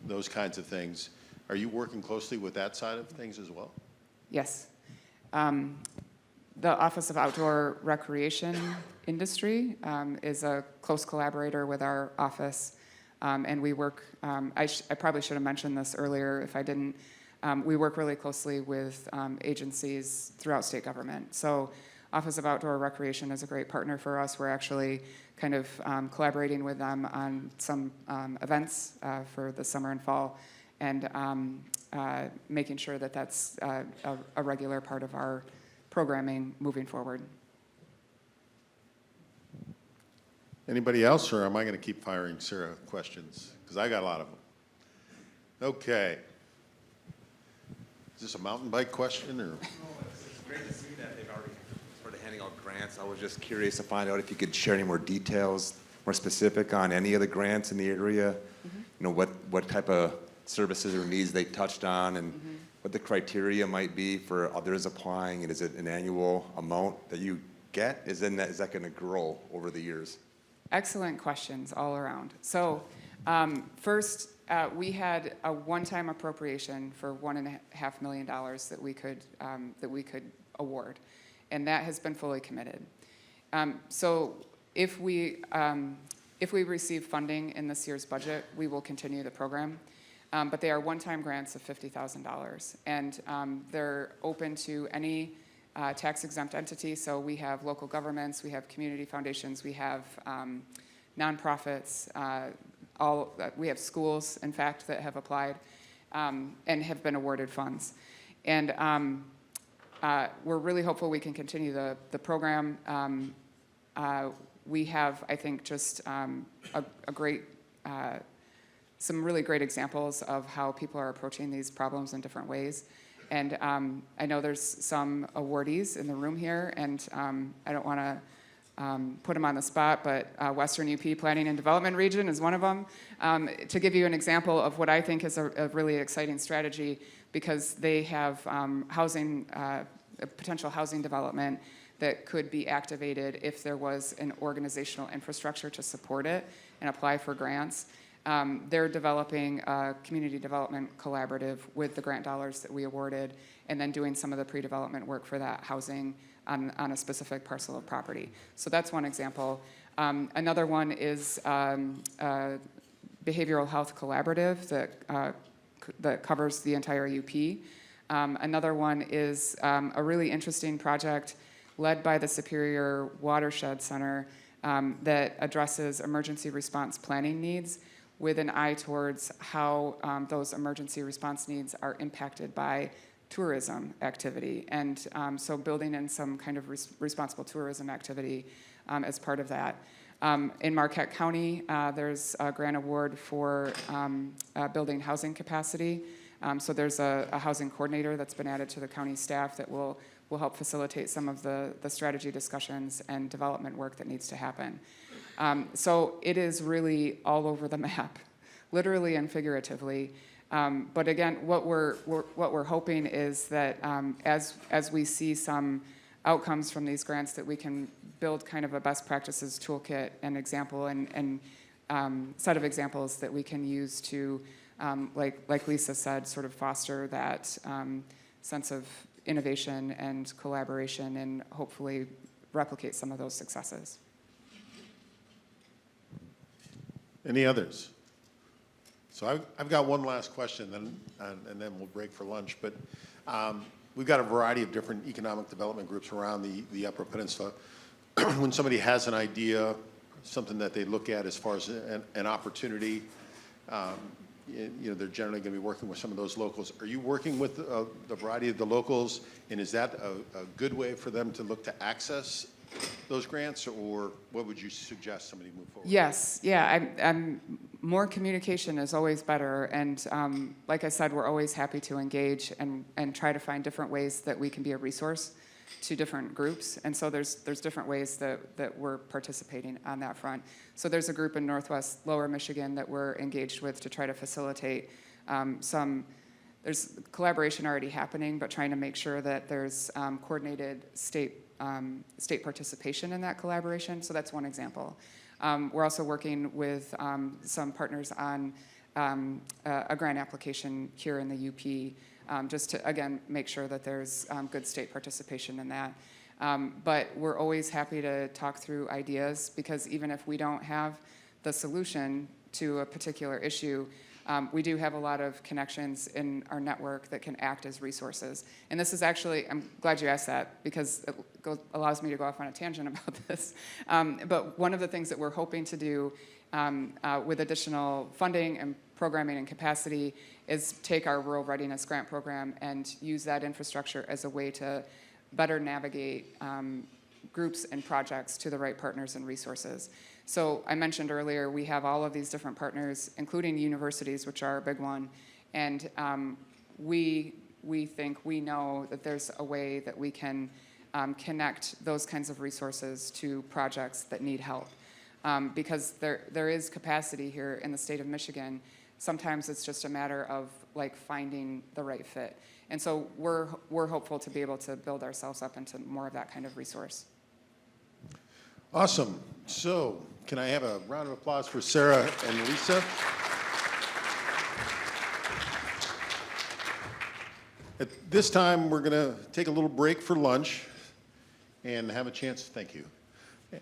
those kinds of things. Are you working closely with that side of things as well? Yes. The Office of Outdoor Recreation Industry is a close collaborator with our office, and we work, I probably should have mentioned this earlier if I didn't. We work really closely with agencies throughout state government. So Office of Outdoor Recreation is a great partner for us. We're actually kind of collaborating with them on some events for the summer and fall, and making sure that that's a regular part of our programming moving forward. Anybody else, or am I going to keep firing Sarah questions? Because I got a lot of them. Okay. Is this a mountain bike question, or? No, it's great to see that they've already started handing out grants. I was just curious to find out if you could share any more details, more specific on any of the grants in the area. Mm-hmm. You know, what type of services or needs they touched on, and mm-hmm. what the criteria might be for others applying, and is it an annual amount that you get? Is that going to grow over the years? Excellent questions all around. So first, we had a one-time appropriation for $1.5 million that we could award, and that has been fully committed. So if we receive funding in this year's budget, we will continue the program. But they are one-time grants of $50,000, and they're open to any tax-exempt entity. So we have local governments, we have community foundations, we have nonprofits, we have schools, in fact, that have applied and have been awarded funds. And we're really hopeful we can continue the program. We have, I think, just a great some really great examples of how people are approaching these problems in different ways. And I know there's some awardees in the room here, and I don't want to put them on the spot, but Western UP Planning and Development Region is one of them. To give you an example of what I think is a really exciting strategy, because they have potential housing development that could be activated if there was an organizational infrastructure to support it and apply for grants. They're developing a community development collaborative with the grant dollars that we awarded, and then doing some of the pre-development work for that housing on a specific parcel of property. So that's one example. Another one is a behavioral health collaborative that covers the entire UP. Another one is a really interesting project led by the Superior Watershed Center that addresses emergency response planning needs, with an eye towards how those emergency response needs are impacted by tourism activity. And so building in some kind of responsible tourism activity as part of that. In Marquette County, there's a grant award for building housing capacity. So there's a housing coordinator that's been added to the county staff that will help facilitate some of the strategy discussions and development work that needs to happen. So it is really all over the map, literally and figuratively. But again, what we're hoping is that as we see some outcomes from these grants, that we can build kind of a best practices toolkit and example and set of examples that we can use to like Lisa said, sort of foster that sense of innovation and collaboration and hopefully replicate some of those successes. Any others? So I've got one last question, and then we'll break for lunch. But we've got a variety of different economic development groups around the Upper Peninsula. When somebody has an idea, something that they look at as far as an opportunity, they're generally going to be working with some of those locals. Are you working with the variety of the locals, and is that a good way for them to look to access those grants, or what would you suggest somebody move forward? Yes, yeah, I'm more communication is always better, and like I said, we're always happy to engage and try to find different ways that we can be a resource to different groups, and so there's different ways that we're participating on that front. So there's a group in Northwest Lower Michigan that we're engaged with to try to facilitate there's collaboration already happening, but trying to make sure that there's coordinated state participation in that collaboration. So that's one example. We're also working with some partners on a grant application here in the UP, just to, again, make sure that there's good state participation in that. But we're always happy to talk through ideas, because even if we don't have the solution to a particular issue, we do have a lot of connections in our network that can act as resources. And this is actually, I'm glad you asked that, because it allows me to go off on a tangent about this. But one of the things that we're hoping to do with additional funding and programming and capacity is take our Rural Readiness Grant Program and use that infrastructure as a way to better navigate groups and projects to the right partners and resources. So I mentioned earlier, we have all of these different partners, including universities, which are a big one. And we know that there's a way that we can connect those kinds of resources to projects that need help. Because there is capacity here in the state of Michigan. Sometimes it's just a matter of finding the right fit. And so we're hopeful to be able to build ourselves up into more of that kind of resource. Awesome. So can I have a round of applause for Sarah and Lisa? At this time, we're going to take a little break for lunch and have a chance, thank you,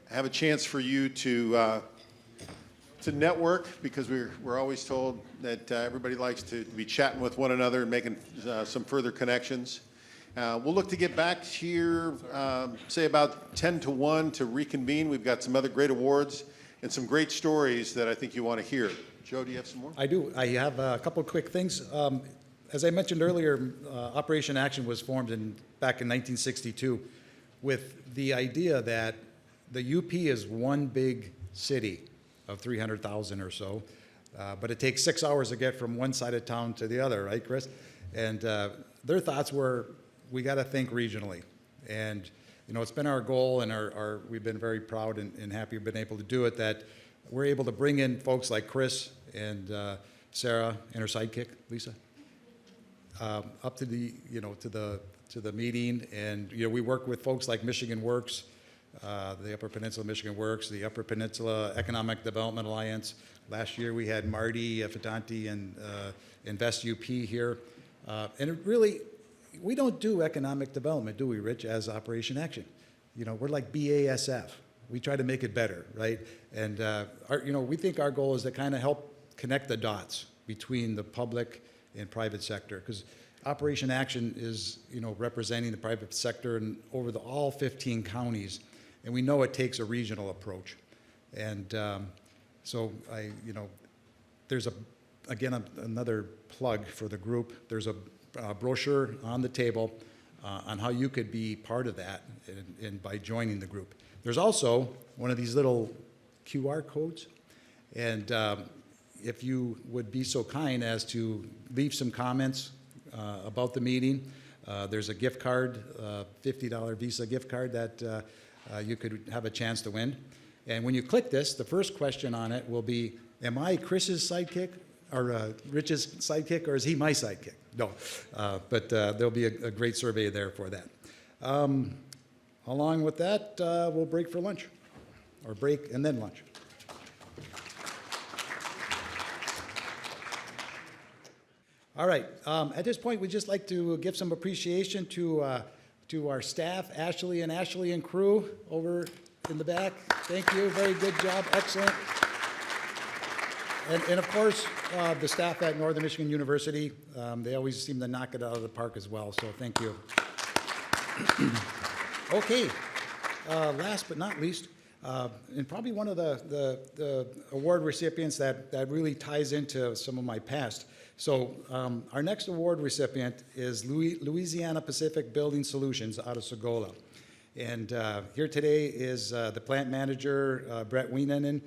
have a chance for you to network, because we're always told that everybody likes to be chatting with one another and making some further connections. We'll look to get back here, say about 10 to 1 to reconvene. We've got some other great awards and some great stories that I think you want to hear. Joe, do you have some more? I do. I have a couple of quick things. As I mentioned earlier, Operation Action was formed back in 1962 with the idea that the UP is one big city of 300,000 or so, but it takes 6 hours to get from one side of town to the other, right, Chris? And their thoughts were, we got to think regionally. And it's been our goal, and we've been very proud and happy we've been able to do it, that we're able to bring in folks like Chris and Sarah and her sidekick, Lisa, up to the to the meeting. And we work with folks like Michigan Works, the Upper Peninsula Michigan Works, the Upper Peninsula Economic Development Alliance. Last year we had Marty Fitanti and Invest UP here. And it really, we don't do economic development, do we, Rich, as Operation Action? We're like BASF. We try to make it better, right? And we think our goal is to kind of help connect the dots between the public and private sector, because Operation Action is, representing the private sector and over all 15 counties, and we know it takes a regional approach. And so there's another plug for the group. There's a brochure on the table on how you could be part of that and by joining the group. There's also one of these little QR codes, and if you would be so kind as to leave some comments about the meeting, there's a gift card, $50 Visa gift card that you could have a chance to win. And when you click this, the first question on it will be, am I Chris's sidekick or Rich's sidekick, or is he my sidekick? No, but there'll be a great survey there for that. Along with that, we'll break for lunch, or break and then lunch. All right, at this point, we'd just like to give some appreciation to our staff, Ashley and crew over in the back. Thank you, very good job, excellent. And of course, the staff at Northern Michigan University, they always seem to knock it out of the park as well, so thank you. Okay, last but not least, and probably one of the award recipients that really ties into some of my past. So our next award recipient is Louisiana Pacific Building Solutions out of Sagola. And here today is the plant manager, Brett Wienen,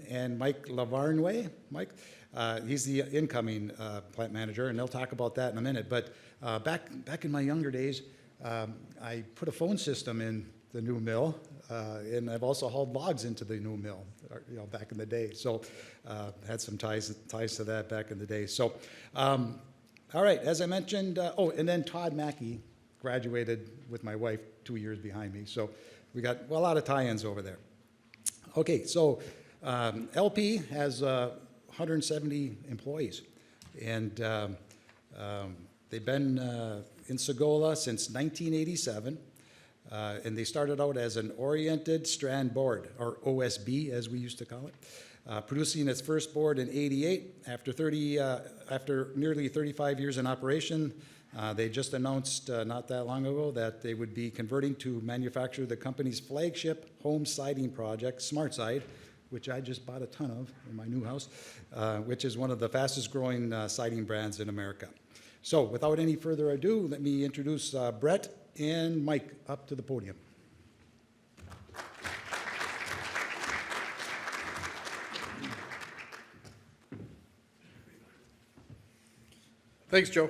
and Mike Lavarnway. Mike, he's the incoming plant manager, and they'll talk about that in a minute. But back in my younger days, I put a phone system in the new mill, and I've also hauled logs into the new mill, back in the day. So had some ties to that back in the day. So, all right, as I mentioned, and then Todd Mackey graduated with my wife 2 years behind me. So we got a lot of tie-ins over there. Okay, so LP has 170 employees, and they've been in Sagola since 1987. And they started out as an oriented strand board, or OSB as we used to call it, producing its first board in '88. After nearly 35 years in operation, they just announced not that long ago that they would be converting to manufacture the company's flagship home siding project, SmartSide, which I just bought a ton of in my new house, which is one of the fastest growing siding brands in America. So without any further ado, let me introduce Brett and Mike up to the podium. Thanks, Joe.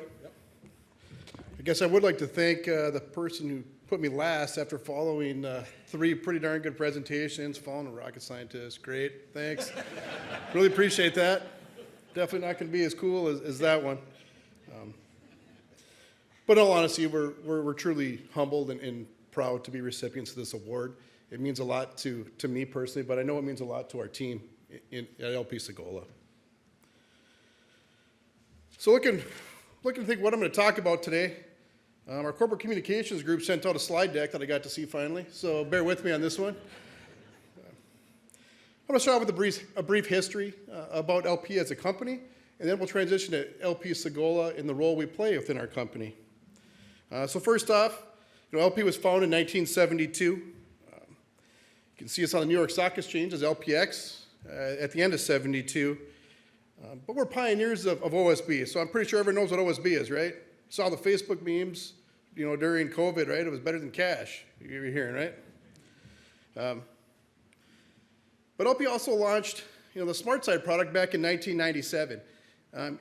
I guess I would like to thank the person who put me last after following 3 pretty darn good presentations, following a rocket scientist. Great, thanks. Really appreciate that. Definitely not going to be as cool as that one. But in all honesty, we're truly humbled and proud to be recipients of this award. It means a lot to me personally, but I know it means a lot to our team at LP Sagola. So looking to think what I'm going to talk about today. Our corporate communications group sent out a slide deck that I got to see finally, so bear with me on this one. I'm going to start off with a brief history about LP as a company, and then we'll transition to LP Sagola and the role we play within our company. So first off, LP was founded in 1972. You can see us on the New York Stock Exchange as LPX at the end of '72. But we're pioneers of OSB, so I'm pretty sure everyone knows what OSB is, right? Saw the Facebook memes, during COVID, right? It was better than cash, you're hearing, right? But LP also launched, the SmartSide product back in 1997.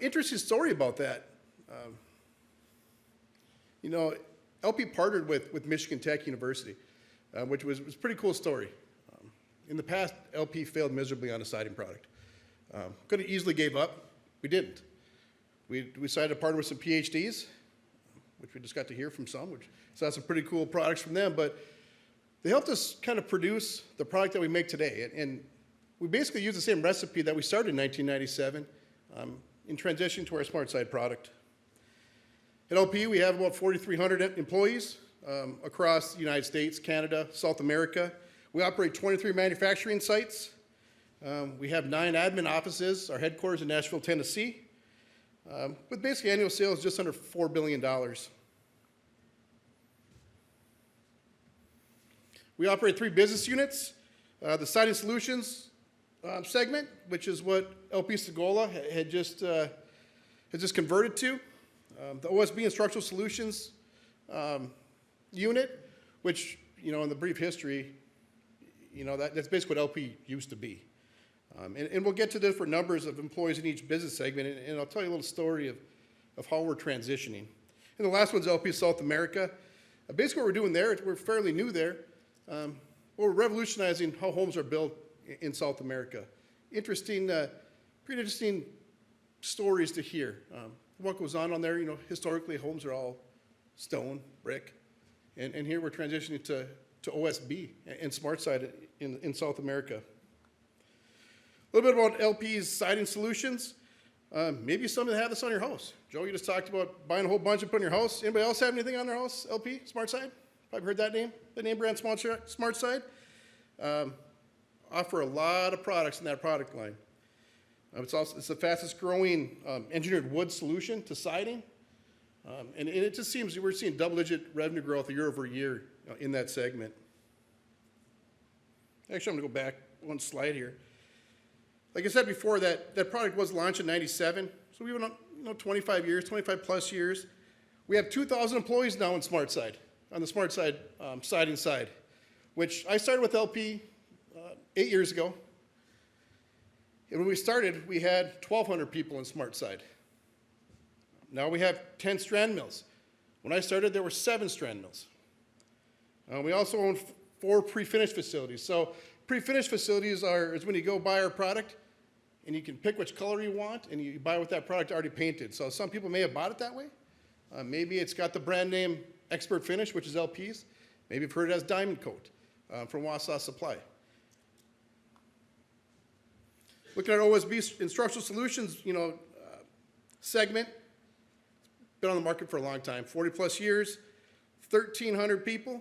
Interesting story about that. LP partnered with Michigan Tech University, which was a pretty cool story. In the past, LP failed miserably on a siding product. Could have easily gave up. We didn't. We decided to partner with some PhDs, which we just got to hear from some, so that's some pretty cool products from them. But they helped us kind of produce the product that we make today. And we basically used the same recipe that we started in 1997 in transition to our SmartSide product. At LP, we have about 4,300 employees across the United States, Canada, South America. We operate 23 manufacturing sites. We have 9 admin offices, our headquarters in Nashville, Tennessee, with basically annual sales just under $4 billion. We operate 3 business units. The Siding Solutions segment, which is what LP Sagola had just converted to. The OSB and Structural Solutions unit, which, in the brief history, that's basically what LP used to be. And we'll get to different numbers of employees in each business segment, and I'll tell you a little story of how we're transitioning. And the last one's LP South America. Basically what we're doing there, we're fairly new there. We're revolutionizing how homes are built in South America. Pretty interesting stories to hear. What goes on there, historically historically homes are all stone, brick, and here we're transitioning to OSB and SmartSide in South America. A little bit about LP's Siding Solutions. Maybe some of you have this on your house. Joe, you just talked about buying a whole bunch and putting in your house. Anybody else have anything on their house? LP, Smart Side? Probably heard that name, the name brand Smart Side. Offer a lot of products in that product line. It's the fastest growing engineered wood solution to siding. And it just seems we're seeing double-digit revenue growth year over year in that segment. Actually, I'm gonna go back one slide here. Like I said before, that product was launched in '97, so we've been on 25 years, 25 plus years. We have 2,000 employees now in Smart Side, on the Smart Side siding side, which I started with LP 8 years ago. And when we started, we had 1,200 people in Smart Side. Now we have 10 strand mills. When I started, there were 7 strand mills. We also own 4 pre-finished facilities. So pre-finished facilities is when you go buy our product, and you can pick which color you want, and you buy with that product already painted. So some people may have bought it that way. Maybe it's got the brand name Expert Finish, which is LP's. Maybe you've heard it as Diamond Coat from Wausau Supply. Looking at OSB Instructional Solutions, segment, been on the market for a long time, 40 plus years, 1,300 people.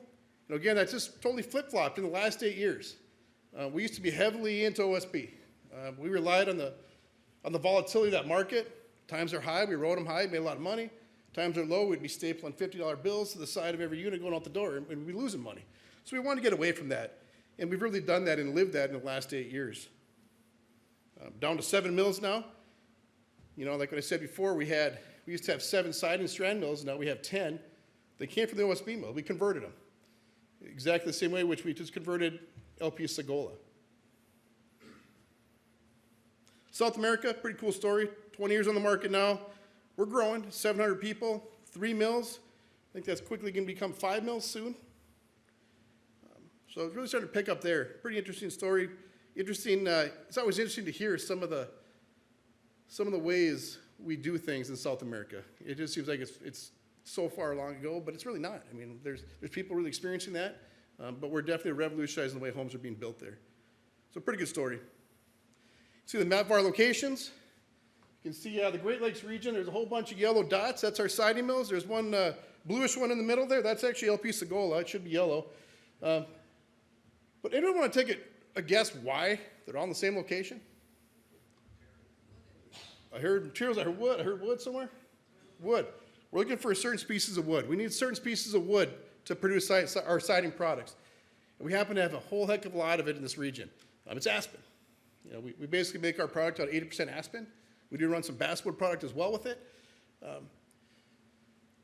Again, that's just totally flip-flopped in the last 8 years. We used to be heavily into OSB. We relied on the volatility of that market. Times are high, we rode them high, made a lot of money. Times are low, we'd be stapling $50 bills to the side of every unit going out the door, and we'd be losing money. So we wanted to get away from that. And we've really done that and lived that in the last 8 years. Down to 7 mills now. Like what I said before, we used to have 7 siding strand mills, now we have 10. They came from the OSB mill, we converted them. Exactly the same way which we just converted LP Sagola. South America, pretty cool story. 20 years on the market now. We're growing, 700 people, 3 mills. I think that's quickly going to become 5 mills soon. So it's really starting to pick up there. Pretty interesting story. Interesting. It's always interesting to hear some of the ways we do things in South America. It just seems like it's so far long ago, but it's really not. I mean, there's people really experiencing that, but we're definitely revolutionizing the way homes are being built there. So pretty good story. See the map of our locations. You can see the Great Lakes region. There's a whole bunch of yellow dots. That's our siding mills. There's one bluish one in the middle there. That's actually LP Sagola. It should be yellow. But anyone want to take a guess why they're all in the same location? I heard materials. I heard wood. I heard wood somewhere. Wood. We're looking for certain species of wood. We need certain species of wood to produce our siding products. And we happen to have a whole heck of a lot of it in this region. It's aspen. We basically make our product out of 80% aspen. We do run some basswood product as well with it.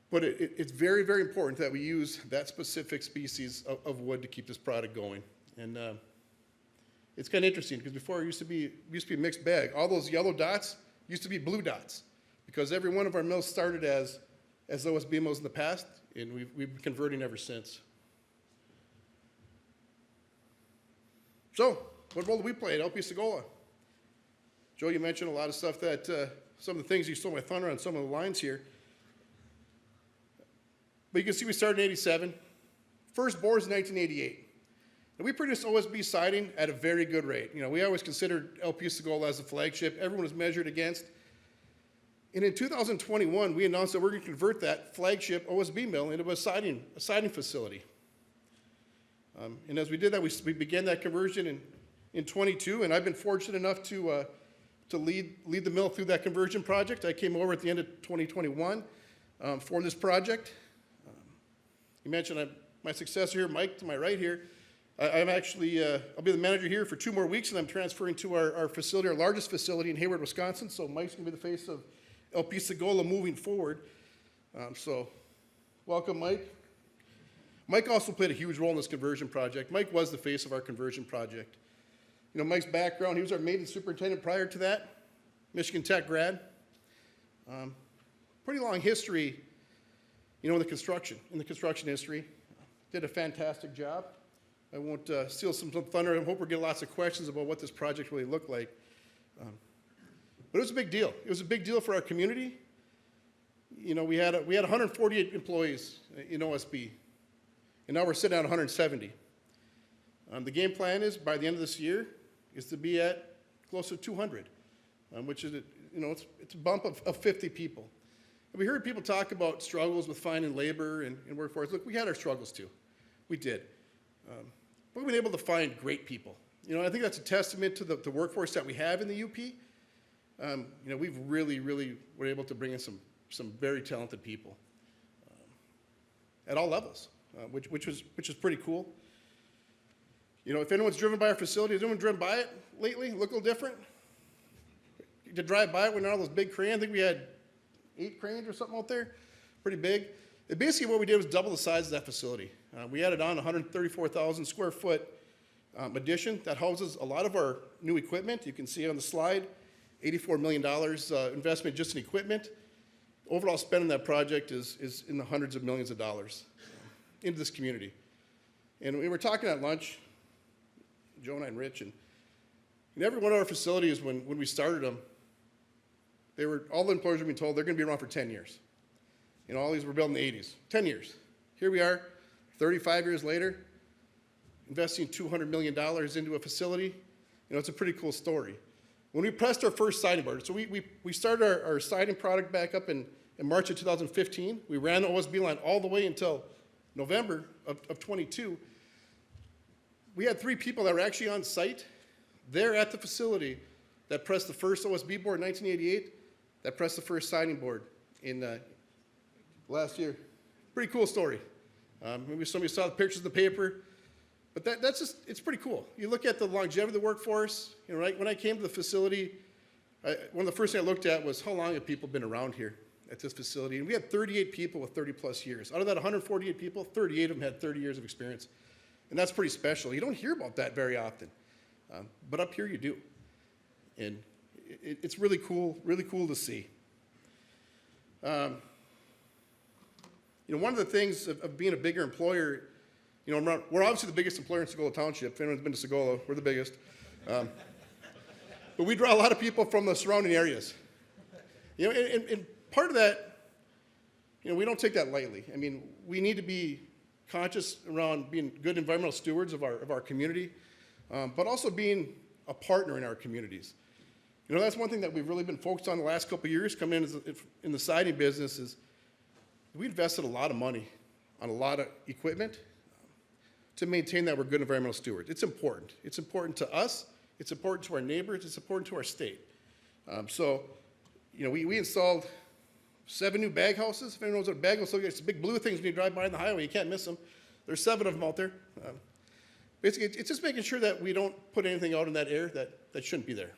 But it's very, very important that we use that specific species of wood to keep this product going. And it's kind of interesting because before it used to be a mixed bag. All those yellow dots used to be blue dots because every one of our mills started as OSB mills in the past, and we've been converting ever since. So, what role do we play at LP Sagola? Joe, you mentioned a lot of stuff that, some of the things you stole my thunder on some of the lines here. But you can see we started in '87. First boards in 1988. And we produced OSB siding at a very good rate. We always considered LP Sagola as the flagship. Everyone was measured against. And in 2021, we announced that we're going to convert that flagship OSB mill into a siding facility. And as we did that, we began that conversion in 22, and I've been fortunate enough to lead the mill through that conversion project. I came over at the end of 2021 for this project. You mentioned my successor here, Mike, to my right here. I'm actually, I'll be the manager here for 2 more weeks, and I'm transferring to our facility, our largest facility in Hayward, Wisconsin. So Mike's going to be the face of LP Sagola moving forward. So welcome, Mike. Mike also played a huge role in this conversion project. Mike was the face of our conversion project. Mike's background, he was our maintenance superintendent prior to that, Michigan Tech grad. Pretty long history, in the construction industry. Did a fantastic job. I won't steal some thunder. I hope we'll get lots of questions about what this project really looked like. But it was a big deal. It was a big deal for our community. We had 148 employees in OSB, and now we're sitting at 170. The game plan is by the end of this year is to be at close to 200, which is you know, it's a bump of 50 people. And we heard people talk about struggles with finding labor and workforce. Look, we had our struggles too. We did. But we've been able to find great people. You know, I think that's a testament to the workforce that we have in the UP. You know, we've really were able to bring in some very talented people at all levels, which is pretty cool. You know, if anyone's driven by our facility, has anyone driven by it lately? Look a little different? To drive by it when all those big cranes, I think we had 8 cranes or something out there, pretty big. And basically what we did was double the size of that facility. We added on 134,000 square foot addition that houses a lot of our new equipment. You can see on the slide, $84 million investment just in equipment. Overall spend on that project is in the hundreds of millions of dollars into this community. And we were talking at lunch, Joe and I and Rich, and in every one of our facilities, when we started them, all the employers were being told they're going to be around for 10 years. You know, all these were built in the 80s, 10 years. Here we are, 35 years later, investing $200 million into a facility. You know, it's a pretty cool story. When we pressed our first siding board, so we started our siding product back up in March of 2015. We ran the OSB line all the way until November of 22. We had 3 people that were actually on site there at the facility that pressed the first OSB board in 1988, that pressed the first siding board in last year. Pretty cool story. Maybe somebody saw the pictures in the paper, but that's just, it's pretty cool. You look at the longevity of the workforce, you know, right? When I came to the facility, one of the first things I looked at was how long have people been around here at this facility? And we had 38 people with 30 plus years. Out of that 148 people, 38 of them had 30 years of experience. And that's pretty special. You don't hear about that very often. But up here you do. And it's really cool to see. You know, one of the things of being a bigger employer, you know, we're obviously the biggest employer in Sagola Township. If anyone's been to Sagola, we're the biggest. But we draw a lot of people from the surrounding areas. You know, and part of that, you know, we don't take that lightly. I mean, we need to be conscious around being good environmental stewards of our community, but also being a partner in our communities. You know, that's one thing that we've really been focused on the last couple of years coming in the siding business is we invested a lot of money on a lot of equipment to maintain that we're good environmental stewards. It's important. It's important to us. It's important to our neighbors. It's important to our state. So, you know, we installed 7 new bag houses. If anyone knows what a bag house looks like, it's the big blue things when you drive by on the highway. You can't miss them. There's 7 of them out there. Basically, it's just making sure that we don't put anything out in that air that shouldn't be there.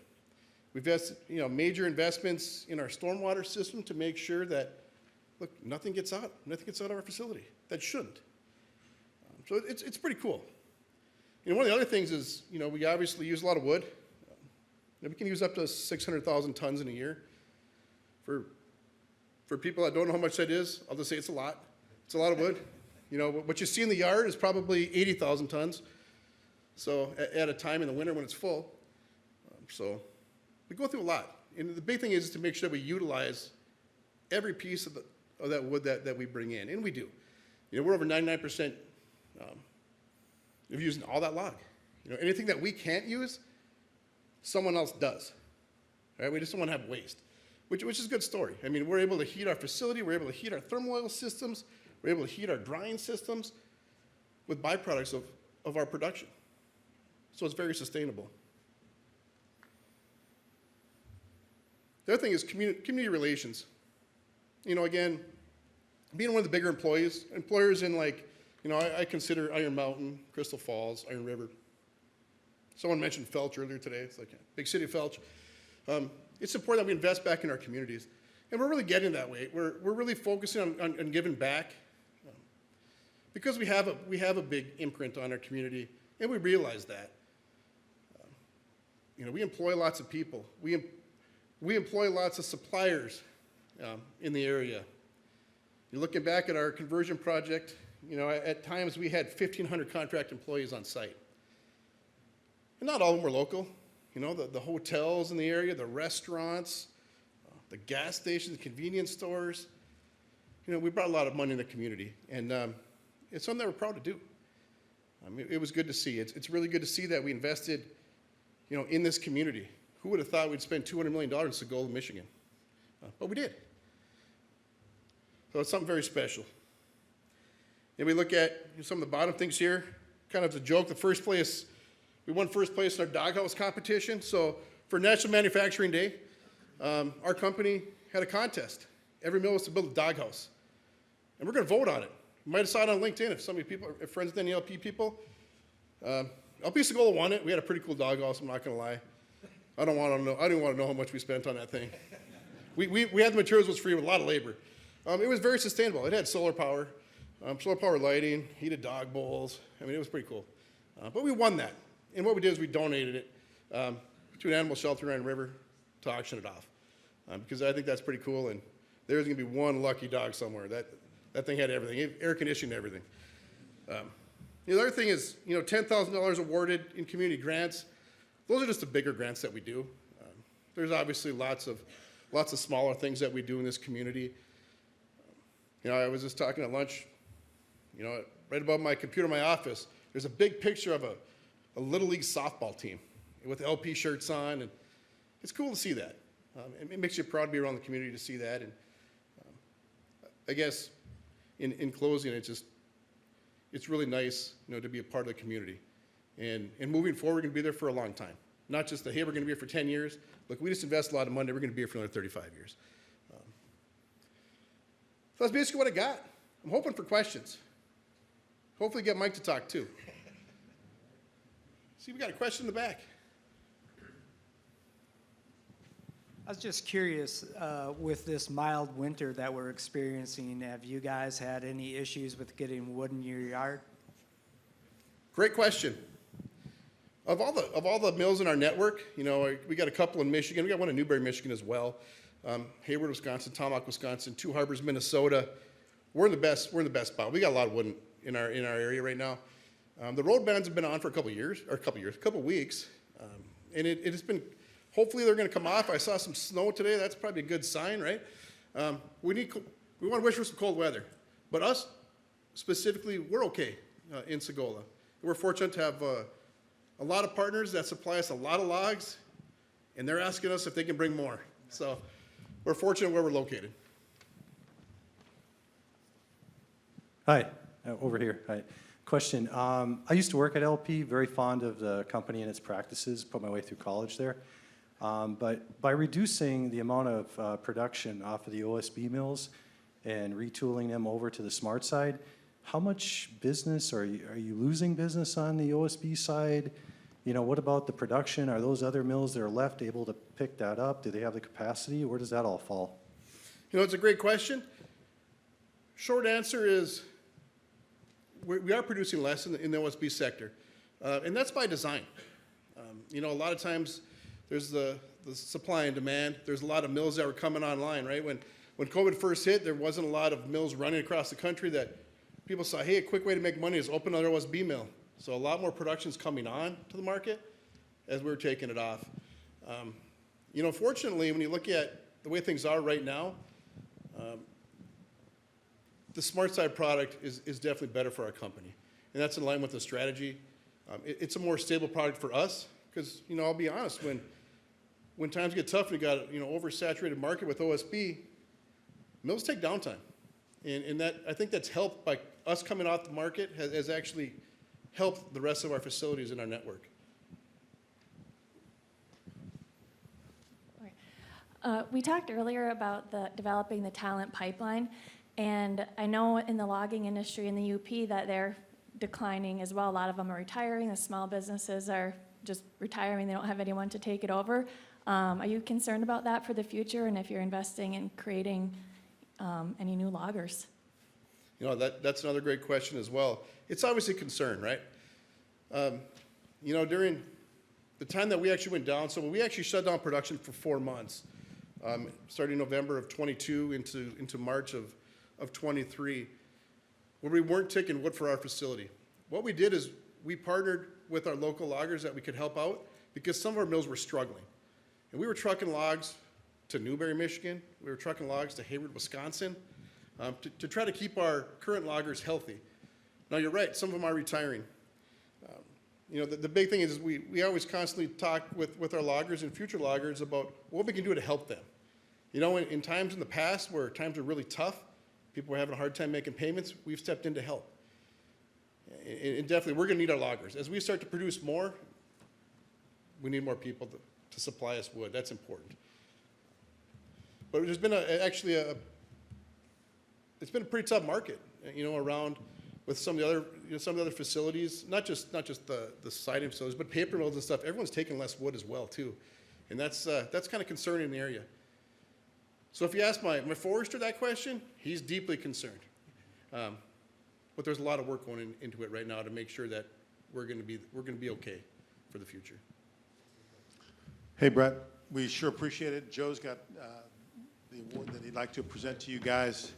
We've invested, you know, major investments in our stormwater system to make sure that, look, nothing gets out of our facility that shouldn't. So it's pretty cool. You know, one of the other things is, you know, we obviously use a lot of wood. We can use up to 600,000 tons in a year. For people that don't know how much that is, I'll just say it's a lot. It's a lot of wood. You know, what you see in the yard is probably 80,000 tons. So at a time in the winter when it's full. So we go through a lot. And the big thing is to make sure that we utilize every piece of that wood that we bring in, and we do. You know, we're over 99% of using all that log. You know, anything that we can't use, someone else does. Right? We just don't want to have waste, which is a good story. I mean, we're able to heat our facility, we're able to heat our thermal oil systems, we're able to heat our drying systems with byproducts of our production. So it's very sustainable. The other thing is community relations. You know, again, being one of the bigger employers in, like, you know, I consider Iron Mountain, Crystal Falls, Iron River. Someone mentioned Felch earlier today. It's like a big city of Felch. It's important that we invest back in our communities. And we're really getting that way. We're really focusing on giving back because we have a big imprint on our community, and we realize that. You know, we employ lots of people. We employ lots of suppliers in the area. You're looking back at our conversion project, you know, at times we had 1,500 contract employees on site. And not all of them were local. You know, the hotels in the area, the restaurants, the gas stations, the convenience stores. You know, we brought a lot of money in the community. And it's something that we're proud to do. It was good to see. It's really good to see that we invested, you know, in this community Who would have thought we'd spend $200 million in Sagola, Michigan? But we did. So it's something very special. And we look at some of the bottom things here, kind of as a joke, we won first place in our doghouse competition. So for National Manufacturing Day, our company had a contest. Every mill was to build a doghouse. And we're going to vote on it. You might have saw it on LinkedIn if some of you people are friends with any LP people. LP Sagola won it. We had a pretty cool doghouse, I'm not going to lie. I didn't want to know how much we spent on that thing. We had the materials, was free with a lot of labor. It was very sustainable. It had solar power lighting, heated dog bowls. I mean, it was pretty cool. But we won that. And what we did is we donated it to an animal shelter on River to auction it off. Because I think that's pretty cool. And there's going to be one lucky dog somewhere. That thing had everything, air conditioning, everything. The other thing is, $10,000 awarded in community grants. Those are just the bigger grants that we do. There's obviously lots of smaller things that we do in this community. I was just talking at lunch, right above my computer in my office, there's a big picture of a Little League softball team with LP shirts on, and it's cool to see that. It makes you proud to be around the community to see that. And I guess in closing, it's really nice, to be a part of the community. And moving forward, we're going to be there for a long time. Not just that, hey, we're going to be here for 10 years. Look, we just invest a lot of money. We're going to be here for another 35 years. So that's basically what I got. I'm hoping for questions. Hopefully get Mike to talk too. See, we got a question in the back. I was just curious, with this mild winter that we're experiencing, have you guys had any issues with getting wood in your yard? Great question. Of all the mills in our network, we got a couple in Michigan. We got one in Newberry, Michigan as well. Hayward, Wisconsin, Tomahawk, Wisconsin, Two Harbors, Minnesota. We're in the best spot. We got a lot of wood in our area right now. The road bans have been on for a couple weeks, and it has been. Hopefully they're going to come off. I saw some snow today. That's probably a good sign, right? We want to wish for some cold weather, but us specifically, we're okay in Sagola. We're fortunate to have a lot of partners that supply us a lot of logs, and they're asking us if they can bring more. So we're fortunate where we're located. Hi, over here. Hi. Question. I used to work at LP, very fond of the company and its practices, put my way through college there. But by reducing the amount of production off of the OSB mills and retooling them over to the smart side, how much business are you losing business on the OSB side? What about the production? Are those other mills that are left able to pick that up? Do they have the capacity? Where does that all fall? It's a great question. Short answer is we are producing less in the OSB sector, and that's by design. A lot of times there's the supply and demand. There's a lot of mills that were coming online, right? When COVID first hit, there wasn't a lot of mills running across the country that people saw, hey, a quick way to make money is open another OSB mill. So a lot more production's coming on to the market as we're taking it off. Fortunately, when you look at the way things are right now, the smart side product is definitely better for our company. And that's in line with the strategy. It's a more stable product for us because, I'll be honest, when times get tough and you got oversaturated market with OSB, mills take downtime. And that I think that's helped by us coming off the market has actually helped the rest of our facilities in our network. We talked earlier about developing the talent pipeline, and I know in the logging industry in the UP that they're declining as well. A lot of them are retiring. The small businesses are just retiring. They don't have anyone to take it over. Are you concerned about that for the future, and if you're investing in creating any new loggers? That's another great question as well. It's obviously a concern, right? During the time that we actually went down, so we actually shut down production for 4 months, starting November of 22 into March of 23, where we weren't taking wood for our facility. What we did is we partnered with our local loggers that we could help out because some of our mills were struggling. And we were trucking logs to Newberry, Michigan. We were trucking logs to Hayward, Wisconsin, to try to keep our current loggers healthy. Now, you're right, some of them are retiring. You know, the big thing is we always constantly talk with our loggers and future loggers about what we can do to help them. You know, in times in the past where times were really tough, people were having a hard time making payments, we've stepped in to help. And definitely, we're gonna need our loggers. As we start to produce more, we need more people to supply us wood. That's important. But there's been it's been a pretty tough market, you know, around with some of the other, you know, some of the other facilities, not just the siding facilities, but paper mills and stuff. Everyone's taking less wood as well too, and that's kind of concerning in the area. So if you ask my forester that question, he's deeply concerned. But there's a lot of work going into it right now to make sure that we're going to be okay for the future. Hey, Brett, we sure appreciate it. Joe's got the award that he'd like to present to you guys.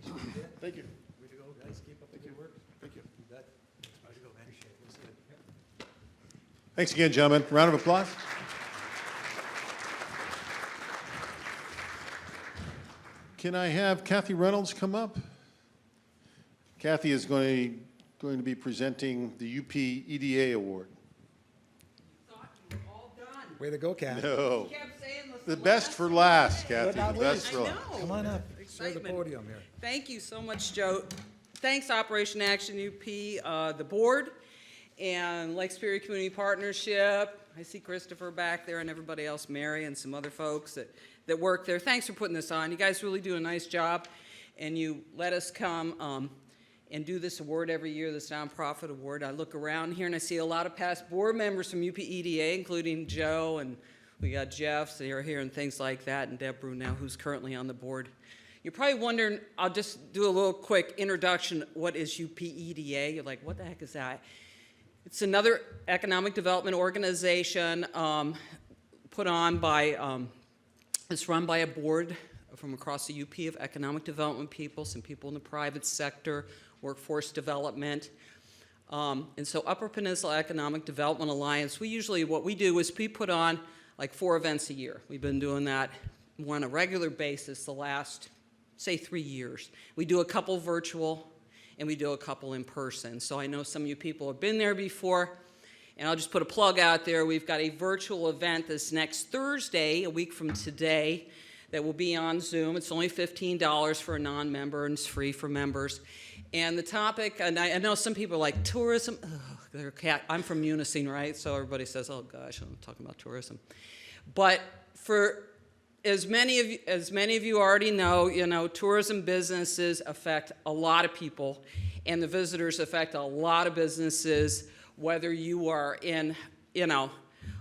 Congratulations. Thank you. Way to go, guys. Keep up the good work. Thank you. You bet. Way to go, man. Appreciate it. Looks good. Thanks again, gentlemen. Round of applause. Can I have Kathy Reynolds come up? Kathy is going to be presenting the UPEDA award. Way to go, Kat. No. The best for last, Kathy. The best for last. Come on up. Share the Excitement. podium here. Thank you so much, Joe. Thanks, Operation Action U.P., the board, and Lake Superior Community Partnership. I see Christopher back there and everybody else, Mary and some other folks that work there. Thanks for putting this on. You guys really do a nice job, and you let us come and do this award every year, this nonprofit award. I look around here and I see a lot of past board members from UPEDA, including Joe, and we got Jeff here and things like that, and Deb Brunel, who's currently on the board. You're probably wondering, I'll just do a little quick introduction. What is UPEDA? You're like, what the heck is that? It's another economic development organization put on by, it's run by a board from across the UP of economic development people, some people in the private sector, workforce development. And so Upper Peninsula Economic Development Alliance, what we do is we put on like 4 events a year. We've been doing that on a regular basis the last, say, 3 years. We do a couple virtual and we do a couple in person. So I know some of you people have been there before, and I'll just put a plug out there. We've got a virtual event this next Thursday, a week from today, that will be on Zoom. It's only $15 for a non-member and it's free for members. And the topic, and I know some people are like, tourism. I'm from Munising, right? So everybody says, oh gosh, I'm talking about tourism. But for as many of you already know, tourism businesses affect a lot of people, and the visitors affect a lot of businesses, whether you are in,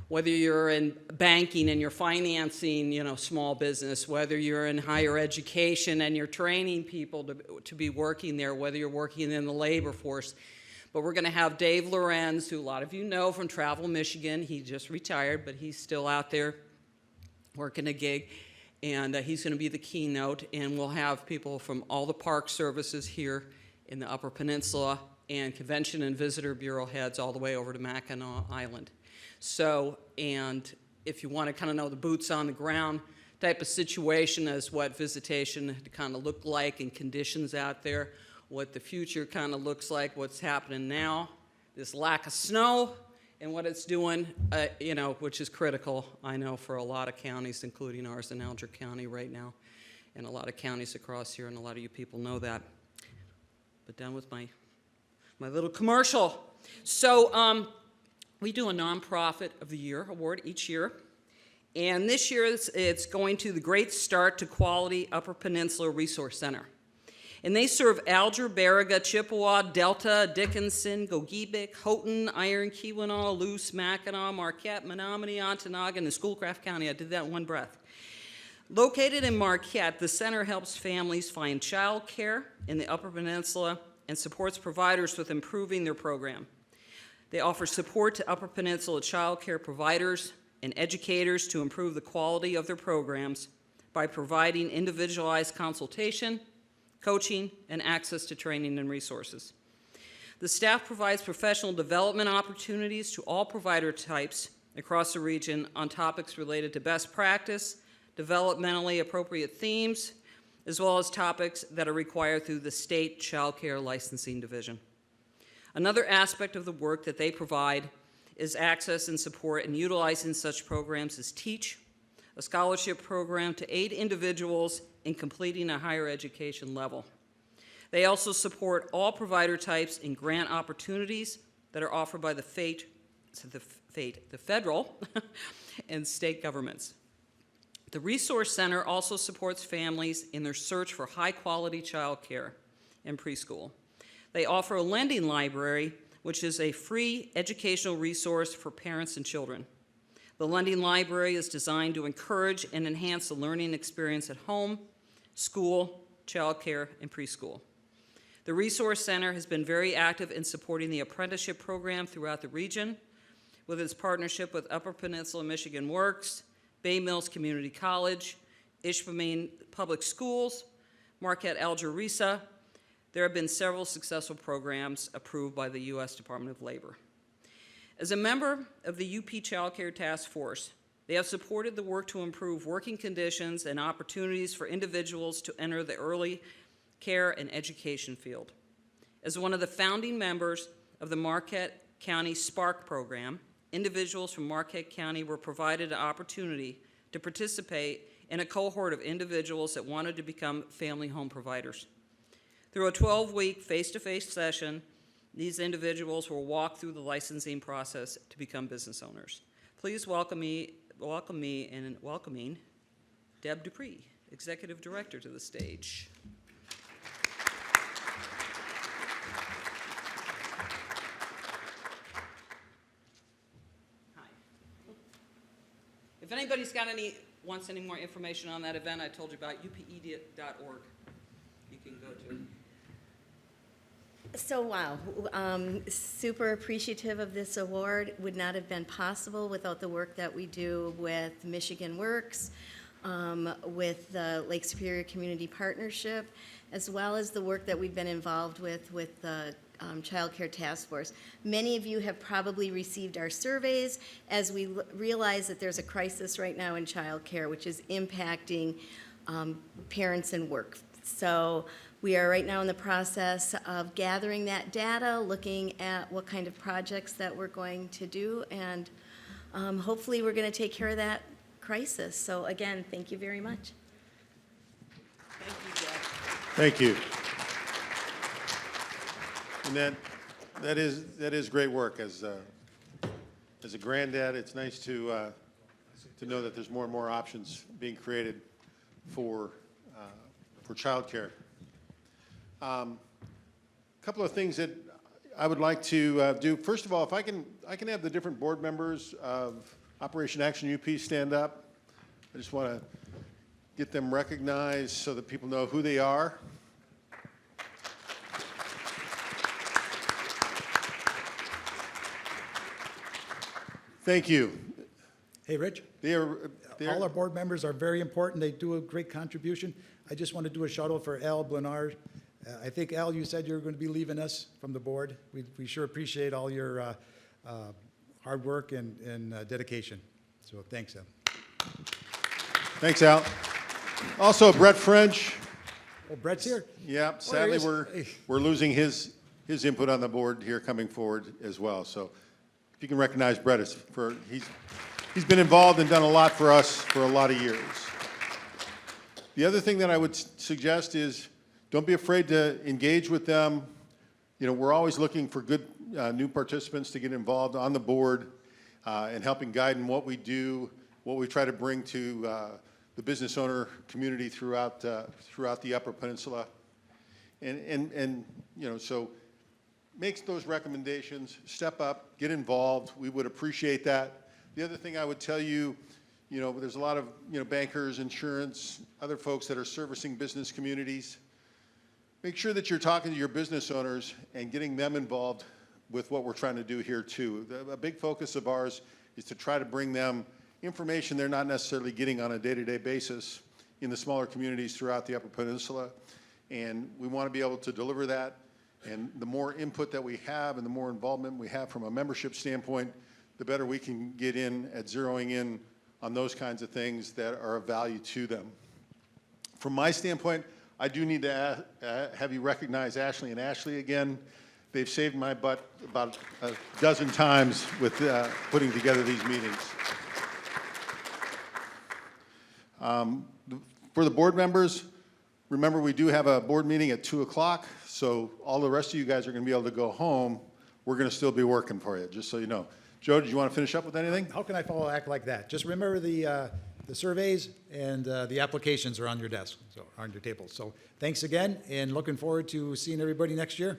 whether you're in banking and you're financing, small business, whether you're in higher education and you're training people to be working there, whether you're working in the labor force. But we're going to have Dave Lorenz, who a lot of you know from Travel Michigan. He just retired, but he's still out there working a gig. And he's going to be the keynote. And we'll have people from all the park services here in the Upper Peninsula and Convention and Visitor Bureau heads all the way over to Mackinac Island. So, and if you want to kind of know the boots on the ground type of situation as what visitation kind of look like and conditions out there, what the future kind of looks like, what's happening now, this lack of snow, and what it's doing, which is critical, I know, for a lot of counties, including ours in Alger County right now, and a lot of counties across here, and a lot of you people know that. But done with my little commercial. So we do a Nonprofit of the Year award each year. And this year it's going to the Great Start to Quality Upper Peninsula Resource Center. And they serve Alger, Baraga, Chippewa, Delta, Dickinson, Gogebic, Houghton, Iron, Keweenaw, Luce, Mackinac, Marquette, Menominee, Ontonagon, and Schoolcraft County. I did that in one breath. Located in Marquette, the center helps families find child care in the Upper Peninsula and supports providers with improving their program. They offer support to Upper Peninsula child care providers and educators to improve the quality of their programs by providing individualized consultation, coaching, and access to training and resources. The staff provides professional development opportunities to all provider types across the region on topics related to best practice, developmentally appropriate themes, as well as topics that are required through the state child care licensing division. Another aspect of the work that they provide is access and support, and utilizing such programs is TEACH, a scholarship program to aid individuals in completing a higher education level. They also support all provider types in grant opportunities that are offered by the federal and state governments. The Resource Center also supports families in their search for high-quality child care and preschool. They offer a lending library, which is a free educational resource for parents and children. The lending library is designed to encourage and enhance the learning experience at home, school, child care, and preschool. The Resource Center has been very active in supporting the apprenticeship program throughout the region, with its partnership with Upper Peninsula Michigan Works, Bay Mills Community College, Ishpeming Public Schools, Marquette Algerisa. There have been several successful programs approved by the U.S. Department of Labor. As a member of the UP Child Care Task Force, they have supported the work to improve working conditions and opportunities for individuals to enter the early care and education field. As one of the founding members of the Marquette County Spark program, individuals from Marquette County were provided an opportunity to participate in a cohort of individuals that wanted to become family home providers. Through a 12-week face-to-face session, these individuals will walk through the licensing process to become business owners. Please welcome me in welcoming Deb Dupree, Executive Director, to the stage. If anybody's got wants any more information on that event I told you about, UPEDA.org, you can go to. So wow, super appreciative of this award. Would not have been possible without the work that we do with Michigan Works, with the Lake Superior Community Partnership, as well as the work that we've been involved with the Child Care Task Force. Many of you have probably received our surveys as we realize that there's a crisis right now in child care, which is impacting parents and work. So we are right now in the process of gathering that data, looking at what kind of projects that we're going to do, and hopefully we're going to take care of that crisis. So again, thank you very much. Thank you, Deb. Thank you. And that is great work. As a granddad, it's nice to know that there's more and more options being created for childcare. A couple of things that I would like to do. First of all, if I can have the different board members of Operation Action UP stand up. I just want to get them recognized so that people know who they are. Thank you. Hey, Rich. All our board members are very important. They do a great contribution. I just want to do a shout out for Al Blenard. I think, Al, you said you were going to be leaving us from the board. We sure appreciate all your hard work and dedication. So thanks, Al. Thanks, Al. Also, Brett French. Oh, Brett's here? Yeah, sadly, we're losing his input on the board here coming forward as well. So if you can recognize Brett, he's been involved and done a lot for us for a lot of years. The other thing that I would suggest is don't be afraid to engage with them. You know, we're always looking for good new participants to get involved on the board and helping guide in what we do, what we try to bring to the business owner community throughout the Upper Peninsula. And you know, so make those recommendations, step up, get involved. We would appreciate that. The other thing I would tell you, you know, there's a lot of, you know, bankers, insurance, other folks that are servicing business communities. Make sure that you're talking to your business owners and getting them involved with what we're trying to do here too. A big focus of ours is to try to bring them information they're not necessarily getting on a day-to-day basis in the smaller communities throughout the Upper Peninsula. And we want to be able to deliver that. And the more input that we have and the more involvement we have from a membership standpoint, the better we can get in at zeroing in on those kinds of things that are of value to them. From my standpoint, I do need to have you recognize Ashley and Ashley again. They've saved my butt about a dozen times with putting together these meetings. For the board members, remember we do have a board meeting at 2 o'clock, so all the rest of you guys are going to be able to go home. We're going to still be working for you, just so you know. Joe, did you want to finish up with anything? How can I follow act like that? Just remember the surveys and the applications are on your desk, so on your table. So thanks again, and looking forward to seeing everybody next year.